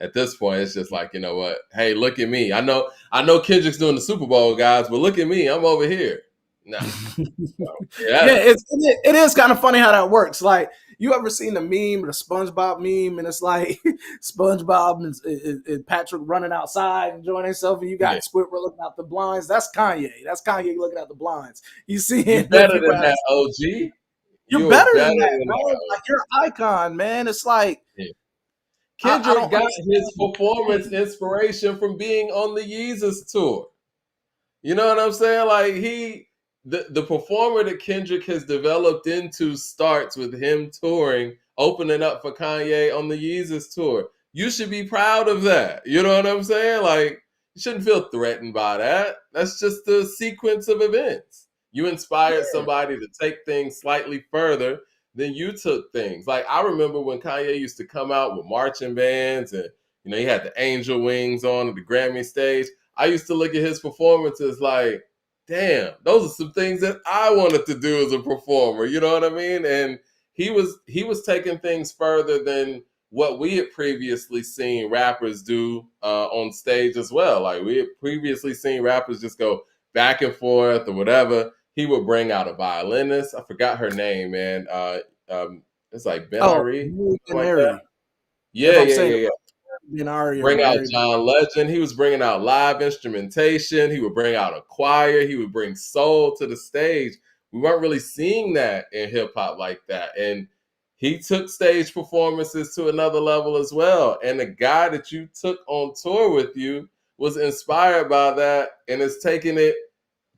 at this point, it's just like, you know what? Hey, look at me. I know Kendrick's doing the Super Bowl, guys, but look at me. I'm over here. Nah. It is kind of funny how that works. Like, you ever seen the meme, the SpongeBob meme, and it's like SpongeBob and Patrick running outside enjoying themselves, and you got Squidward looking out the blinds. That's Kanye. That's Kanye looking out the blinds. You see it? Better than that, OG. You're better than that, bro. Like, you're an icon, man. It's like Kendrick got his performance inspiration from being on the Yeezus tour. You know what I'm saying? Like, the performer that Kendrick has developed into starts with him touring, opening up for Kanye on the Yeezus tour. You should be proud of that. You know what I'm saying? Like, you shouldn't feel threatened by that. That's just the sequence of events. You inspired somebody to take things slightly further than you took things. Like, I remember when Kanye used to come out with marching bands and, he had the angel wings on at the Grammy stage. I used to look at his performances like, damn, those are some things that I wanted to do as a performer. You know what I mean? And he was taking things further than what we had previously seen rappers do on stage as well. Like, we had previously seen rappers just go back and forth or whatever. He would bring out a violinist. I forgot her name, man. It's like Ben Ari. Ben Ari. Yeah. and Ari are bring out very John Legend. He was bringing out live instrumentation. He would bring out a choir. He would bring soul to the stage. We weren't really seeing that in hip hop like that. And he took stage performances to another level as well. And the guy that you took on tour with you was inspired by that and is taking it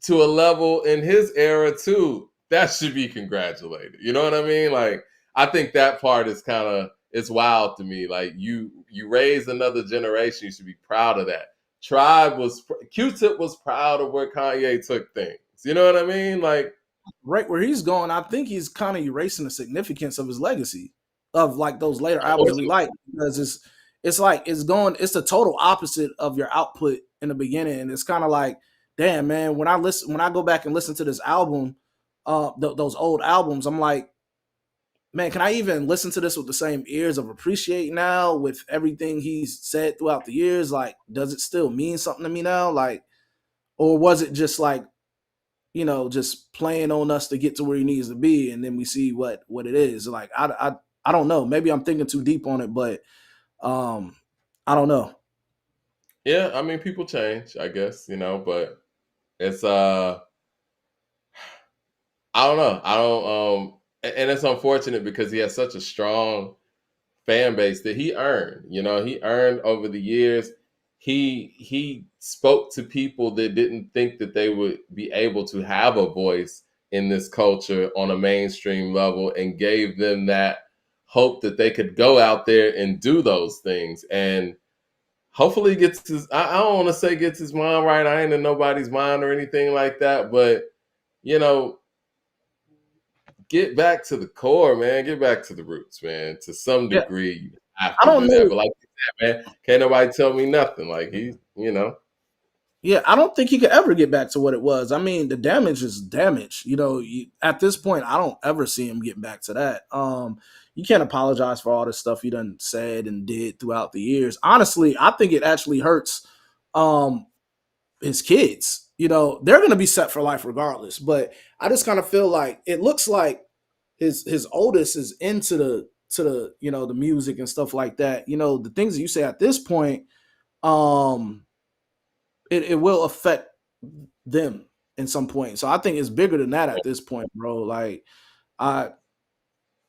to a level in his era too. That should be congratulated. You know what I mean? Like, I think that part is kind of, it's wild to me. Like, you raised another generation, you should be proud of that. Q-Tip was proud of where Kanye took things. You know what I mean? Like, right where he's going. I think he's kind of erasing the significance of his legacy of like those later albums that we unfortunately, like, because it's like it's the total opposite of your output in the beginning, and it's kind of like, damn man, when I go back and listen to this album, those old albums, I'm like, man, can I even listen to this with the same ears of appreciate now with everything he's said throughout the years? Like, does it still mean something to me now? Like, or was it just like, just playing on us to get to where he needs to be, and then we see what it is. Like, I don't know. Maybe I'm thinking too deep on it, but um, I don't know. yeah, I mean, people change, I guess, but it's I don't know. I don't and it's unfortunate because he has such a strong fan base that he earned. He earned over the years. He spoke to people that didn't think that they would be able to have a voice in this culture on a mainstream level, and gave them that hope that they could go out there and do those things. And hopefully he gets his, I don't want to say gets his mind right. I ain't in nobody's mind or anything like that, but you know, get back to the core, man. Get back to the roots, man. To some Yeah, degree, you have I to don't do that. know. But like you said, man, can't nobody tell me nothing. Like Yeah, I don't think he could ever get back to what it was. I mean, the damage is damage. At this point, I don't ever see him getting back to that. You can't apologize for all the stuff he done said and did throughout the years. Honestly, I think it actually hurts um his kids. They're gonna be set for life regardless. But I just kind of feel like it looks like his oldest is into the music and stuff like that. The things that you say at this point, um, it will affect them in some point. So I think it's bigger than that at this point, bro. Like, I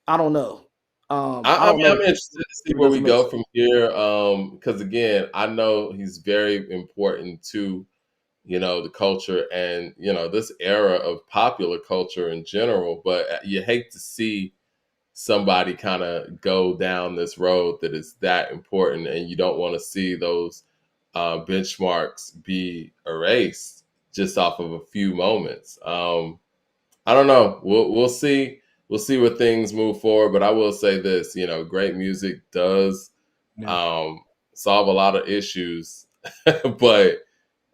I don't know. I I don't mean, know. I'm interested to see It where we doesn't make go sense. from here. Because again, I know he's very important to the culture and this era of popular culture in general. But you hate to see somebody kind of go down this road that is that important, and you don't want to see those benchmarks be erased just off of a few moments. I don't know. We'll see. We'll see where things move forward. But I will say this: great music does Yeah. um, solve a lot of issues, but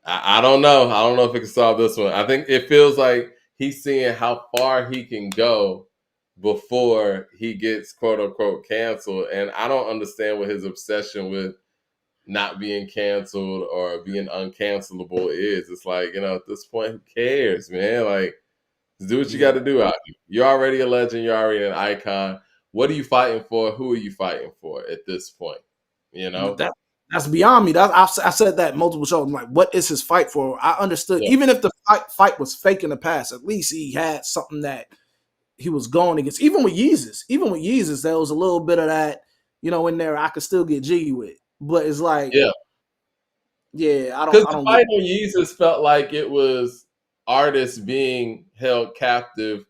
I don't know. I don't know if it can solve this one. I think it feels like he's seeing how far he can go before he gets quote unquote canceled. And I don't understand what his obsession with not being canceled or being uncancelable is. It's like, at this point, who cares, man? Like, just do what you got Yeah. to do out here. You're already a legend. You're already an icon. What are you fighting for? Who are you fighting for at this point? You But know? that's beyond me. I said that multiple shows. I'm like, what is his fight for? I understood. Yeah. Even if the fight was fake in the past, at least he had something that he was going against. Even with Yeezus, there was a little bit of that, in there. I could still get jiggy with. But it's like, Yeah. yeah, I don't Because I the don't get fight on Yeezus felt like it was artists being held captive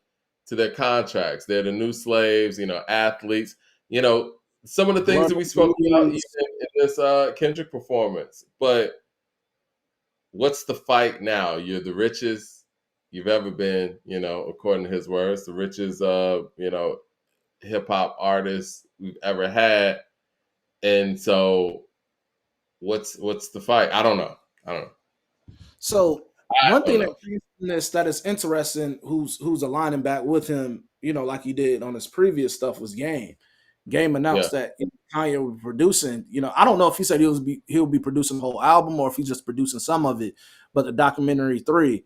to their contracts. They're the new slaves, athletes. You know, some of the things run that we the spoke about even news. in this Kendrick performance. But what's the fight now? You're the richest you've ever been, according to his words, the richest hip hop artist we've ever had. And so what's the fight? I don't know. I don't know. So I one don't thing that know. that is interesting, who's aligning back with him, like he did on his previous stuff, was Game. Game Yeah. announced that Kanye was producing. I don't know if he said he'll be producing the whole album or if he's just producing some of it. But the documentary 3,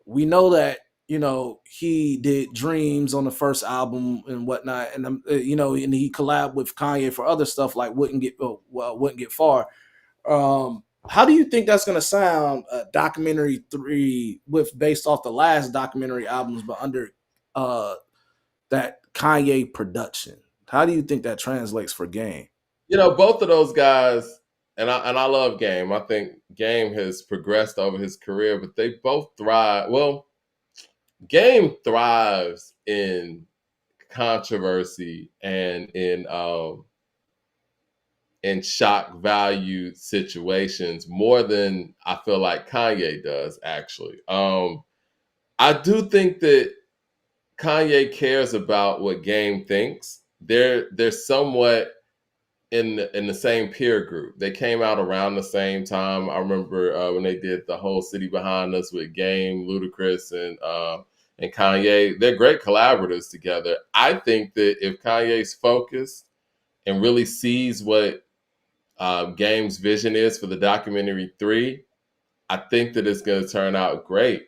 we know that he did Dreams on the first album and whatnot, and and he collabed with Kanye for other stuff like Wouldn't Get Far. How do you think that's gonna sound? Documentary 3 with based off the last documentary albums, but under uh that Kanye production. How do you think that translates for Game? Both of those guys, and I love Game. I think Game has progressed over his career, but they both thrive. Well, Game thrives in controversy and in shock value situations more than I feel like Kanye does. Actually, I do think that Kanye cares about what Game thinks. They're somewhat in the same peer group. They came out around the same time. I remember when they did the whole City Behind Us with Game, Ludacris, and Kanye. They're great collaborators together. I think that if Kanye's focused and really sees what Game's vision is for the documentary 3, I think that it's going to turn out great.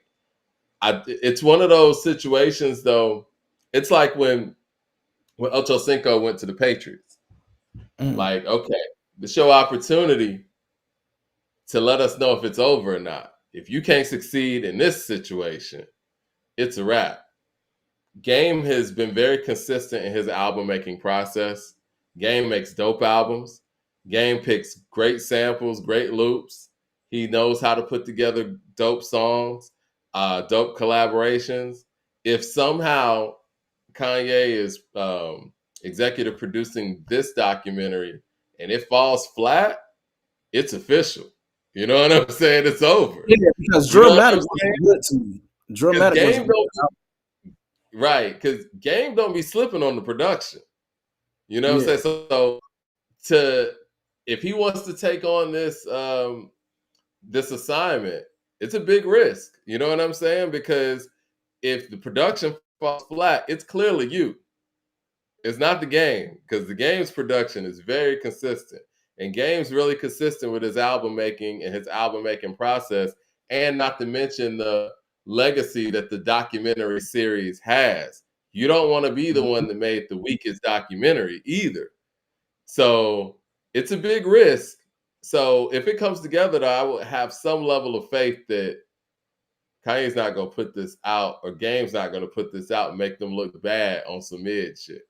It's one of those situations, though. It's like when Ocho Cinco went to the Patriots. Mm. Like, okay, the show opportunity to let us know if it's over or not. If you can't succeed in this situation, it's a wrap. Game has been very consistent in his album making process. Game makes dope albums. Game picks great samples, great loops. He knows how to put together dope songs, dope collaborations. If somehow Kanye is executive producing this documentary and it falls flat, it's official. You know what I'm saying? It's over. Yeah, because You know what I'm Dramatic was saying? good to me. Because Dramatic was Game good. don't right. Because Game don't be slipping on the production. You know what I'm Yeah. saying? So to if he wants to take on this assignment, it's a big risk. You know what I'm saying? Because if the production falls flat, it's clearly you. It's not the game because the game's production is very consistent. And Game's really consistent with his album making and his album making process, and not to mention the legacy that the documentary series has. You don't want to be the one that made the weakest documentary either. So it's a big risk. So if it comes together, though, I would have some level of faith that Kanye's not gonna put this out, or Game's not gonna put this out and make them look bad on some mid shit.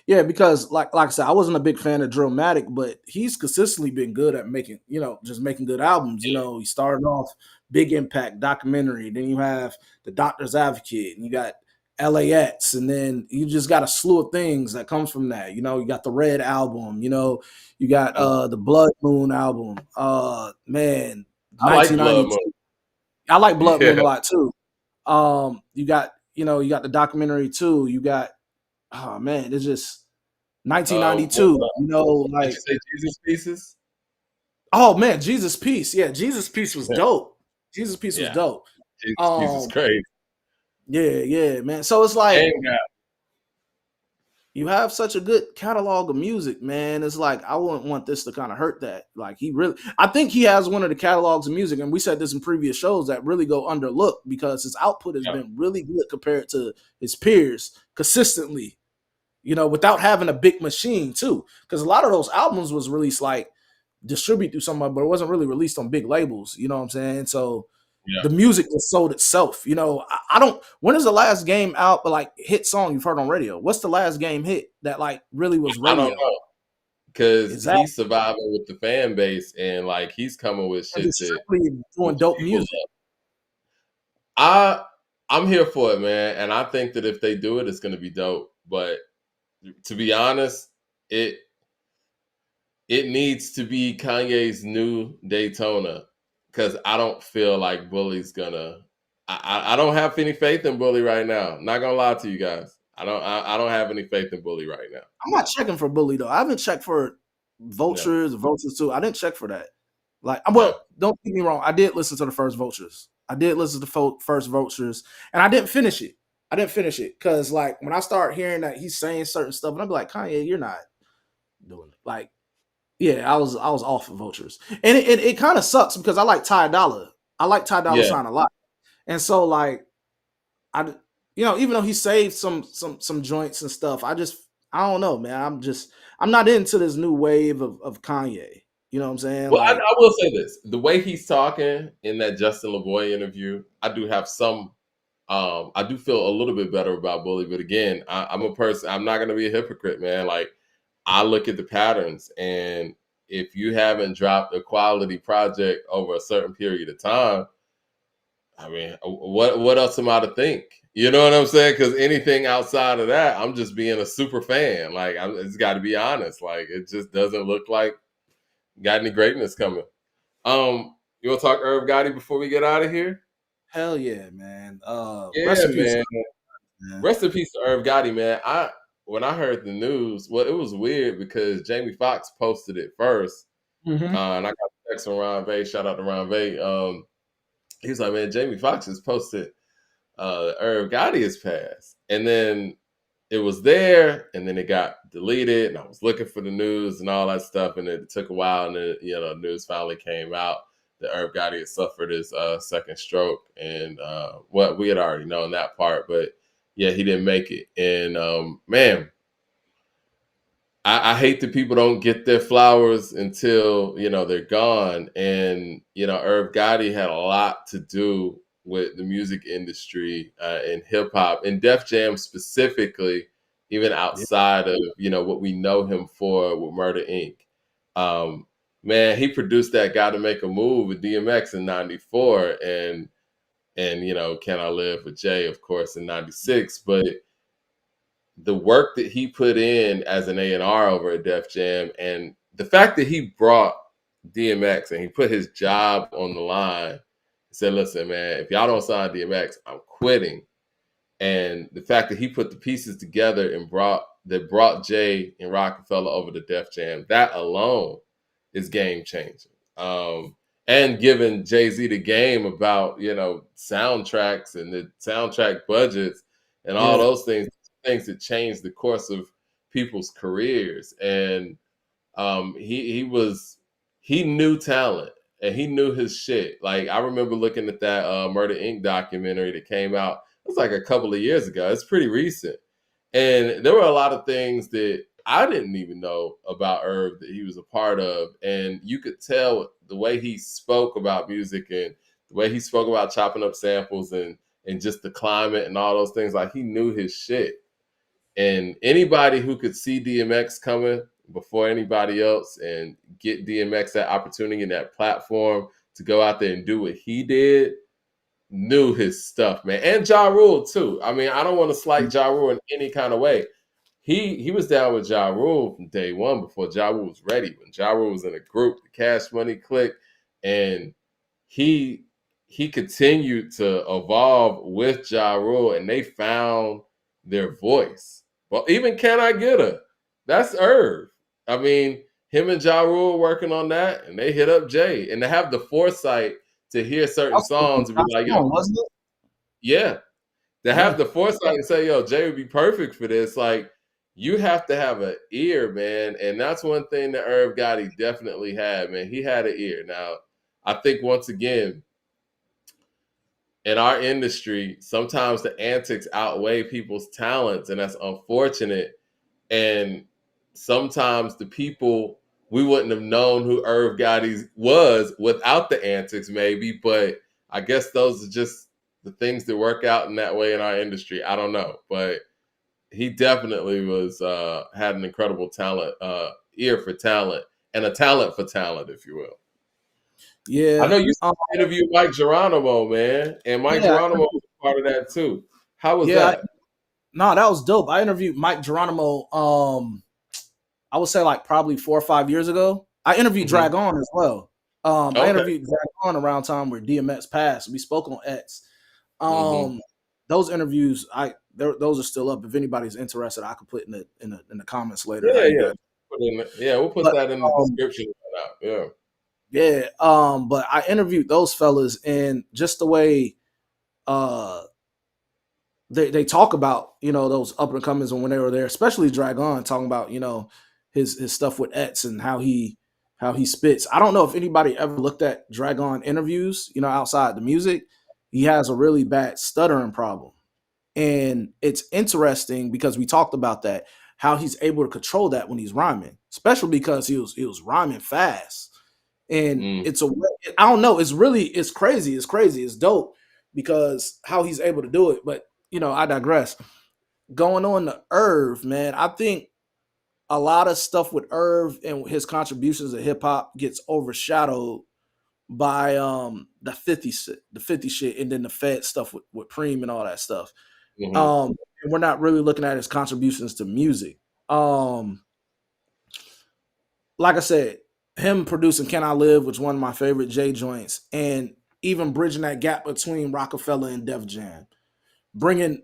Yeah, because like I said, I wasn't a big fan of Drillmatic, but he's consistently been good at making, just making good albums. He started off Big Impact documentary, then you have The Doctor's Advocate, and you got LAX, and then you just got a slew of things that comes from that. You got the Red album, you got the Blood Moon album. Man, I like Blood Moon. 1992. I like Blood Moon Yeah. a lot too. You got the documentary too. You got, oh man, it's just 1992, Did you like, say Jesus Pieces? oh man, Jesus Piece. Yeah, Jesus Piece was Yeah. dope. Jesus Piece was Yeah. dope. Jesus Piece is Um, crazy. yeah, man. So it's like Game guy. you have such a good catalog of music, man. It's like I wouldn't want this to kind of hurt that. Like I think he has one of the catalogs of music, and we said this in previous shows that really go underlooked because his output has Yeah. been really good compared to his peers consistently. Without having a big machine too, because a lot of those albums was released like distributed through somebody, but it wasn't really released on big labels. You know what I'm saying? So Yeah. the music was sold itself. I don't. When is the last Game out? But like hit song you've heard on radio? What's the last Game hit that like really was I radio? don't know. Because Exactly. he's surviving with the fan base, and like he's coming with shit Just that simply doing dope people music. love. I'm here for it, man, and I think that if they do it, it's going to be dope. But to be honest, it needs to be Kanye's new Daytona, because I don't feel like Bully's gonna. I don't have any faith in Bully right now. Not gonna lie to you guys. I don't have any faith in Bully right now. I'm not checking for Bully though. I haven't checked for No, Vultures too. I didn't check for that. Like, no. don't get me wrong. I did listen to the first Vultures. I did listen to first Vultures, and I didn't finish it. Because like when I start hearing that he's saying certain stuff, and I'm like, Kanye, you're not doing it. Like, yeah, I was off of Vultures, and it kind of sucks because I like Ty Dolla. I like Ty Dolla Yeah, Sign a lot, and so like even though he saved some joints and stuff, I don't know, man. I'm not into this new wave of Kanye. You know what I'm saying? Well, Like, I will say this: the way he's talking in that Justin LaVoy interview, I do have some. I do feel a little bit better about Bully, but again, I'm a person. I'm not going to be a hypocrite, man. Like I look at the patterns, and if you haven't dropped a quality project over a certain period of time, I mean, what else am I to think? You know what I'm saying? Because anything outside of that, I'm just being a super fan. Like it's got to be honest. Like it just doesn't look like got any greatness coming. You want to talk Irv Gotti before we get out of here? hell yeah, man. Rest Yeah, in peace, man. man. Rest in peace to Irv Gotti, man. When I heard the news, well, it was weird because Jamie Foxx posted it first, Hmm. and I got a text from Ron Vay. Shout out to Ron Vay. He was like, "Man, Jamie Foxx has posted Irv Gotti has passed," and then it was there, and then it got deleted, and I was looking for the news and all that stuff, and it took a while, and then the news finally came out that Irv Gotti had suffered his second stroke, and what we had already known that part, but yeah, he didn't make it, and man, I hate that people don't get their flowers until they're gone, and Irv Gotti had a lot to do with the music industry and hip hop and Def Jam specifically, even Yeah, outside of what we know him for with Murder Inc. Um, Man, he produced that "Got to Make a Move" with DMX in '94, and "Can I Live" with Jay, of course, in '96, but the work that he put in as an A&R over at Def Jam, and the fact that he brought DMX and he put his job on the line and said, "Listen, man, if y'all don't sign DMX, I'm quitting." And the fact that he put the pieces together and brought Jay and Rockefeller over to Def Jam, that alone is game changing. And giving Jay-Z the game about soundtracks and the soundtrack budgets and all yeah, those things that change the course of people's careers. And he knew talent and he knew his shit. Like I remember looking at that Murder Inc. documentary that came out. It was like a couple of years ago. It's pretty recent, and there were a lot of things that I didn't even know about Irv that he was a part of, and you could tell the way he spoke about music and the way he spoke about chopping up samples and just the climate and all those things. Like he knew his shit. And anybody who could see DMX coming before anybody else and get DMX that opportunity and that platform to go out there and do what he did knew his stuff, man. And Ja Rule too. I mean, I don't want to slight Ja Rule in any kind of way. He was down with Ja Rule from day one before Ja Rule was ready. When Ja Rule was in a group, the Cash Money Clique, and he he continued to evolve with Ja Rule, and they found their voice. Well, even Can I Get Her? That's Irv. I mean, him and Ja Rule working on that, and they hit up Jay, and to have the foresight to hear certain that's the songs and be last like, yo, song, wasn't it? yeah, to have Yeah, the foresight and say, yo, Jay would be perfect for this. Like, you have to have an ear, man. And that's one thing that Irv Gotti definitely had, man. He had an ear. Now, I think once again, in our industry, sometimes the antics outweigh people's talents, and that's unfortunate. And sometimes the people we wouldn't have known who Irv Gotti was without the antics, maybe. But I guess those are just the things that work out in that way in our industry. I don't know, but he definitely was had an incredible talent, ear for talent, and a talent for talent, if you will. I yeah, know you interviewed Mike Geronimo, man, and Mike yeah, Geronimo was part of that too. How was yeah. that? No, that was dope. I interviewed Mike Geronimo. I would say like probably 4 or 5 years ago. I interviewed Hmm. Drag On as well. I Okay. interviewed Drag On around time where DMX passed. We spoke on X. Hmm. Um, those interviews, those are still up. If anybody's interested, I could put in the comments later how Yeah, you yeah. guys. Yeah, we'll put But that in the um, description. Yeah. yeah, but I interviewed those fellas, and just the way uh they talk about those up and comings and when they were there, especially Dragon talking about his stuff with X and how he spits. I don't know if anybody ever looked at Dragon interviews outside the music. He has a really bad stuttering problem. And it's interesting because we talked about that, how he's able to control that when he's rhyming, especially because he was rhyming fast. And Mm. it's a, I don't know, it's crazy, it's dope because how he's able to do it. But I digress. Going on to Irv, man, I think a lot of stuff with Irv and his contributions to hip hop gets overshadowed by the 50 shit, and then the Fed stuff with Preem and all that stuff. Hmm. And we're not really looking at his contributions to music. Um, like I said, him producing "Can I Live," which is one of my favorite J joints, and even bridging that gap between Rockefeller and Def Jam, bringing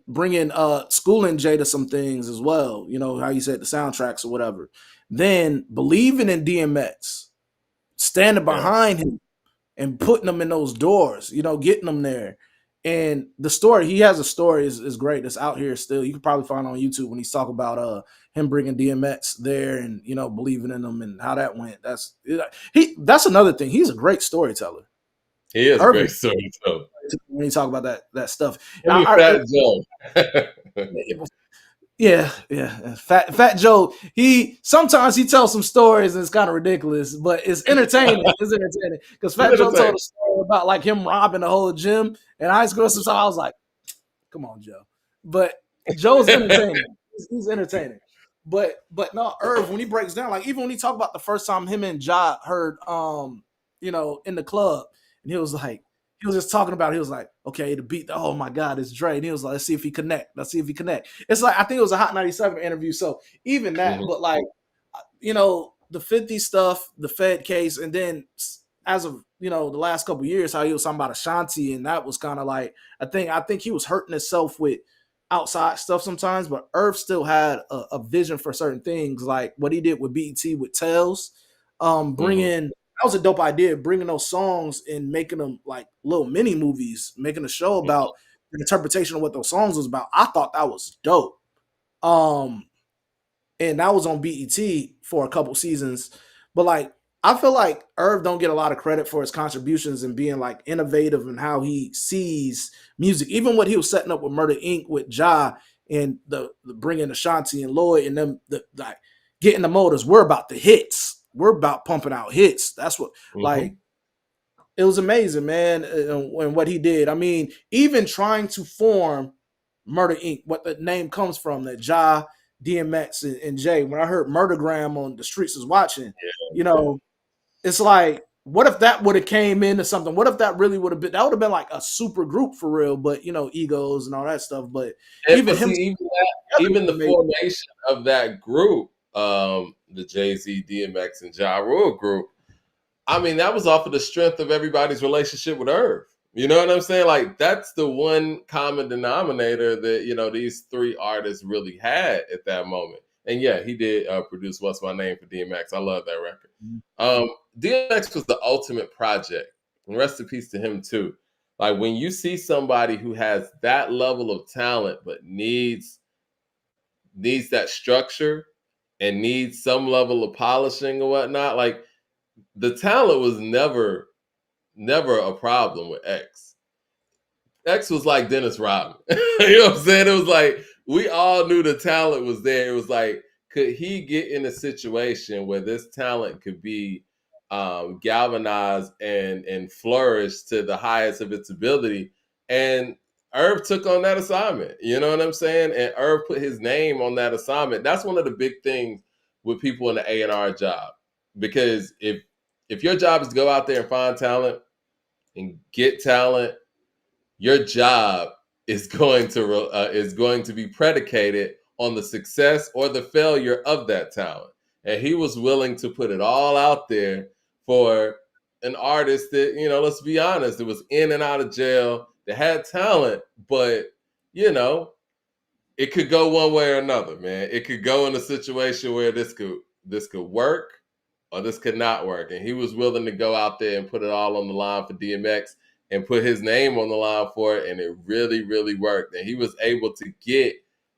schooling Jay to some things as well. You know how you said the soundtracks or whatever. Then believing in DMX, standing Yeah. behind him, and putting them in those doors, getting them there. And the story, he has a story is great. It's out here still. You can probably find it on YouTube when he's talking about him bringing DMX there and believing in them and how that went. That's another thing. He's a great storyteller. He is a Irving, great story too. when you talk about that stuff. Him and Fat Joe. Yeah. Fat Joe. He sometimes he tells some stories and it's kind of ridiculous, but it's entertaining. It's entertaining because Fat Joe told a story about like him robbing the whole gym in high school. So I was like, "Come on, Joe." But Joe's entertaining. He's entertaining. But no, Irv, when he breaks down, like even when he talked about the first time him and Ja heard in the club, and he was just talking about it. He was like, okay, the beat, oh my God, it's Dre. And he was like, let's see if he connect. Let's see if he connect. It's like, I think it was a Hot 97 interview. So even that, Mhm. but like, the 50 stuff, the Fed case, and then as of, the last couple of years, how he was talking about Ashanti. And that was kind of like, I think he was hurting himself with outside stuff sometimes, but Irv still had a vision for certain things, like what he did with BET with Tales, Mhm. bringing that was a dope idea, bringing those songs and making them like little mini movies, making a show about the interpretation of what those songs was about. I thought that was dope. Um, and that was on BET for a couple seasons. But like, I feel like Irv don't get a lot of credit for his contributions and being like innovative and how he sees music. Even what he was setting up with Murder Inc. with Ja and the bringing Ashanti and Lloyd and them, like getting the motors. We're about the hits. We're about pumping out hits. That's what Mhm. like it was amazing, man, and what he did. I mean, even trying to form Murder Inc., what the name comes from, that Ja, DMX, and Jay. When I heard Murdergram on the streets is watching, you know, it's like, what if that would have came into something? What if that really would have been? That would have been like a super group for real. But egos and all that stuff. But even But him see, together even was the amazing. formation of that group, the Jay Z, DMX, and Ja Rule group. I mean, that was off of the strength of everybody's relationship with Irv. You know what I'm saying? Like that's the one common denominator that these three artists really had at that moment. And yeah, he did produce "What's My Name" for DMX. I love that record. Um, DMX was the ultimate project. And rest in peace to him too. Like when you see somebody who has that level of talent but needs that structure and needs some level of polishing or whatnot, like the talent was never a problem with X. X was like Dennis Rodman. You know what I'm saying? It was like we all knew the talent was there. It was like, could he get in a situation where this talent could be galvanized and flourish to the highest of its ability? And Irv took on that assignment. You know what I'm saying? And Irv put his name on that assignment. That's one of the big things with people in the A&R job, because if your job is to go out there and find talent and get talent, your job is going to be predicated on the success or the failure of that talent. And he was willing to put it all out there for an artist that, let's be honest, that was in and out of jail, that had talent, but you know, it could go one way or another, man. It could go in a situation where this could work or this could not work. And he was willing to go out there and put it all on the line for DMX and put his name on the line for it. And it really, really worked. And he was able to get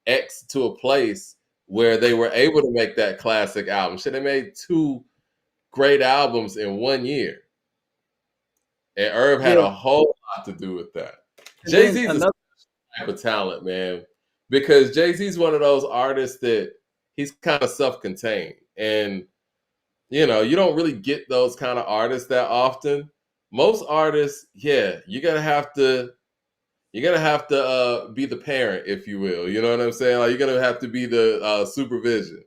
X to a place where they were able to make that classic album. So they made two great albums in 1 year. And Irv had Yeah, a whole lot to do with that. and then Jay-Z's a another. type of talent, man. Because Jay-Z's one of those artists that he's kind of self-contained. And, you don't really get those kind of artists that often. Most artists, yeah, you're gonna have to be the parent, if you will. You know what I'm saying? Like, you're gonna have to be the supervision.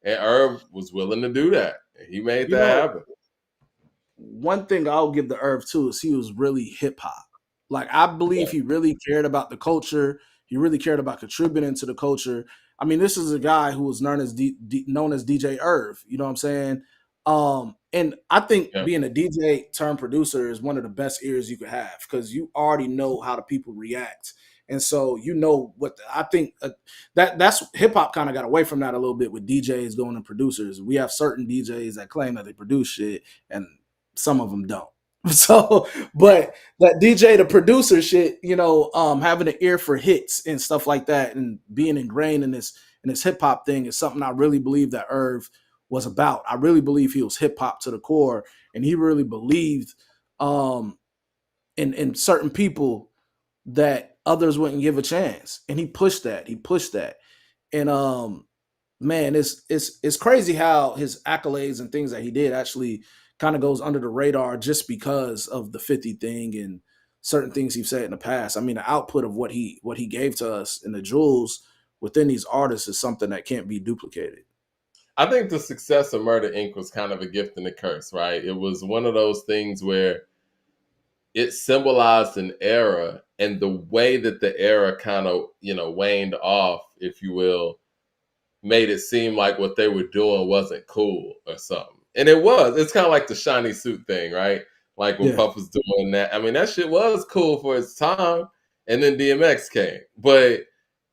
And Irv was willing to do that. And he made You that know, happen. one thing I'll give the Irv too is he was really hip hop. Like I believe Yeah. he really cared about the culture. He really cared about contributing to the culture. I mean, this is a guy who was known as DJ Irv. You know what I'm saying? And I think Yeah. being a DJ turned producer is one of the best ears you could have because you already know how the people react, and so you know I think that's hip hop kind of got away from that a little bit with DJs going to producers. We have certain DJs that claim that they produce shit, and some of them don't. So, but that DJ to producer shit, having an ear for hits and stuff like that, and being ingrained in this hip hop thing is something I really believe that Irv was about. I really believe he was hip hop to the core, and he really believed in certain people that others wouldn't give a chance, and he pushed that. He pushed that, and man, it's crazy how his accolades and things that he did actually kind of goes under the radar just because of the 50 thing and certain things he's said in the past. I mean, the output of what he gave to us and the jewels within these artists is something that can't be duplicated. I think the success of Murder Inc. was kind of a gift and a curse, right? It was one of those things where it symbolized an era, and the way that the era kind of, waned off, if you will, made it seem like what they were doing wasn't cool or something. And it was. It's kind of like the shiny suit thing, right? Like when Yeah. Puff was doing that. I mean, that shit was cool for its time. And then DMX came. But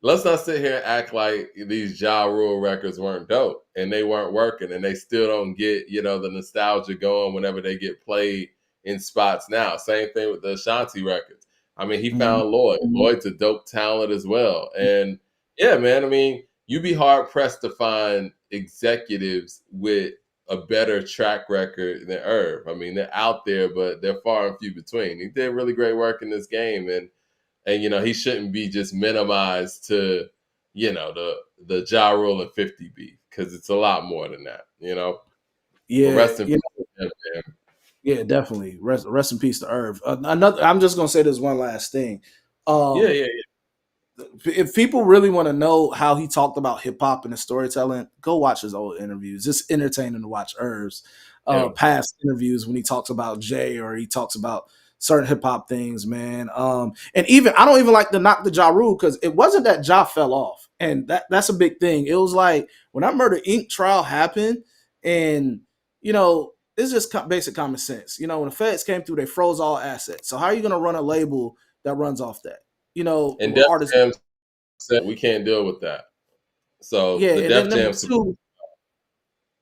let's not sit here and act like these Ja Rule records weren't dope and they weren't working and they still don't get, the nostalgia going whenever they get played in spots now. Same thing with the Ashanti records. I mean, he Mhm. found Lloyd. Lloyd's a dope talent as well. And yeah, man, I mean, you'd be hard pressed to find executives with a better track record than Irv. I mean, they're out there, but they're far and few between. He did really great work in this game, and he shouldn't be just minimized to the Ja Rule and 50 beef because it's a lot more than that. But Yeah, rest in peace, man. yeah, definitely. Rest in peace to Irv. Another. I'm just gonna say this one last thing. Yeah, Um, yeah, if people really want to know how he talked about hip hop and his storytelling, go watch his old interviews. It's entertaining to watch Irv's yeah. past interviews when he talks about Jay or he talks about certain hip hop things, man. And even I don't even like to knock the Ja Rule because it wasn't that Ja fell off, and that's a big thing. It was like when that Murder Inc. trial happened, and it's just basic common sense. When the feds came through, they froze all assets. So how are you going to run a label that runs off that? And Def Artists. Jam said we can't deal with that. So Yeah, the and then Def number Jam. two,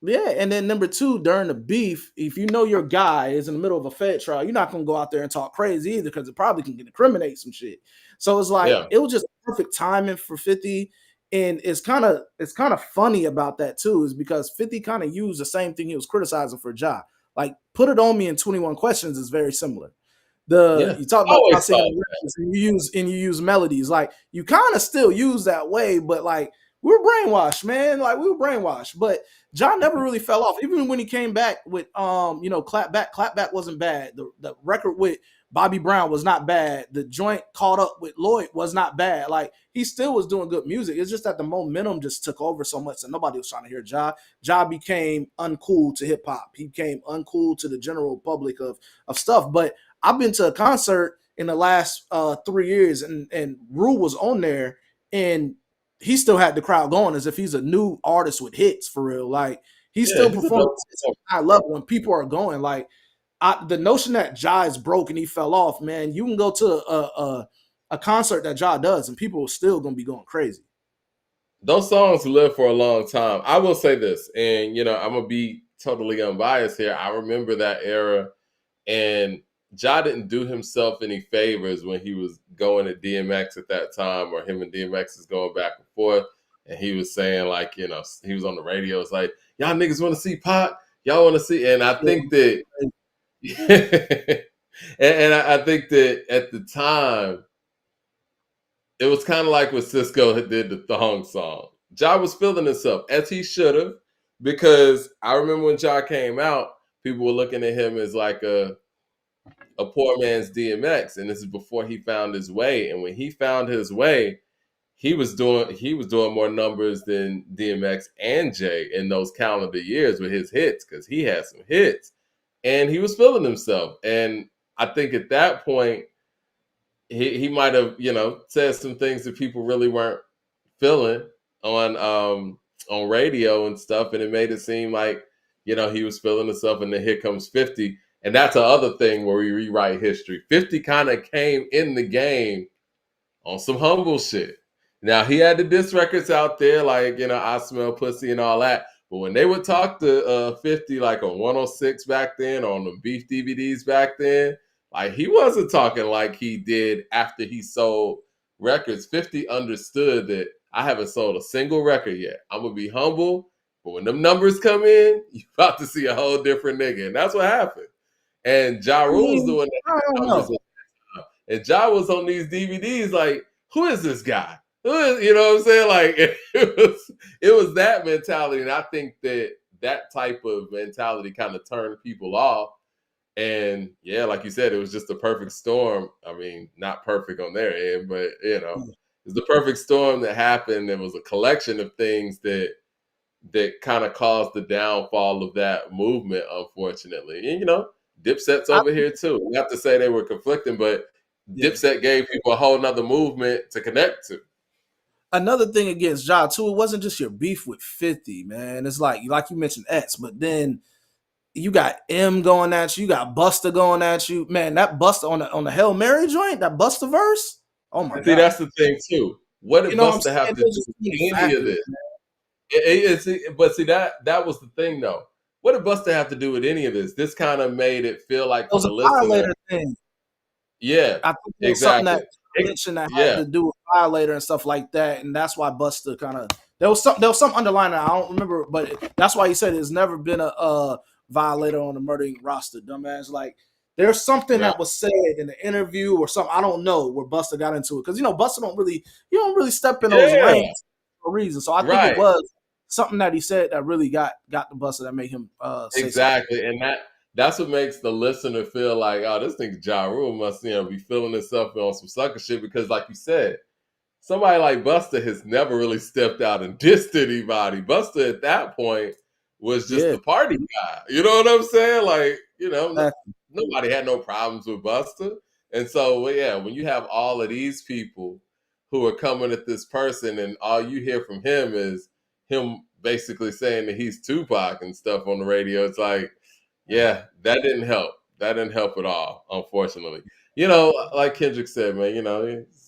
yeah, and then number two, during the beef, if you know your guy is in the middle of a Fed trial, you're not gonna go out there and talk crazy either because it probably can incriminate some shit. So it's like Yeah, it was just perfect timing for 50. And it's kind of funny about that too, is because 50 kind of used the same thing he was criticizing for Ja. Like Put It On Me and 21 Questions is very similar. yeah. You talk I about y'all always singing thought. the lyrics and you use melodies. Like you kind of still use that way, but like we were brainwashed, man. Like we were brainwashed. But John never really fell off. Even when he came back with Clap Back wasn't bad. The record with Bobby Brown was not bad. The joint Caught Up with Lloyd was not bad. Like he still was doing good music. It's just that the momentum just took over so much that nobody was trying to hear Ja. Ja became uncool to hip hop. He became uncool to the general public of stuff. But I've been to a concert in the last 3 years, and Rue was on there, and he still had the crowd going as if he's a new artist with hits for real. Like he's Yeah, still he's a performing dope. at a high level when people are going. Like the notion that Ja is broke and he fell off, man. You can go to a concert that Ja does, and people are still gonna be going crazy. Those songs live for a long time. I will say this, and I'm gonna be totally unbiased here. I remember that era, and Ja didn't do himself any favors when he was going to DMX at that time, or him and DMX is going back and forth, and he was saying like, he was on the radio. It's like, y'all niggas want to see Pac, y'all want to see, and I think that, and I think that at the time it was kind of like what Cisco did the Thong song. Ja was feeling himself, as he should have, because I remember when Ja came out, people were looking at him as like a poor man's DMX, and this is before he found his way. And when he found his way, he was doing more numbers than DMX and Jay in those calendar years with his hits, because he had some hits, and he was feeling himself. And I think at that point, he might have said some things that people really weren't feeling on radio and stuff, and it made it seem like he was feeling himself. And then here comes 50, and that's the other thing where we rewrite history. 50 kind of came in the game on some humble shit. Now he had the diss records out there, like I Smell Pussy and all that. But when they would talk to 50, like on 106 back then, or on the Beef DVDs back then, like he wasn't talking like he did after he sold records. 50 understood that I haven't sold a single record yet. I'm gonna be humble, but when them numbers come in, you about to see a whole different nigga, and that's what happened. And Ja I Rule's mean, doing I that don't numbers. know. And Ja was on these DVDs like, who is this guy? Who is, you know what I'm saying? Like it was that mentality. And I think that type of mentality kind of turned people off. And yeah, like you said, it was just a perfect storm. I mean, not perfect on their end, but it's the perfect storm that happened. It was a collection of things that kind of caused the downfall of that movement, unfortunately. And Dipset's I, over here too. Not to say they were conflicting, but yeah. Dipset gave people a whole nother movement to connect to. Another thing against Ja too, it wasn't just your beef with 50, man. It's like you mentioned X, but then you got M going at you, you got Buster going at you. Man, that Buster on the Hail Mary joint, that Buster verse. Oh my And see, God. that's the thing too. What You did know what I'm Busta saying? have to There's do just with too many any of factors, this? man. But see, that was the thing though. What did Busta have to do with any of this? This kind of made it feel like It for was the a listener, violator thing. yeah, I think there was something exactly. that mentioned that had Yeah, to do with violator and stuff like that, and that's why Buster kind of there was some underlying. I don't remember, but that's why he said it's never been a violator on the murdering roster, dumbass. Like there's something right. that was said in the interview or something, I don't know, where Buster got into it, because Buster don't really step in those Yeah, lanes for a reason. So I think it right. was something that he said that really got the Buster that made him say something. Exactly, and that's what makes the listener feel like, oh, this nigga Ja Rule must be feeling himself on some sucker shit, because, like you said, somebody like Buster has never really stepped out and dissed anybody. Buster at that point was just Yeah, the party guy. You know what I'm saying? Like, exactly. nobody had no problems with Buster, and so well, yeah, when you have all of these people who are coming at this person, and all you hear from him is him basically saying that he's Tupac and stuff on the radio, it's like, yeah, that didn't help. That didn't help at all, unfortunately. Like Kendrick said, man,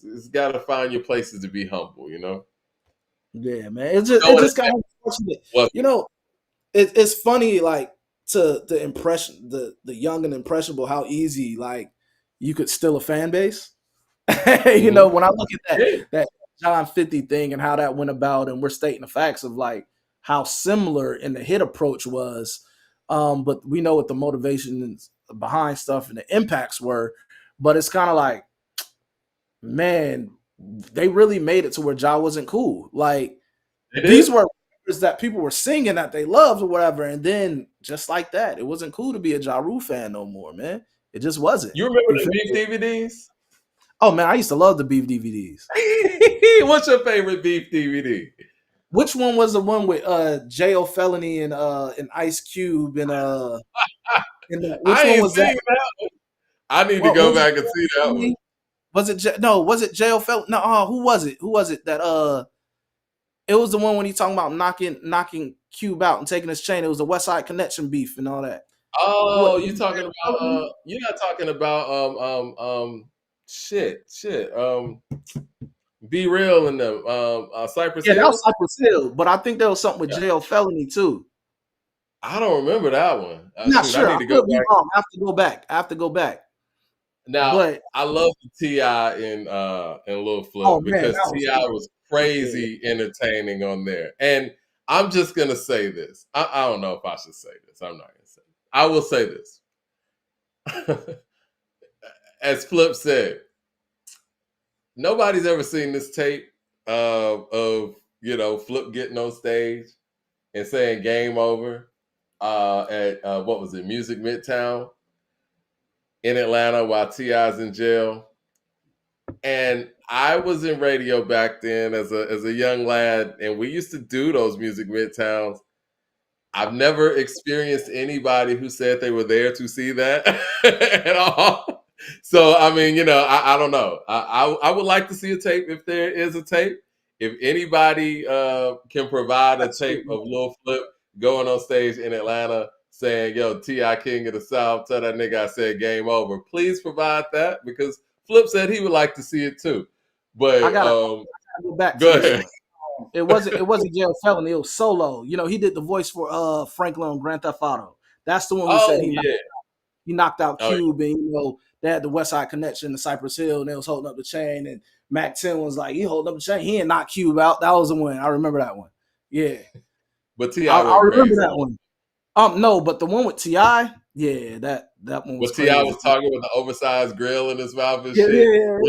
it's got to find your places to be humble, Yeah, man. It Knowing just got that unfortunate. was You know, it's funny, like to the impression, the young and impressionable, how easy like you could steal a fan base. mhm. When I look at that Yeah, that John 50 thing and how that went about, and we're stating the facts of like how similar in the hit approach was, but we know what the motivations behind stuff and the impacts were. But it's kind of like, man, they really made it to where Ja wasn't cool. Like they these did. were records that people were singing that they loved or whatever, and then just like that, it wasn't cool to be a Ja Rule fan no more, man. It just wasn't. You remember You the feel Beef me? DVDs? Oh man, I used to love the Beef DVDs. What's your favorite Beef DVD? Which one was the one with Jail Felony and Ice Cube and which I one ain't was that? seen that. I need to What go was it? back and see that one. Was it no? Was it Jail Felony? No, who was it? Who was it that it was the one when he talking about knocking Cube out and taking his chain. It was the West Side Connection beef and all that. What Oh, was you it? talking Jail about Felony? you're not talking about shit. Be real in them. Cypress Yeah, that was Hill? Cypress Hill, but I think there was something with Yeah. Jail Felony too. I don't remember that one. I'm not Shoot, I sure. I need to go could be back. wrong. I have to go back. I have to go back. Now, But I love the T.I. and Lil oh Flip, man, because that was T.I. was yeah. crazy entertaining on there. And I'm just gonna say this. I don't know if I should say this. I'm not gonna say it. I will say this. As Flip said, nobody's ever seen this tape of Flip getting on stage and saying "Game Over" at what was it, Music Midtown in Atlanta while T.I.'s in jail. And I was in radio back then as a young lad, and we used to do those Music Midtowns. I've never experienced anybody who said they were there to see that at all. So I mean, I don't know. I would like to see a tape if there is a tape. If anybody can provide a tape of Lil Flip going on stage in Atlanta saying, "Yo, T.I. King of the South, tell that nigga I said game over," please provide that, because Flip said he would like to see it too. But I gotta go back to go this ahead. one. It wasn't Jail Felony. It was Solo. He did the voice for Franklin on Grand Theft Auto. That's the one who said Oh yeah. he knocked out Oh, Cube, and they had the West Side Connection to Cypress Hill, and they was holding up the chain, and Mac 10 was like, he holding up the chain. He ain't knock Cube out. That was the one. I remember that one. Yeah. but T.I. I went remember crazy. that one. No, but the one with T.I., yeah, that one was But crazy. T.I. was talking with the oversized grill in his mouth and Yeah, shit. yeah. And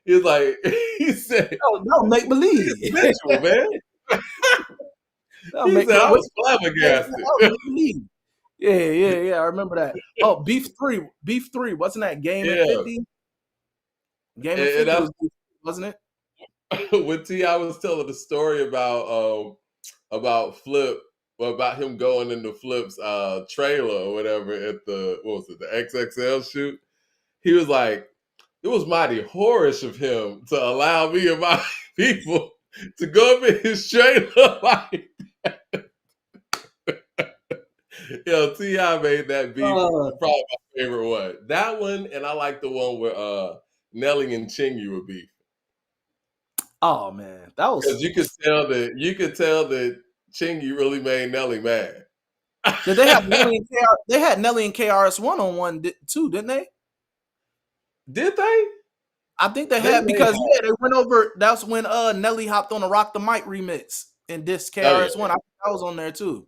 he was like, he said, No, make believe. visual, man. He said, I was flabbergasted. Make believe. Yeah. I remember that. Oh, Beef 3, wasn't that Game at Yeah. 50? Game at And 50 wasn't it? when T.I. was telling the story about Flip, or about him going into Flip's trailer or whatever at the XXL shoot, he was like, it was mighty whorish of him to allow me and my people to go up in his trailer like that. T.I. made that beef probably my favorite one. That one, and I like the one where Nelly and Chingy were beef. Oh man, that was, because you could tell that Chingy really made Nelly mad. did they have Nelly and KR? They had Nelly and KRS one too, didn't they? Did they? I think they had, because they went over. That's when Nelly hopped on the Rock the Mic remix and dissed KRS One. I think I was on there too.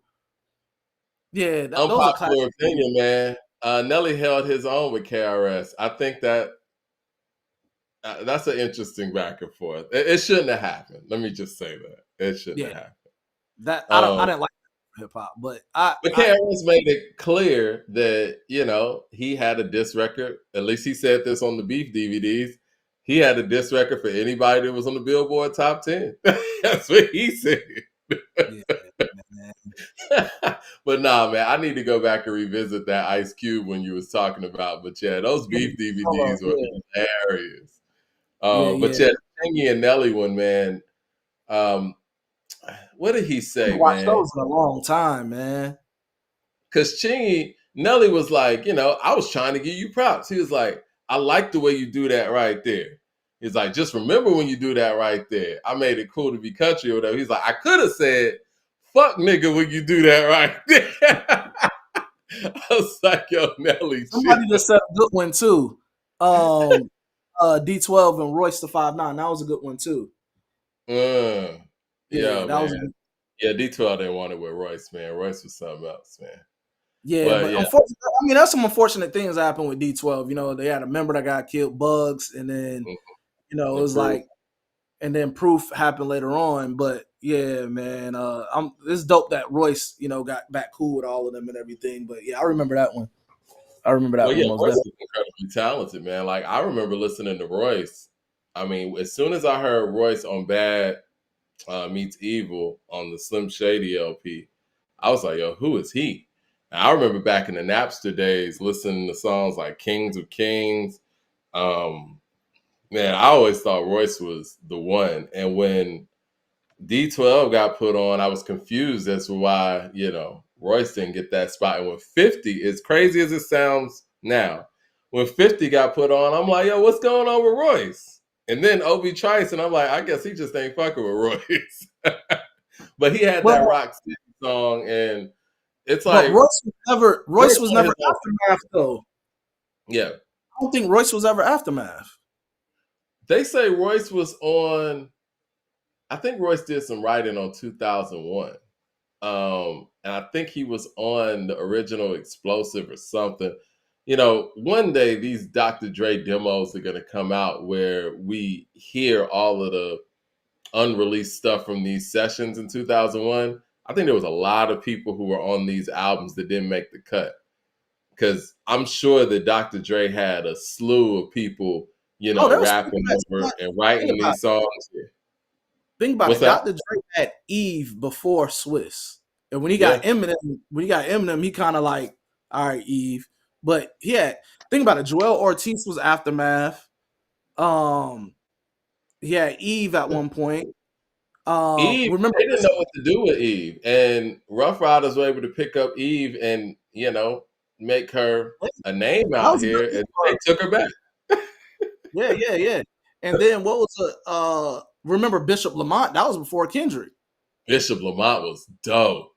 Yeah, those are classic. Unpopular opinion, man. Nelly held his own with KRS. I think that that's an interesting back and forth. It shouldn't have happened. Let me just say that it shouldn't have happened. That I didn't like hip hop, but KRS made it clear that he had a diss record. At least he said this on the Beef DVDs. He had a diss record for anybody that was on the Billboard Top 10. That's what he said. But nah, man, I need to go back and revisit that Ice Cube when you was talking about. But yeah, those Beef DVDs were hilarious. But yeah, Chingy and Nelly one, man. What did he say, watched man? those in a long time, man. Because Nelly was like, I was trying to give you props. He was like, I like the way you do that right there. He's like, just remember when you do that right there. I made it cool to be country or whatever. He's like, I could have said, fuck nigga when you do that right there. I was like, yo, Nelly. Somebody just said a good one too. D12 and Royce the 5'9". That was a good one too. Yeah, that man. was D12 didn't want it with Royce, man. Royce was something else, man. Yeah, but unfortunately, I mean, that's some unfortunate things that happened with D12. They had a member that got killed, Bugs, and then it was like, and then Proof happened later on. But yeah, man, it's dope that Royce, got back cool with all of them and everything. But yeah, I remember that one. Royce is incredibly talented, man. Like, I remember listening to Royce. I mean, as soon as I heard Royce on Bad Meets Evil on the Slim Shady LP, I was like, yo, who is he? And I remember back in the Napster days listening to songs like Kings of Kings. Man, I always thought Royce was the one. And when D12 got put on, I was confused as to why, Royce didn't get that spot. And when 50, as crazy as it sounds now, when 50 got put on, I'm like, yo, what's going on with Royce? And then Obi Trice, and I'm like, I guess he just ain't fucking with Royce. But he had that Rock City song, and it's like, but Royce was never Aftermath though. Yeah, I don't think Royce was ever Aftermath. They say Royce was on. I think Royce did some writing on 2001, and I think he was on the original Explosive or something. one day these Dr. Dre demos are going to come out where we hear all of the unreleased stuff from these sessions in 2001. I think there was a lot of people who were on these albums that didn't make the cut, because I'm sure that Dr. Dre had a slew of people, Oh, there was people rapping over and think writing about these songs. think about What's it. that? Dr. Dre had Eve before Swiss, and Yeah. When he got Eminem, he kind of like, all right, Eve. But think about it. Joel Ortiz was Aftermath. Um, he had Eve at one point. Eve, Remember they didn't know what to do with Eve, and Rough Riders were able to pick up Eve and make her a name that out was a good here, and Eve. they took her back. Yeah. And then what was remember Bishop Lamont? That was before Kendrick. Bishop Lamont was dope.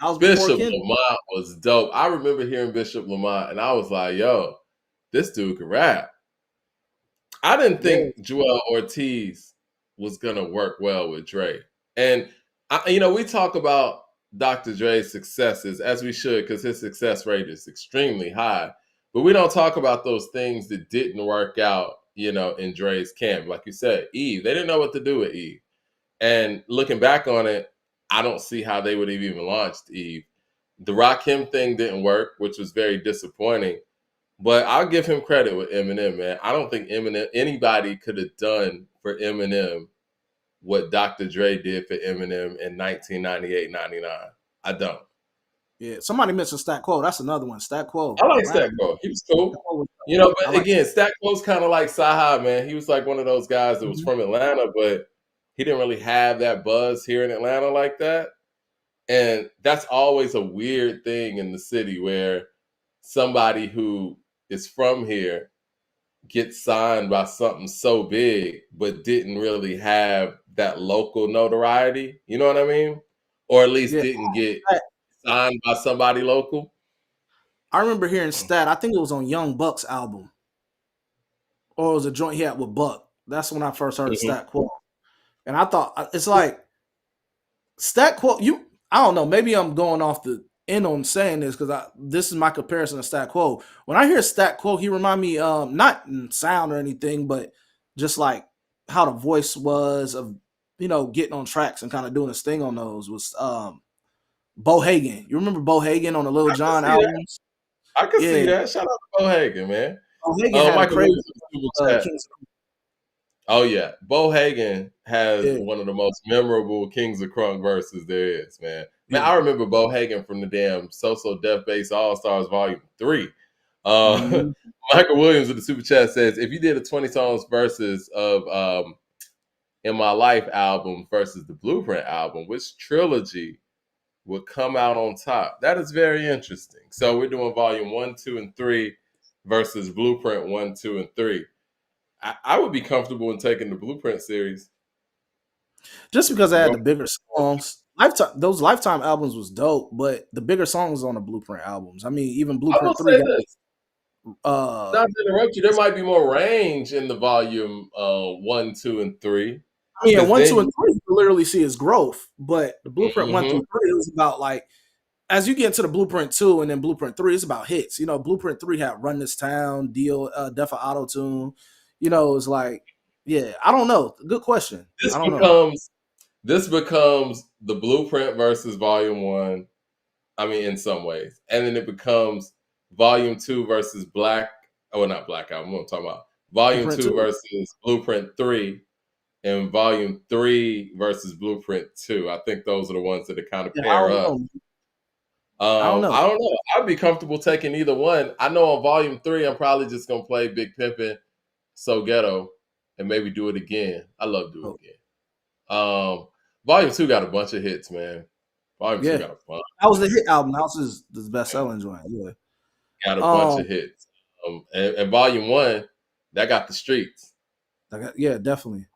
That was before Bishop Kendrick. Lamont was dope. I remember hearing Bishop Lamont, and I was like, "Yo, this dude can rap." I didn't Yeah, think Joel Ortiz was gonna work well with Dre. And we talk about Dr. Dre's successes, as we should, because his success rate is extremely high. But we don't talk about those things that didn't work out, in Dre's camp. Like you said, Eve, they didn't know what to do with Eve. And looking back on it, I don't see how they would have even launched Eve. The Rakim thing didn't work, which was very disappointing. But I'll give him credit with Eminem, man. I don't think anybody could have done for Eminem what Dr. Dre did for Eminem in 1998, 99. I don't. yeah. Somebody mentioned Stat Quo. That's another one. Stat Quo. I like Atlanta. Stat Quo. He was cool. I But like. again, Stat Quo's kind of like Saha, man. He was like one of those guys that was Mhm. from Atlanta, but he didn't really have that buzz here in Atlanta like that. And that's always a weird thing in the city, where somebody who is from here gets signed by something so big, but didn't really have that local notoriety. You know what I mean? Or at least Yeah. didn't get signed by somebody local. I remember hearing Stat. I think it was on Young Buck's album, or it was a joint he had with Buck. That's when I first heard of Mhm. Stat Quo, and I thought it's like Stat Quo. I don't know. Maybe I'm going off the end on saying this because this is my comparison to Stat Quo. When I hear Stat Quo, he remind me, not in sound or anything, but just like how the voice was of getting on tracks and kind of doing his thing on those was Bo Hagen. You remember Bo Hagen on the Lil I can Jon see that. albums? I can see Yeah, that. Shout out to Bo Hagen, man. Bo Hagen had a Michael crazy Williams in the super chat. Kings. Oh yeah, Bo Hagen has Yeah, one of the most memorable Kings of Crunk verses there is, man. Man, yeah. I remember Bo Hagen from the damn So Death Bass All Stars Volume 3. Mhm. Michael Williams with the super chat says, if you did a 20 songs versus of In My Life album versus the Blueprint album, which trilogy would come out on top? That is very interesting. So we're doing Volume 1, 2, and 3 versus Blueprint 1, 2, and 3. I would be comfortable in taking the Blueprint series. Just because I had Go. the bigger songs. Those Lifetime albums was dope, but the bigger songs on the Blueprint albums. I mean, even I will Blueprint 3 say got this. Not to interrupt you, there might be more range in the volume 1, 2, and 3. I mean, in Because one, then two, and three, you can literally see his growth. But the Blueprint one mm-hmm. through three, it was about like as you get into the Blueprint 2 and then Blueprint 3, it's about hits. Blueprint 3 had Run This Town, Deal, Defa Auto Tune. It's like, yeah, I don't know. Good question. this I don't know. becomes this becomes the Blueprint versus volume 1. I mean, in some ways. And then it becomes volume 2 versus Black. Oh, not Black Album. What I'm talking about. Volume Blueprint 2 2. versus Blueprint 3. And volume 3 versus Blueprint 2. I think those are the ones that are kind of Yeah, I pair don't up. know. I don't know. I don't know. I'd be comfortable taking either one. I know on volume 3, I'm probably just gonna play Big Pimpin', So Ghetto, and maybe Do It Again. I love Do It Oh, Again. Volume 2 got a bunch of hits, man. Volume 2 yeah, got a bunch. that was the hit album. That was his best selling joint. Yeah. Got a bunch Um. of hits. And volume 1, that got the streets. Yeah, definitely.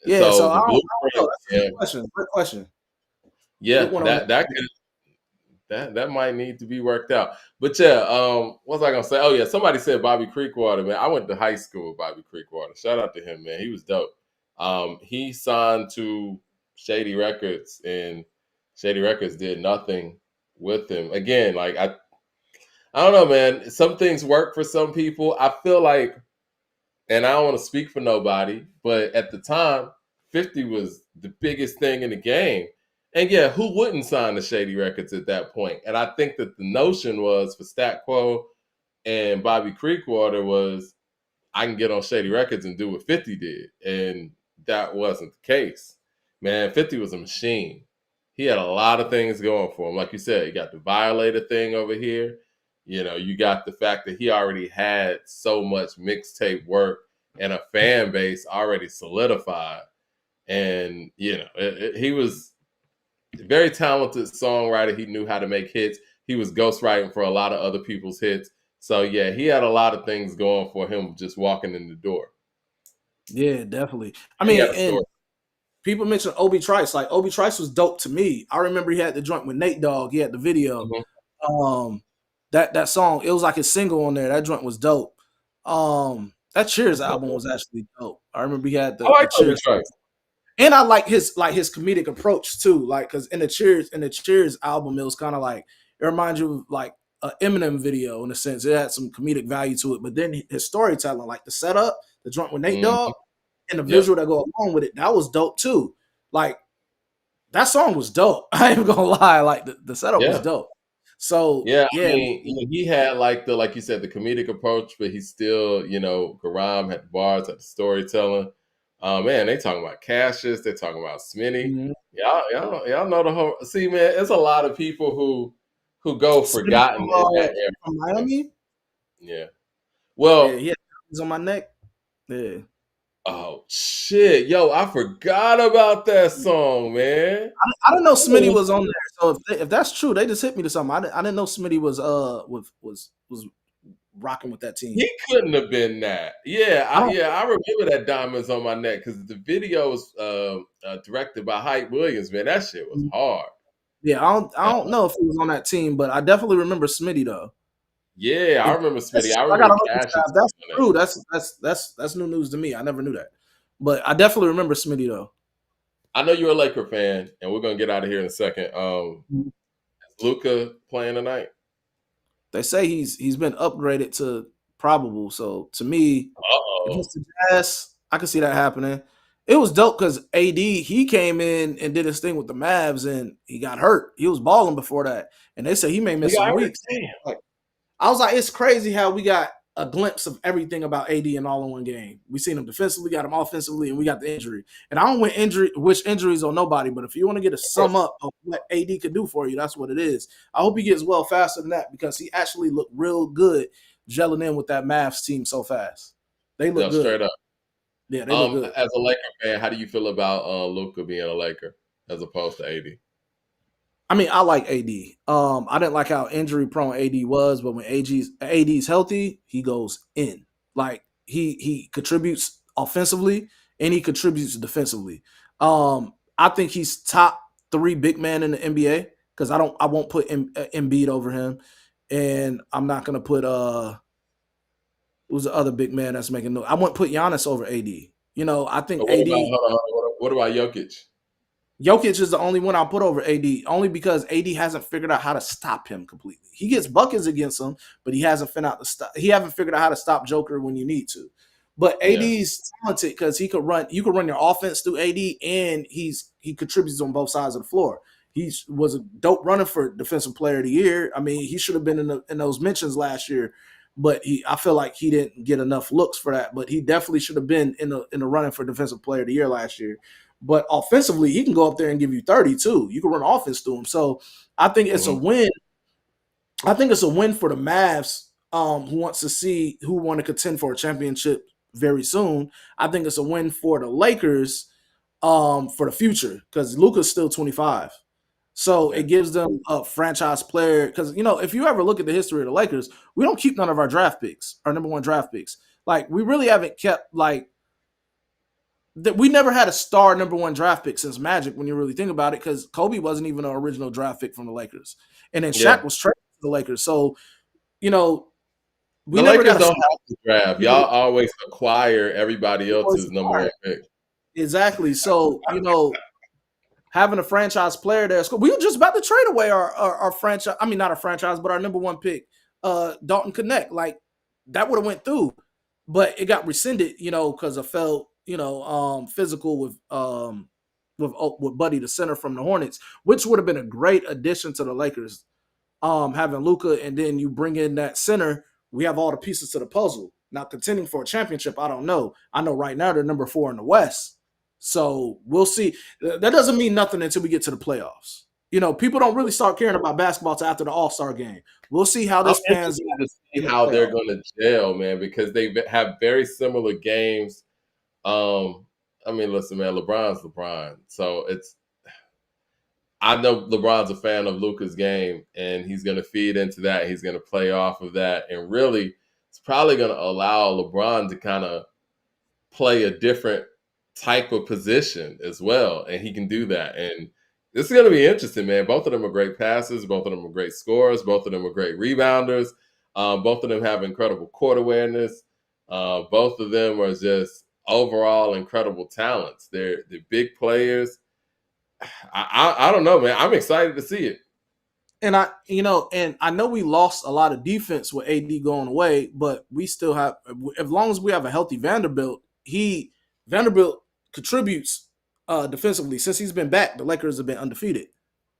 Yeah. So So I the don't know. Blueprint, That's a yeah, good question. Good question. Good yeah, one on that. that might need to be worked out. But yeah, what was I gonna say? Oh yeah, somebody said Bobby Creekwater, man. I went to high school with Bobby Creekwater. Shout out to him, man. He was dope. He signed to Shady Records, and Shady Records did nothing with him. Again, like I don't know, man. Some things work for some people. I feel like, and I don't want to speak for nobody, but at the time, 50 was the biggest thing in the game. And yeah, who wouldn't sign the Shady Records at that point? And I think that the notion was for Stat Quo and Bobby Creekwater was I can get on Shady Records and do what 50 did. And that wasn't the case. Man, 50 was a machine. He had a lot of things going for him. Like you said, you got the Violator thing over here. You know, you got the fact that he already had so much mixtape work and a fan base already solidified. And, you know, he was a very talented songwriter. He knew how to make hits. He was ghostwriting for a lot of other people's hits. So yeah, he had a lot of things going for him just walking in the door. Yeah, definitely. I And he had mean, a and story. people mention Obi Trice. Like Obi Trice was dope to me. I remember he had the joint with Nate Dogg. He had the video. Mhm. That song, it was like a single on there. That joint was dope. That Cheers album was actually dope. I remember he had I the like Kobe Cheers. Trice. And I like his comedic approach too. Like, cause in the Cheers album, it was kind of like it reminds you of like an Eminem video in a sense. It had some comedic value to it, but then his storytelling, like the setup, the joint with Nate Mhm. Dogg, and the Yep. visual that go along with it, that was dope too. Like that song was dope. I ain't gonna lie, like the setup was Yeah. dope. So Yeah, I yeah, mean, you know, he had like the like you said, the comedic approach, but he still, you know, Garam had the bars, had the storytelling. Man, they talking about Cassius, they talking about Smitty. mhm. Y'all know the whole. See, man, it's a lot of people who go Smitty forgotten in that from era. Miami. Yeah. Yeah, Well, he had diamonds on my neck. Yeah. oh shit, yo, I forgot about that song, man. I didn't know Smitty Oh, was on there. So if that's true, they just hit me to something. I didn't know Smitty was was rocking with that team. he couldn't have been that. Yeah, I don't. I remember that Diamonds on My Neck because the video was directed by Hype Williams. Man, that shit was hard. Yeah, I Uh, don't know if he was on that team, but I definitely remember Smitty though. yeah, I If remember Smitty. I I gotta remember look into that. Cassius If that's on that true, shit. that's new news to me. I never knew that, but I definitely remember Smitty though. I know you're a Laker fan, and we're gonna get out of here in a second. Is Luca playing tonight? They say he's been upgraded to probable. So to me, if Uh-oh. it's the Jazz, I can see that happening. It was dope because AD he came in and did his thing with the Mavs and he got hurt. He was balling before that, and they say he may He miss got some hurt. weeks. Damn. Like I was like, it's crazy how we got a glimpse of everything about AD in all in one game. We seen him defensively, got him offensively, and we got the injury. And I don't wish injuries on nobody, but if you want to get a Of sum course. up of what AD could do for you, that's what it is. I hope he gets well faster than that because he actually looked real good gelling in with that Mavs team so fast. They look No, good. straight up. Yeah, they look good. As a Laker fan, how do you feel about Luca being a Laker as opposed to AD? I mean, I like AD. I didn't like how injury prone AD was, but when AD's healthy, he goes in. Like he contributes offensively and he contributes defensively. I think he's top 3 big man in the NBA because I won't put Embiid over him, and I'm not gonna put who's the other big man that's making noise. I won't put Giannis over AD. You know, I think But what about AD. hold on, hold on, what about Jokic? Jokic is the only one I'll put over AD, only because AD hasn't figured out how to stop him completely. He gets buckets against him, but he hasn't figured out how to stop Joker when you need to. But Yeah. AD's talented because he could run. You could run your offense through AD, and he contributes on both sides of the floor. He was a dope runner for Defensive Player of the Year. I mean, he should have been in those mentions last year, but I feel like he didn't get enough looks for that. But he definitely should have been in the running for Defensive Player of the Year last year. But offensively, he can go up there and give you 30 too. You can run offense to him. So I think it's a Mhm. win. I think it's a win for the Mavs, who want to contend for a championship very soon. I think it's a win for the Lakers, for the future because Luka's still 25. So Yeah. it gives them a franchise player. Because if you ever look at the history of the Lakers, we don't keep none of our draft picks, our number 1 draft picks. Like we really haven't kept like that. We never had a star number 1 draft pick since Magic when you really think about it, because Kobe wasn't even an original draft pick from the Lakers. And then Yeah. Shaq was traded to the Lakers. So, you know, we The never Lakers got a don't star. have to draft. Y'all always acquire everybody Always else's number 1 acquired. pick. Exactly. So, having a franchise player there, we were just about to trade away our franchise. I mean, not a franchise, but our number 1 pick Dalton Connect. Like that would have went through, but it got rescinded, because I felt, physical with Buddy, the center from the Hornets, which would have been a great addition to the Lakers. Having Luka, and then you bring in that center, we have all the pieces to the puzzle. Now, contending for a championship, I don't know. I know right now they're number 4 in the West, so we'll see. That doesn't mean nothing until we get to the playoffs. People don't really start caring about basketball till after the All-Star game. We'll see how I'm this pans interested out to see in the how they're playoffs. going to gel, man, because they have very similar games. I mean, listen, man, LeBron's LeBron, so I know LeBron's a fan of Luka's game, and he's going to feed into that. He's going to play off of that, and really, it's probably going to allow LeBron to kind of play a different type of position as well, and he can do that. And this is going to be interesting, man. Both of them are great passers. Both of them are great scorers. Both of them are great rebounders. Both of them have incredible court awareness. Both of them are just overall incredible talents. They're big players. I don't know, man. I'm excited to see it. And I know we lost a lot of defense with AD going away, but we still have, as long as we have a healthy Vanderbilt, Vanderbilt contributes defensively. Since he's been back, the Lakers have been undefeated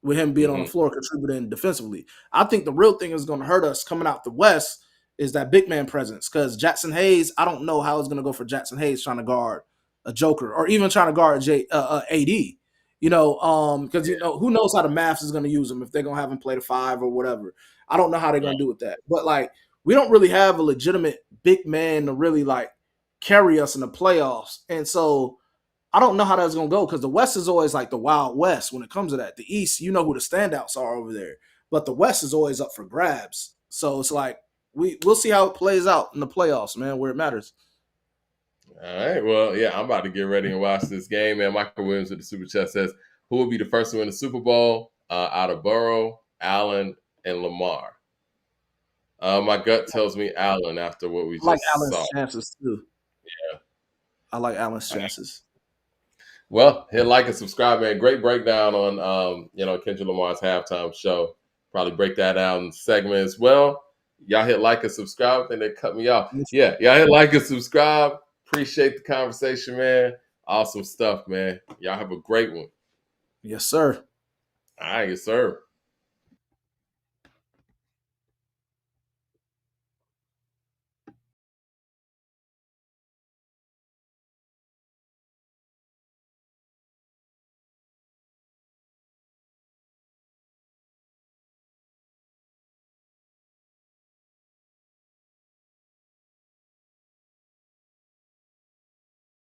with him being on the Mm-hmm. floor contributing defensively. I think the real thing is going to hurt us coming out the West is that big man presence, because Jackson Hayes, I don't know how it's going to go for Jackson Hayes trying to guard a Joker or even trying to guard AD. Because who knows how the maths is going to use them, if they're going to have him play the 5 or whatever. I don't know how they're going to do with that. But like, we don't really have a legitimate big man to really like carry us in the playoffs, and so I don't know how that's going to go, because the West is always like the Wild West when it comes to that. The East, you know who the standouts are over there, but the West is always up for grabs. So it's like we'll see how it plays out in the playoffs, man, where it matters. All right. Well, yeah, I'm about to get ready and watch this game, man. Michael Williams with the Super Chat says, who will be the first to win the Super Bowl out of Burrow, Allen, and Lamar? My gut tells me Allen after what we I like just Allen's saw. chances too. Yeah. I like Allen's chances. Well, hit like and subscribe, man. Great breakdown on Kendrick Lamar's halftime show. Probably break that down in segment as well. Y'all hit like and subscribe, and they cut me off. Yeah, y'all hit like and subscribe. Appreciate the conversation, man. Awesome stuff, man. Y'all have a great one. Yes, sir. All right, yes, sir.